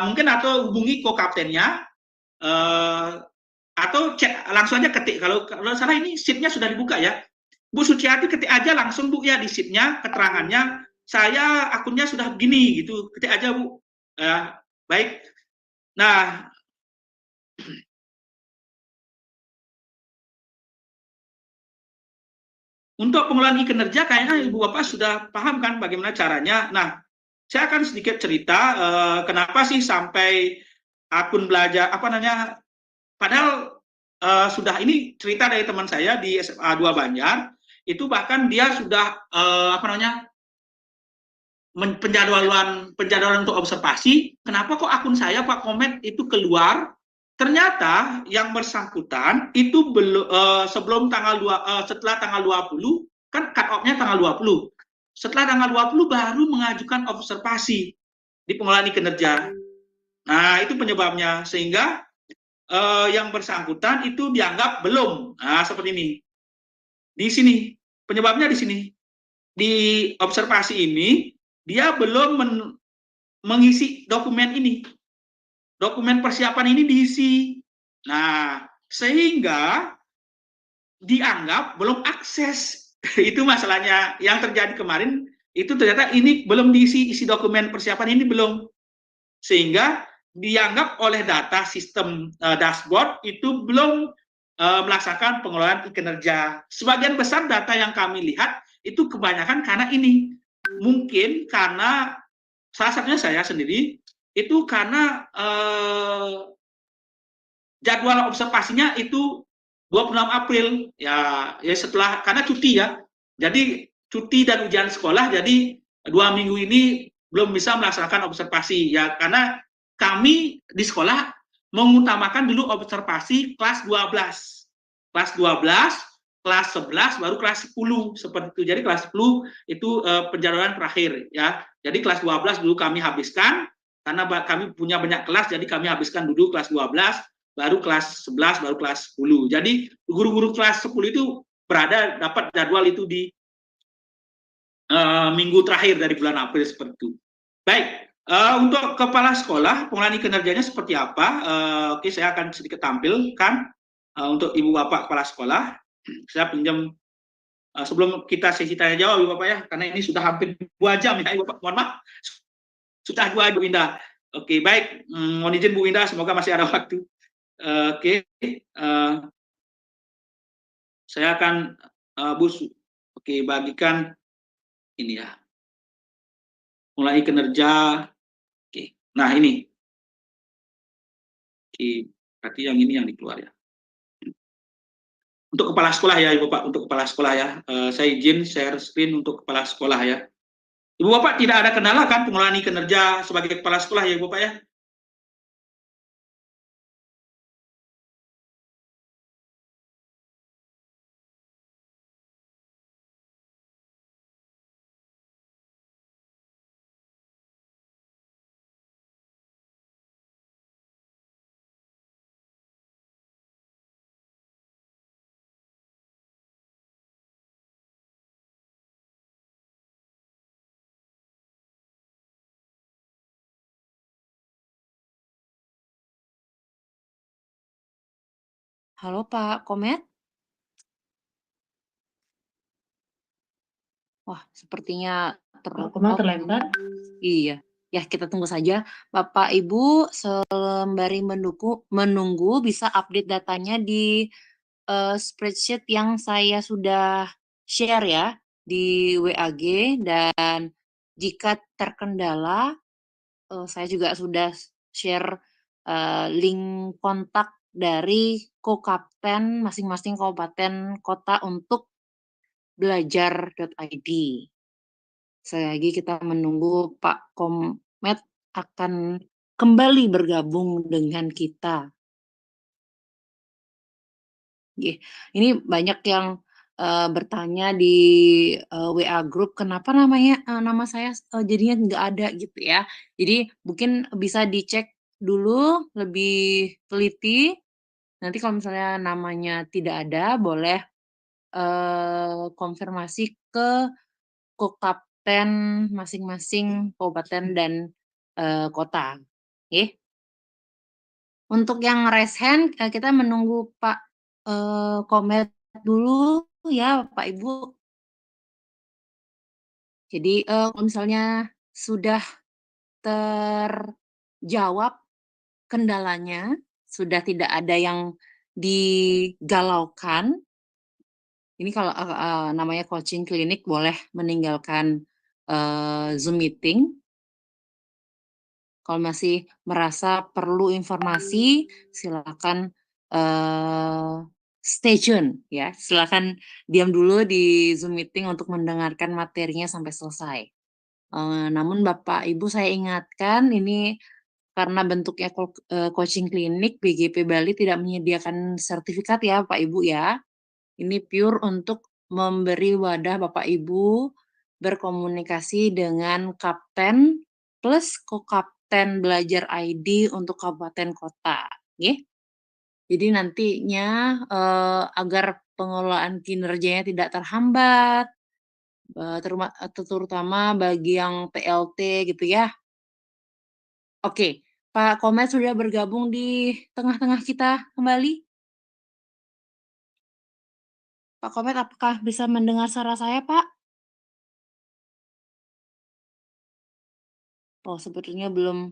Mungkin atau hubungi Kokaptennya atau cek langsung aja ketik. Kalau salah ini sheet-nya sudah dibuka ya. Bu Suciati ketik aja langsung Bu ya di sheet-nya keterangannya, saya akunnya sudah begini gitu, ketik aja Bu. Baik. Nah, untuk pengelolaan kinerja kayaknya Ibu Bapak sudah paham kan bagaimana caranya. Nah, saya akan sedikit cerita kenapa sih sampai akun belajar padahal sudah ini cerita dari teman saya di SMA 2 Banjar, itu bahkan dia sudah penjadwalan untuk observasi. Kenapa kok akun saya Pak Komet itu keluar? Ternyata yang bersangkutan itu belum sebelum setelah tanggal 20 kan cut off-nya tanggal 20. Setelah tanggal 20 baru mengajukan observasi di pengelolaan kinerja. Nah, itu penyebabnya sehingga yang bersangkutan itu dianggap belum. Nah, seperti ini. Di sini penyebabnya di sini. Di observasi ini dia belum mengisi dokumen ini. Dokumen persiapan ini diisi. Nah, sehingga dianggap belum akses. Itu masalahnya yang terjadi kemarin, itu ternyata ini belum diisi, isi dokumen persiapan ini belum. Sehingga dianggap oleh data sistem dashboard itu belum melaksanakan pengelolaan kinerja. Sebagian besar data yang kami lihat itu kebanyakan karena ini. Mungkin karena salah satunya saya sendiri itu karena jadwal observasinya itu 26 April ya setelah karena cuti ya. Jadi cuti dan ujian sekolah, jadi 2 minggu ini belum bisa melaksanakan observasi ya, karena kami di sekolah mengutamakan dulu observasi kelas 12. Kelas 12, kelas 11 baru kelas 10 seperti itu. Jadi kelas 10 itu penjadwalan terakhir ya. Jadi kelas 12 dulu kami habiskan karena kami punya banyak kelas, jadi kami habiskan dulu kelas 12, baru kelas 11, baru kelas 10. Jadi guru-guru kelas 10 itu berada dapat jadwal itu di minggu terakhir dari bulan April seperti itu. Baik, untuk kepala sekolah pengelolaan kinerjanya seperti apa? Oke, saya akan sedikit tampilkan untuk ibu bapak kepala sekolah. Saya pinjam sebelum kita sesi tanya jawab ibu bapak ya, karena ini sudah hampir 2 jam ya ibu bapak. Mohon maaf, sudah 2 jam Bu Indah. Oke, baik, mohon izin Bu Indah, semoga masih ada waktu. Oke, saya akan bagikan ini ya, mulai kinerja. Oke, nah ini, berarti yang ini yang dikeluar ya. Untuk kepala sekolah ya Ibu Bapak, untuk kepala sekolah ya, saya izin share screen untuk kepala sekolah ya. Ibu Bapak tidak ada kendala kan pengelolaan kinerja sebagai kepala sekolah ya Ibu Bapak ya? Halo Pak Komet? Wah, sepertinya terlambat. Iya, ya kita tunggu saja. Bapak Ibu sembari menunggu bisa update datanya di spreadsheet yang saya sudah share ya di WAG, dan jika terkendala saya juga sudah share link kontak dari Kokapten masing-masing kabupaten kota untuk belajar.id. Sekali lagi kita menunggu Pak Komet akan kembali bergabung dengan kita. Ini banyak yang bertanya di WA group, kenapa nama saya jadinya nggak ada gitu ya. Jadi mungkin bisa dicek dulu lebih teliti. Nanti kalau misalnya namanya tidak ada, boleh konfirmasi ke Kokapten masing-masing kabupaten dan kota. Untuk yang raise hand, kita menunggu Pak Komet dulu ya Pak Ibu. Jadi kalau misalnya sudah terjawab kendalanya, sudah tidak ada yang digalaukan, ini kalau namanya coaching klinik boleh meninggalkan Zoom meeting. Kalau masih merasa perlu informasi, silakan stay tune ya. Silakan diam dulu di Zoom meeting untuk mendengarkan materinya sampai selesai. Namun Bapak Ibu saya ingatkan ini karena bentuknya coaching klinik, BGP Bali tidak menyediakan sertifikat ya Pak Ibu ya. Ini pure untuk memberi wadah Bapak Ibu berkomunikasi dengan kapten plus Kokapten Belajar ID untuk kabupaten kota. Jadi nantinya agar pengelolaan kinerjanya tidak terhambat, terutama bagi yang PLT gitu ya. Oke, Pak Komet sudah bergabung di tengah-tengah kita kembali. Pak Komet, apakah bisa mendengar suara saya, Pak? Oh, sepertinya belum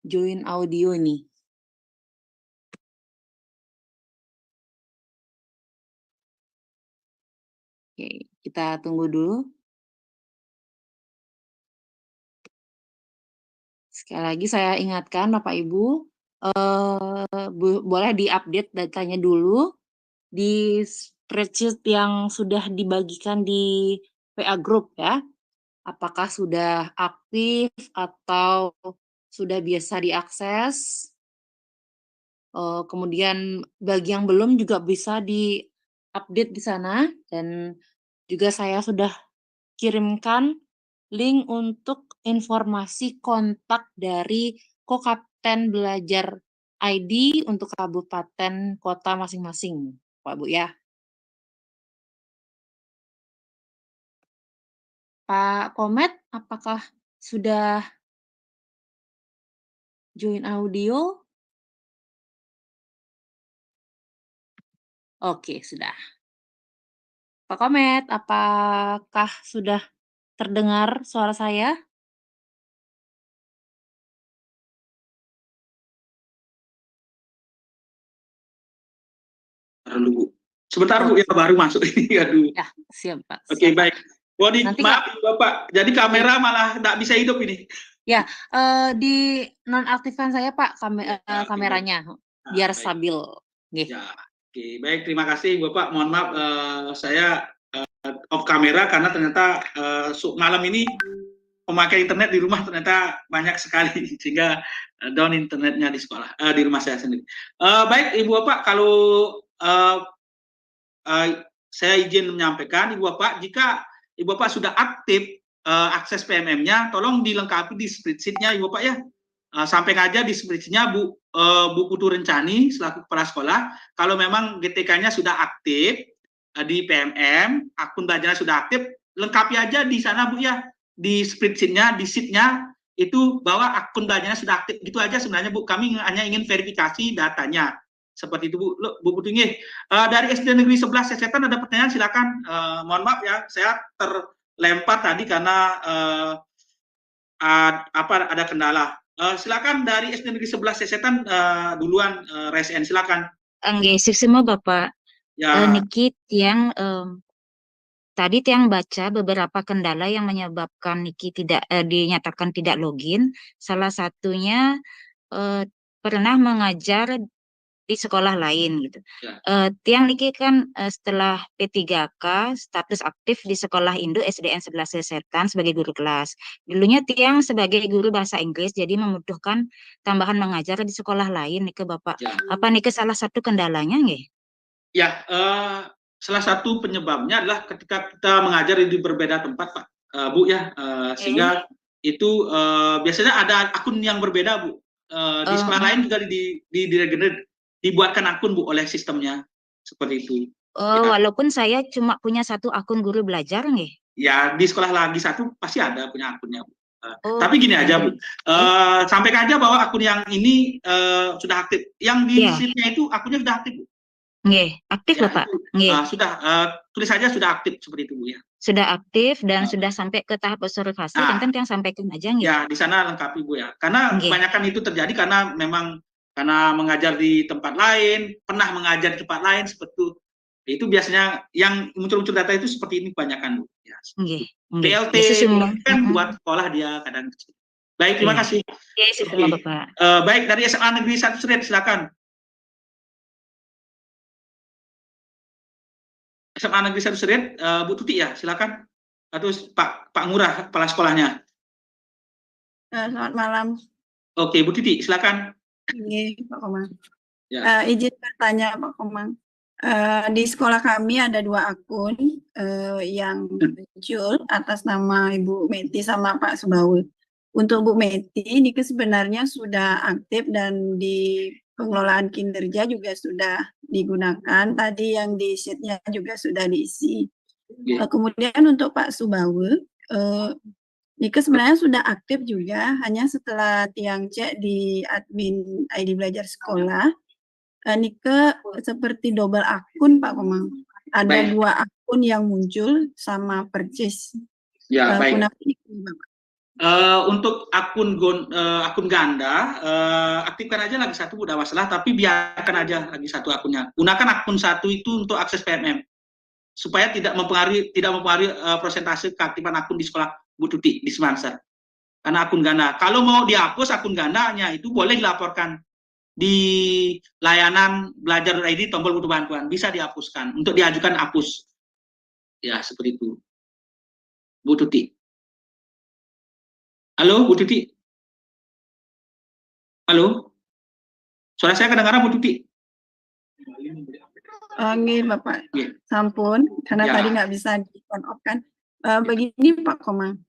join audio nih. Oke, kita tunggu dulu. Sekali lagi saya ingatkan Bapak Ibu, boleh diupdate datanya dulu di spreadsheet yang sudah dibagikan di WA Group ya. Apakah sudah aktif atau sudah biasa diakses. Kemudian bagi yang belum juga bisa di-update di sana, dan juga saya sudah kirimkan link untuk informasi kontak dari Kokapten Belajar ID untuk kabupaten kota masing-masing, Pak Bu ya. Pak Komet, apakah sudah join audio? Oke, sudah. Pak Komet, apakah sudah terdengar suara saya? Dulu, Bu. Sebentar Bu, ya baru masuk ini. Aduh. Ya, siap Pak. Oke, Siap, Pak. baik. Waduh, Nanti maaf Bapak. Jadi kamera malah nggak bisa hidup ini. Ya, di nonaktifkan saya Pak kameranya biar baik. stabil. Nggih. Ya, oke, baik. Terima kasih Bapak. Mohon maaf, saya off kamera karena ternyata malam ini pemakai internet di rumah ternyata banyak sekali sehingga down internetnya di sekolah, di rumah saya sendiri. Baik, Ibu Bapak, kalau saya izin menyampaikan, Ibu Bapak, jika Ibu Bapak sudah aktif akses PMM-nya, tolong dilengkapi di spreadsheet-nya Ibu Bapak ya. Sampaikan aja di spreadsheet-nya Bu Putu Rencani selaku kepala sekolah, kalau memang GTK-nya sudah aktif di PMM, akun belajarnya sudah aktif, lengkapi aja di sana Bu ya, di spreadsheet-nya, di sheet-nya itu bahwa akun belajarnya sudah aktif. Gitu aja sebenarnya Bu, kami hanya ingin verifikasi datanya. Seperti itu Bu Putu. Dari SD Negeri 11 Sesetan ada pertanyaan, silakan. Mohon maaf ya, saya terlempar tadi karena ada kendala. Silakan dari SD Negeri 11 Sesetan duluan, Resen, silakan. Nggih, semua Bapak. Ya. Niki tiang tadi tiang baca beberapa kendala yang menyebabkan Niki tidak dinyatakan tidak login. Salah satunya pernah mengajar di sekolah lain gitu. Ya. Tiang Niki kan setelah P3K status aktif di sekolah Induk SDN 11 Sesetan sebagai guru kelas. Dulunya Tiang sebagai guru bahasa Inggris, jadi membutuhkan tambahan mengajar di sekolah lain nih ke Bapak. Ya. Apa nih ke salah satu kendalanya nggih? Ya, salah satu penyebabnya adalah ketika kita mengajar di berbeda tempat, Pak, Bu ya, sehingga itu biasanya ada akun yang berbeda, Bu. Di sekolah lain juga dibuatkan akun Bu oleh sistemnya, seperti itu. Oh, ya. Walaupun saya cuma punya satu akun guru belajar nggih? Ya, di sekolah lagi satu pasti ada punya akunnya, Bu. Tapi gini aja Bu, sampaikan aja bahwa akun yang ini sudah aktif. Yang di sheet-nya itu akunnya sudah aktif Bu. Nggih, aktif Ya, Bapak. Nggih. Sudah, tulis saja sudah aktif seperti itu Bu ya. Sudah aktif dan sudah sampai ke tahap observasi, kan yang sampaikan aja nggih. Ya, di sana lengkapi Bu ya. Karena kebanyakan itu terjadi karena memang karena mengajar di tempat lain, pernah mengajar di tempat lain seperti itu, biasanya yang muncul-muncul data itu seperti ini kebanyakan Bu. Ya. PLT kan buat sekolah dia kadang. Baik, terima kasih. Semua Bapak. Baik, dari SMA Negeri 1 Serit, silakan. SMA Negeri 1 Serit, Bu Tuti ya, silakan. Atau Pak Ngurah, kepala sekolahnya. Selamat malam. Oke, Bu Titi, silakan. Oke, Pak Komang. Ya. Izin bertanya, Pak Komang. Di sekolah kami ada 2 akun yang muncul atas nama Ibu Meti sama Pak Subaul. Untuk Bu Meti, ini sebenarnya sudah aktif dan di pengelolaan kinerja juga sudah digunakan. Tadi yang di sheet-nya juga sudah diisi. Kemudian untuk Pak Subaul, Nike sebenarnya sudah aktif juga, hanya setelah Tiang cek di admin ID Belajar Sekolah, Nike seperti double akun Pak Komang. Ada 2 akun yang muncul sama persis. Ya, baik. Untuk akun ganda, aktifkan aja lagi satu, udah masalah, tapi biarkan aja lagi satu akunnya. Gunakan akun satu itu untuk akses PMM supaya tidak mempengaruhi persentase keaktifan akun di sekolah Bu Tuti di Semansa. Karena akun ganda. Kalau mau dihapus akun gandanya itu boleh dilaporkan di layanan belajar.id tombol butuh bantuan, bisa dihapuskan untuk diajukan hapus. Ya, seperti itu. Bu Tuti. Halo, Bu Tuti. Halo. Suara saya kedengaran, Bu Tuti? Nggih, Bapak. Nggih. Sampun, karena Ya. tadi nggak bisa di on off kan. Begini Pak Komang.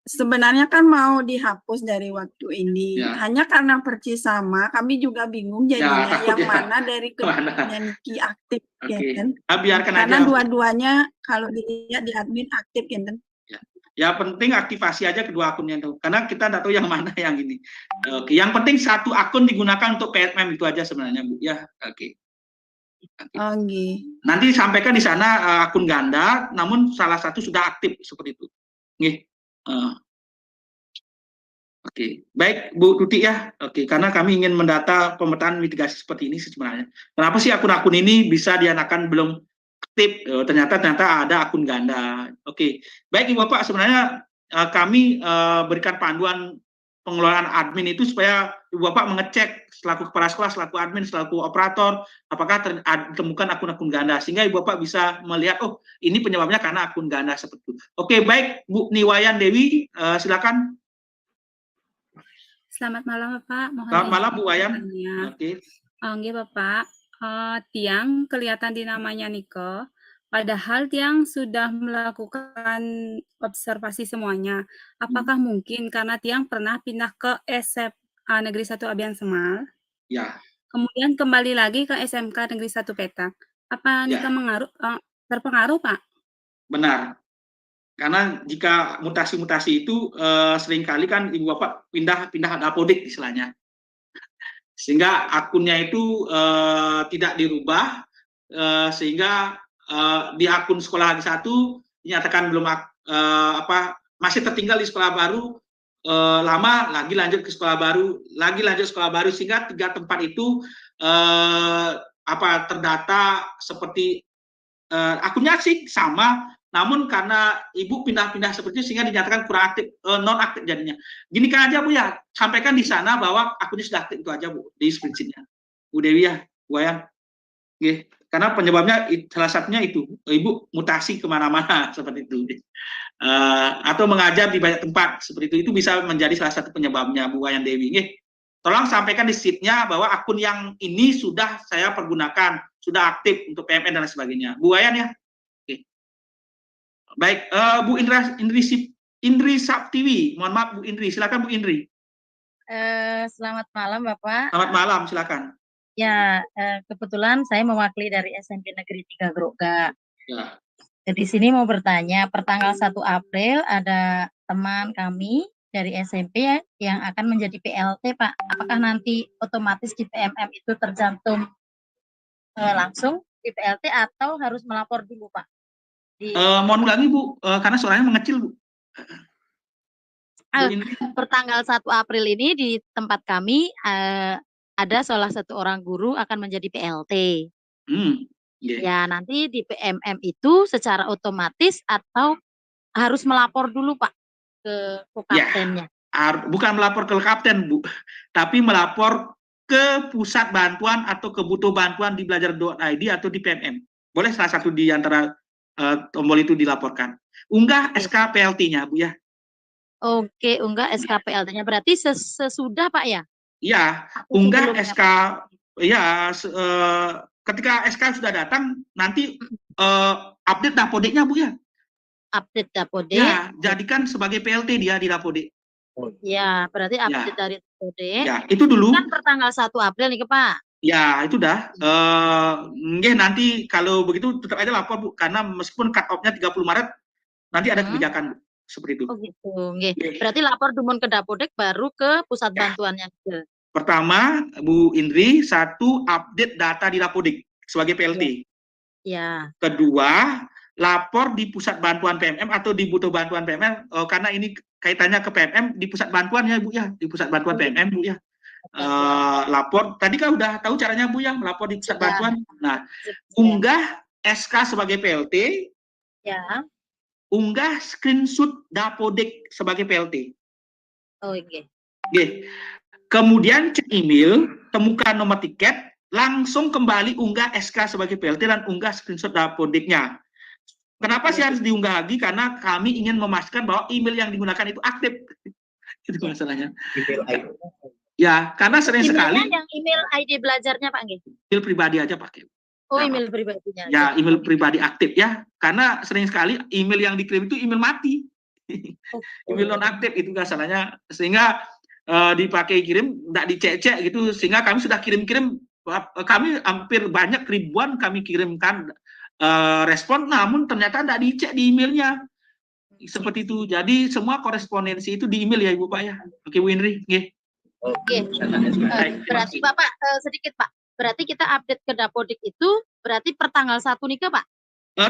Sebenarnya kan mau dihapus dari waktu ini. Ya. Hanya karena percis sama, kami juga bingung jadinya yang takut ya. mana dari keduanya Niki aktif, ya Oke. kan? Biarkan Karena aja. dua-duanya kalau dilihat di admin aktif, ya kan? Ya penting aktivasi aja kedua akunnya itu, karena kita tidak tahu yang mana yang ini. Oke, yang penting satu akun digunakan untuk PMM itu aja sebenarnya, Bu. Ya, oke. Oh, nggih. Nanti sampaikan di sana akun ganda, namun salah satu sudah aktif seperti itu. Nggih. Oke, baik Bu Tuti ya. Oke, karena kami ingin mendata pemetaan mitigasi seperti ini sebenarnya. Kenapa sih akun-akun ini bisa dinyatakan belum aktif? Ternyata ada akun ganda. Oke, baik Ibu Bapak, sebenarnya kami berikan panduan pengelolaan admin itu supaya Ibu Bapak mengecek selaku kepala sekolah, selaku admin, selaku operator, apakah ditemukan akun-akun ganda, sehingga Ibu Bapak bisa melihat, oh ini penyebabnya karena akun ganda seperti itu. Oke, baik Bu Niwayan Dewi, silakan. Selamat malam Bapak. Mohon Selamat malam Bu Wayan. pertanyaannya. Oke. Nggih Bapak, Tiang kelihatan di namanya Nike, padahal Tiang sudah melakukan observasi semuanya. Apakah mungkin karena Tiang pernah pindah ke SMA Negeri 1 Abian Semal, Ya. kemudian kembali lagi ke SMK Negeri 1 Petak. Apa Ya. Nike terpengaruh Pak? Benar. Karena jika mutasi-mutasi itu seringkali kan Ibu Bapak pindah dapodik istilahnya. Sehingga akunnya itu tidak dirubah, sehingga di akun sekolah lagi satu dinyatakan belum masih tertinggal di sekolah baru, lama lagi lanjut ke sekolah baru, lagi lanjut sekolah baru, sehingga 3 tempat itu terdata seperti akunnya sih sama, namun karena Ibu pindah-pindah seperti itu sehingga dinyatakan kurang aktif, non aktif jadinya. Gini kan aja Bu ya, sampaikan di sana bahwa akunnya sudah aktif, itu aja Bu di spreadsheet-nya. Bu Dewi ya, Bu Wayan. Oke, karena penyebabnya salah satunya itu, Ibu mutasi kemana-mana seperti itu. Atau mengajar di banyak tempat seperti itu bisa menjadi salah satu penyebabnya Bu Wayan Dewi. Nggih. Tolong sampaikan di sheet-nya bahwa akun yang ini sudah saya pergunakan, sudah aktif untuk PMN dan sebagainya. Bu Wayan ya. Oke. Baik, Bu Indri Saptiwi, mohon maaf Bu Indri, silakan Bu Indri. Selamat malam Bapak. Selamat malam, silakan. Ya, kebetulan saya mewakili dari SMP Negeri 3 Grogga. Ya. Di sini mau bertanya, pertanggal 1 April ada teman kami dari SMP ya, yang akan menjadi PLT Pak. Apakah nanti otomatis di PMM itu tercantum langsung di PLT atau harus melapor dulu Pak? Mohon ulangi Bu, karena suaranya mengecil Bu. Pertanggal 1 April ini di tempat kami ada salah satu orang guru akan menjadi PLT. Ya, nanti di PMM itu secara otomatis atau harus melapor dulu Pak ke kaptennya? Ya, bukan melapor ke kapten Bu, tapi melapor ke pusat bantuan atau kebutuh bantuan di belajar.id atau di PMM. Boleh salah satu di antara tombol itu dilaporkan. Unggah SK PLT-nya Bu ya. Oke, unggah SK PLT-nya berarti sesudah Pak ya? Iya, unggah SK ya ketika SK sudah datang nanti update dapodiknya Bu ya. Update dapodik. Ya, jadikan sebagai PLT dia di dapodik. Ya, berarti update dari dapodik. Ya, itu dulu. Kan pertanggal 1 April nih Pak. Ya, itu dah. Nanti kalau begitu tetap aja lapor Bu, karena meskipun cut off-nya 30 Maret nanti ada kebijakan Bu. Seperti itu. Oh gitu. Berarti lapor dumun ke dapodik baru ke pusat bantuannya. Pertama, Bu Indri, satu update data di dapodik sebagai PLT. Ya. Kedua, lapor di pusat bantuan PMM atau di butuh bantuan PMM, karena ini kaitannya ke PMM, di pusat bantuan ya Bu ya, di pusat bantuan PMM Bu ya. Lapor, tadi kan udah tahu caranya Bu ya, melapor di pusat bantuan. Nah, unggah SK sebagai PLT, Ya. unggah screenshot Dapodik sebagai PLT. Oh, oke. Oke. Kemudian cek email, temukan nomor tiket, langsung kembali unggah SK sebagai PLT dan unggah screenshot Dapodiknya. Kenapa sih harus diunggah lagi? Karena kami ingin memastikan bahwa email yang digunakan itu aktif. Itu masalahnya. Ya, karena sering sekali Emailnya yang email ID belajarnya Pak Nggih. email pribadi aja pakai. Oh, email pribadinya. Ya, email pribadi aktif ya. Karena sering sekali email yang dikirim itu email mati. Email non aktif itu masalahnya. Sehingga dipakai kirim, tidak dicek-cek gitu. Sehingga kami sudah kirim-kirim, kami hampir banyak ribuan kami kirimkan respon, namun ternyata tidak dicek di emailnya. Seperti itu. Jadi semua korespondensi itu di email ya Ibu Pak ya. Oke Bu Indri. Oke. Berarti Bapak sedikit Pak. Berarti kita update ke Dapodik itu berarti per tanggal 1 nih ke Pak?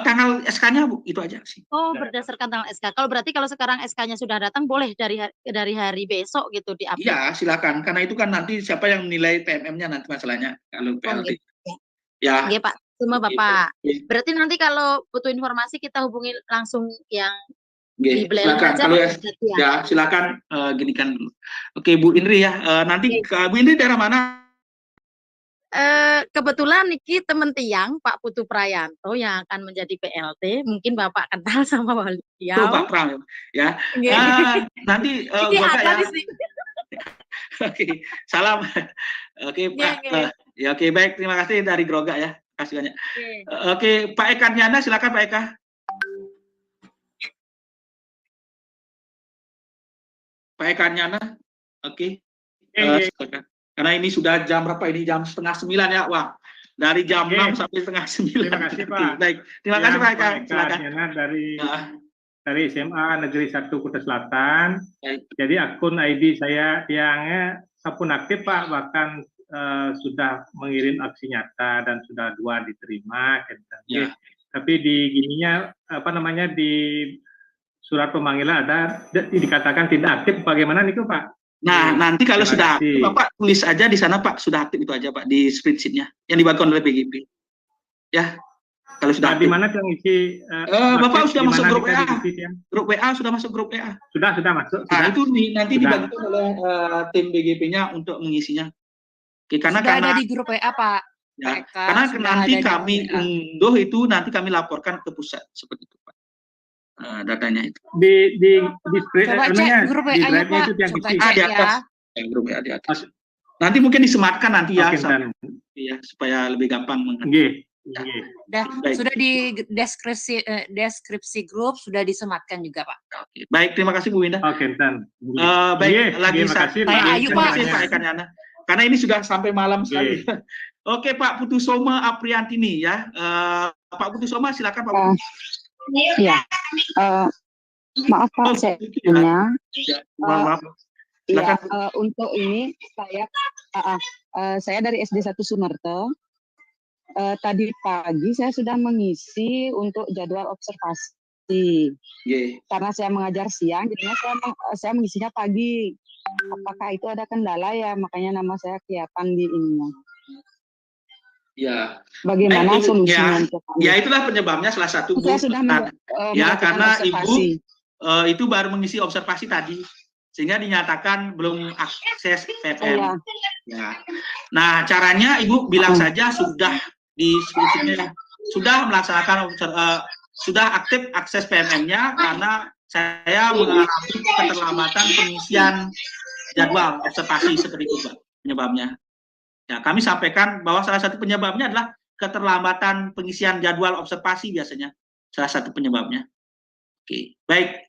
Tanggal SK-nya Bu, itu aja sih. Oh, berdasarkan tanggal SK. Kalau berarti kalau sekarang SK-nya sudah datang boleh dari hari besok gitu di-update. Iya, silakan. Karena itu kan nanti siapa yang menilai PMM-nya nanti masalahnya kalau PLT. Gitu. Ya. Oke Pak, semua Bapak. Berarti nanti kalau butuh informasi kita hubungi langsung yang di Belel silakan. aja. Kalau ya silakan ginikan dulu. Oke Bu Indri ya. Nanti Bu Indri daerah mana? Kebetulan Niki teman tiang Pak Putu Prayanto yang akan menjadi PLT. Mungkin Bapak kenal sama beliau. Tuh Pak Pram ya. Nanti Bapak ya. Oke, salam. Oke Pak. Ya oke baik, terima kasih dari Groga ya. Terima kasih banyak. Oke, Pak Eka Nyana silakan Pak Eka. Pak Eka Nyana. Oke. Silakan. Karena ini sudah jam berapa ini? Jam 8:30 ya. Wah, dari jam 6 sampai 8:30. Terima kasih Pak. Baik, terima kasih Pak Eka. Silakan. Dari SMA Negeri 1 Kuta Selatan. Jadi akun ID saya tiangnya akun aktif Pak, bahkan sudah mengirim aksi nyata dan sudah 2 diterima. Ya. Tapi di gininya di surat pemanggilan ada dikatakan tidak aktif. Bagaimana nih Pak? Nah, nanti kalau sudah aktif, Bapak tulis aja di sana Pak, sudah aktif itu aja Pak di spreadsheet-nya yang dibagikan oleh PGP. Ya, kalau sudah aktif. Di mana yang isi? Bapak sudah masuk grup WA. Grup WA sudah masuk grup WA. Sudah masuk. Nah, itu nanti dibagikan oleh tim BGP-nya untuk mengisinya. Oke, karena ada di grup WA Pak. Ya, karena nanti kami unduh itu nanti kami laporkan ke pusat seperti itu Pak. Datanya itu di coba cek grup WA-nya Pak, coba cek di atas ya. Grup WA di atas. Nanti mungkin disematkan nanti ya, ya supaya lebih gampang mengerti. Sudah di deskripsi grup sudah disematkan juga Pak. Baik, terima kasih Bu Winda. Baik, lagi Pak Eka Nyana. Karena ini sudah sampai malam sekali. Oke Pak Putu Soma Apriantini ya. Pak Putu Soma silakan Pak. Iya, maaf Pak, saya punya. Maaf. Ya, untuk ini saya dari SD 1 Sumerto. Tadi pagi saya sudah mengisi untuk jadwal observasi. Karena saya mengajar siang, jadinya saya mengisinya pagi. Apakah itu ada kendala ya? Makanya nama saya kelihatan di ininya. Ya. Bagaimana solusinya? Ya itulah penyebabnya salah satu Bu. Ya karena Ibu itu baru mengisi observasi tadi sehingga dinyatakan belum akses PPM. Ya. Nah caranya Ibu bilang saja sudah di sudah melaksanakan sudah aktif akses PMM-nya karena saya mengalami keterlambatan pengisian jadwal observasi seperti itu Pak penyebabnya. Ya, kami sampaikan bahwa salah satu penyebabnya adalah keterlambatan pengisian jadwal observasi biasanya. Salah satu penyebabnya. Oke, baik.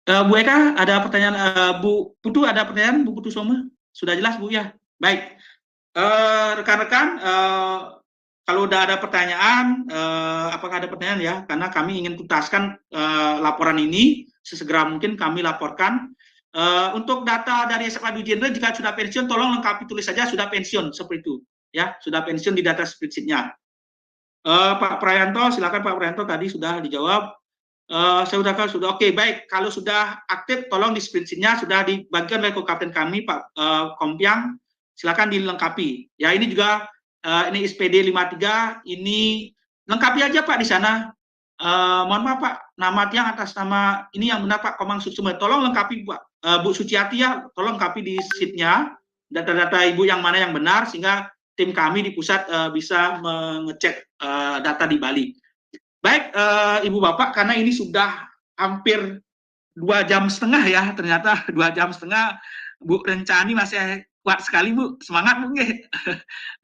Bu Eka, ada pertanyaan? Bu Putu, ada pertanyaan? Bu Putu Soma? Sudah jelas, Bu, ya? Baik. Rekan-rekan, kalau udah ada pertanyaan, apakah ada pertanyaan ya? Karena kami ingin tuntaskan laporan ini, sesegera mungkin kami laporkan. Untuk data dari SMA Dwi Jenderal jika sudah pensiun tolong lengkapi tulis saja sudah pensiun seperti itu ya sudah pensiun di data spreadsheet-nya. Pak Prayanto, silakan Pak Prayanto, tadi sudah dijawab. Sudah oke, baik. Kalau sudah aktif, tolong di spreadsheet-nya sudah dibagikan oleh Kapten kami Pak Kompiang, silakan dilengkapi. Ya, ini juga ini SPD 53, ini lengkapi aja Pak di sana. Mohon maaf Pak, nama tiang atas nama ini yang benar Pak Komang Suksuma. Tolong lengkapi Pak, Bu Suciati ya, tolong lengkapi di sheet-nya data-data Ibu yang mana yang benar sehingga tim kami di pusat bisa mengecek data di Bali. Baik, Ibu Bapak, karena ini sudah hampir 2,5 jam ya, ternyata 2,5 jam. Bu Rencani masih kuat sekali Bu, semangat Bu.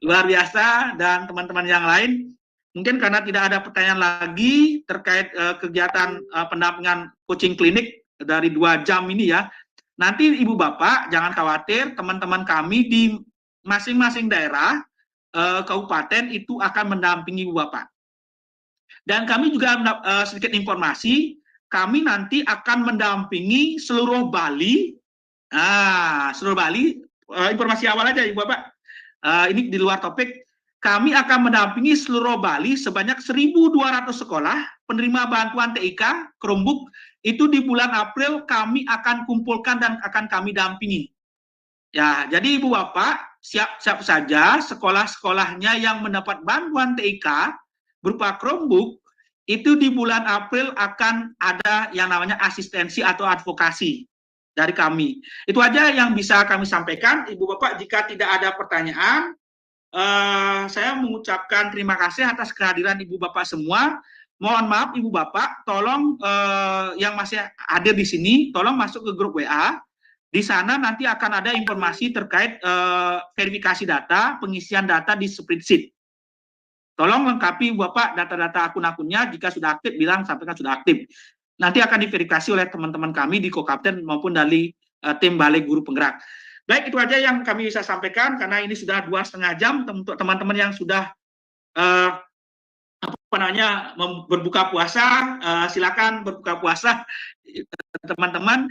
Luar biasa, dan teman-teman yang lain. Mungkin karena tidak ada pertanyaan lagi terkait kegiatan pendampingan coaching klinik dari 2 jam ini ya. Nanti Ibu Bapak jangan khawatir, teman-teman kami di masing-masing daerah kabupaten itu akan mendampingi Ibu Bapak. Dan kami juga sedikit informasi, kami nanti akan mendampingi seluruh Bali. Seluruh Bali, informasi awal aja Ibu Bapak. Ini di luar topik. Kami akan mendampingi seluruh Bali sebanyak 1.200 sekolah penerima bantuan TIK Chromebook. Itu di bulan April kami akan kumpulkan dan akan kami dampingi. Ya, jadi Ibu Bapak siap-siap saja sekolah-sekolahnya yang mendapat bantuan TIK berupa Chromebook, itu di bulan April akan ada yang namanya asistensi atau advokasi dari kami. Itu aja yang bisa kami sampaikan. Ibu Bapak, jika tidak ada pertanyaan, saya mengucapkan terima kasih atas kehadiran Ibu Bapak semua. Mohon maaf Ibu Bapak, tolong yang masih hadir di sini, tolong masuk ke grup WA. Di sana nanti akan ada informasi terkait verifikasi data, pengisian data di spreadsheet. Tolong lengkapi Bapak data-data akun-akunnya, jika sudah aktif bilang sampaikan sudah aktif. Nanti akan diverifikasi oleh teman-teman kami di Kokapten maupun dari tim Balai Guru Penggerak. Baik, itu aja yang kami bisa sampaikan karena ini sudah 2,5 jam. Untuk teman-teman yang sudah berbuka puasa, silakan berbuka puasa teman-teman.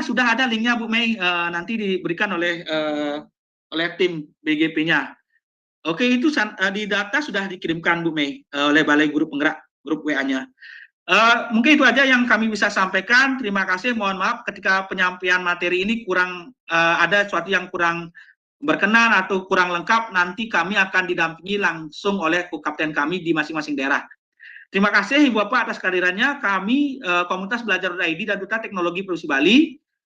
Sudah ada linknya Bu Mei, nanti diberikan oleh tim BGP-nya. Oke, itu di data sudah dikirimkan Bu Mei oleh Balai Guru Penggerak, grup WA-nya. Mungkin itu aja yang kami bisa sampaikan. Terima kasih, mohon maaf ketika penyampaian materi ini kurang ada sesuatu yang kurang berkenan atau kurang lengkap, nanti kami akan didampingi langsung oleh Kapten kami di masing-masing daerah. Terima kasih Ibu Bapak atas kehadirannya. Kami Komunitas Belajar.id dan Duta Teknologi Provinsi Bali,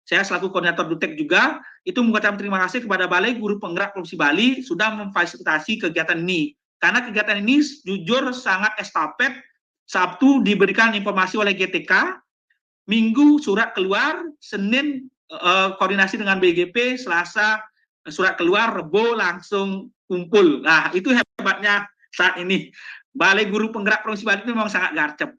saya selaku koordinator Dutek juga, itu mengucapkan terima kasih kepada Balai Guru Penggerak Provinsi Bali sudah memfasilitasi kegiatan ini. Karena kegiatan ini jujur sangat estafet. Sabtu diberikan informasi oleh GTK, Minggu surat keluar, Senin koordinasi dengan BGP, Selasa surat keluar, Rebo langsung kumpul. Nah, itu hebatnya saat ini. Balai Guru Penggerak Provinsi Bali itu memang sangat garcep.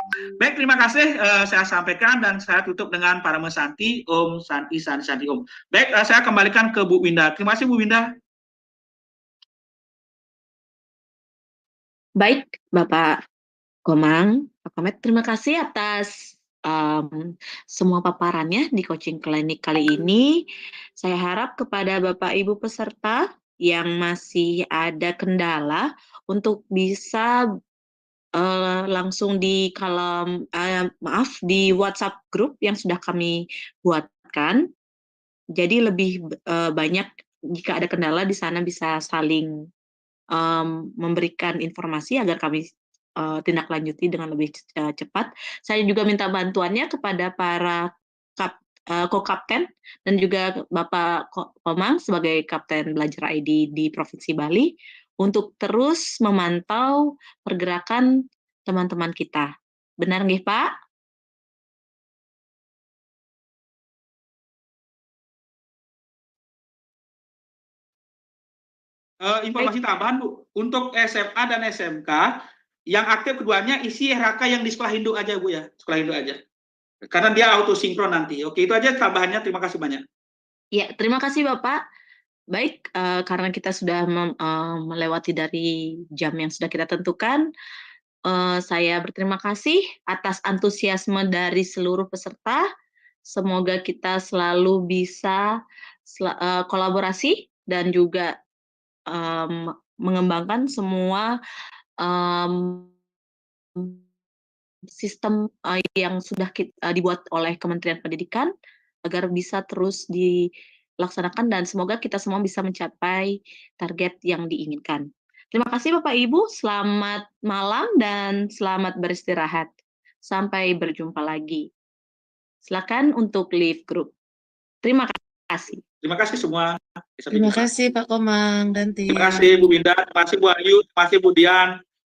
Baik, terima kasih saya sampaikan dan saya tutup dengan Parama Santi, Om Santi, Santi Om. Baik, saya kembalikan ke Bu Winda. Terima kasih Bu Winda. Baik, Bapak Komang, Pak Komet, terima kasih atas semua paparannya di coaching klinik kali ini. Saya harap kepada Bapak Ibu peserta yang masih ada kendala untuk bisa langsung di di WhatsApp grup yang sudah kami buatkan. Jadi lebih banyak jika ada kendala di sana bisa saling memberikan informasi agar kami tindak lanjuti dengan lebih cepat. Saya juga minta bantuannya kepada para Kokapten dan juga Bapak Komang sebagai Kapten Belajar ID di Provinsi Bali untuk terus memantau pergerakan teman-teman kita. Benar nggih, Pak? Informasi tambahan Bu, untuk SMA dan SMK yang aktif keduanya isi RHK yang di sekolah induk aja Bu ya, sekolah induk aja. Karena dia auto sinkron nanti. Oke, itu aja tambahannya. Terima kasih banyak. Ya, terima kasih Bapak. Baik, karena kita sudah melewati dari jam yang sudah kita tentukan, saya berterima kasih atas antusiasme dari seluruh peserta. Semoga kita selalu bisa kolaborasi dan juga mengembangkan semua sistem yang sudah dibuat oleh Kementerian Pendidikan agar bisa terus dilaksanakan dan semoga kita semua bisa mencapai target yang diinginkan. Terima kasih Bapak Ibu, selamat malam dan selamat beristirahat. Sampai berjumpa lagi. Silakan untuk leave group. Terima kasih. Terima kasih semua. Terima kasih Pak Komang dan tim. Terima kasih Bu Binda, terima kasih Bu Ayu, terima kasih Bu Dian,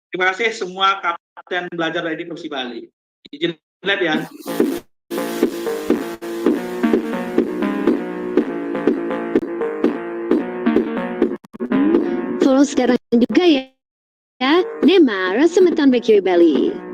terima kasih semua Kapten Belajar ID Provinsi Bali. Izin lihat ya. Follow sekarang juga ya. Nema Rasa Metan BQI Bali.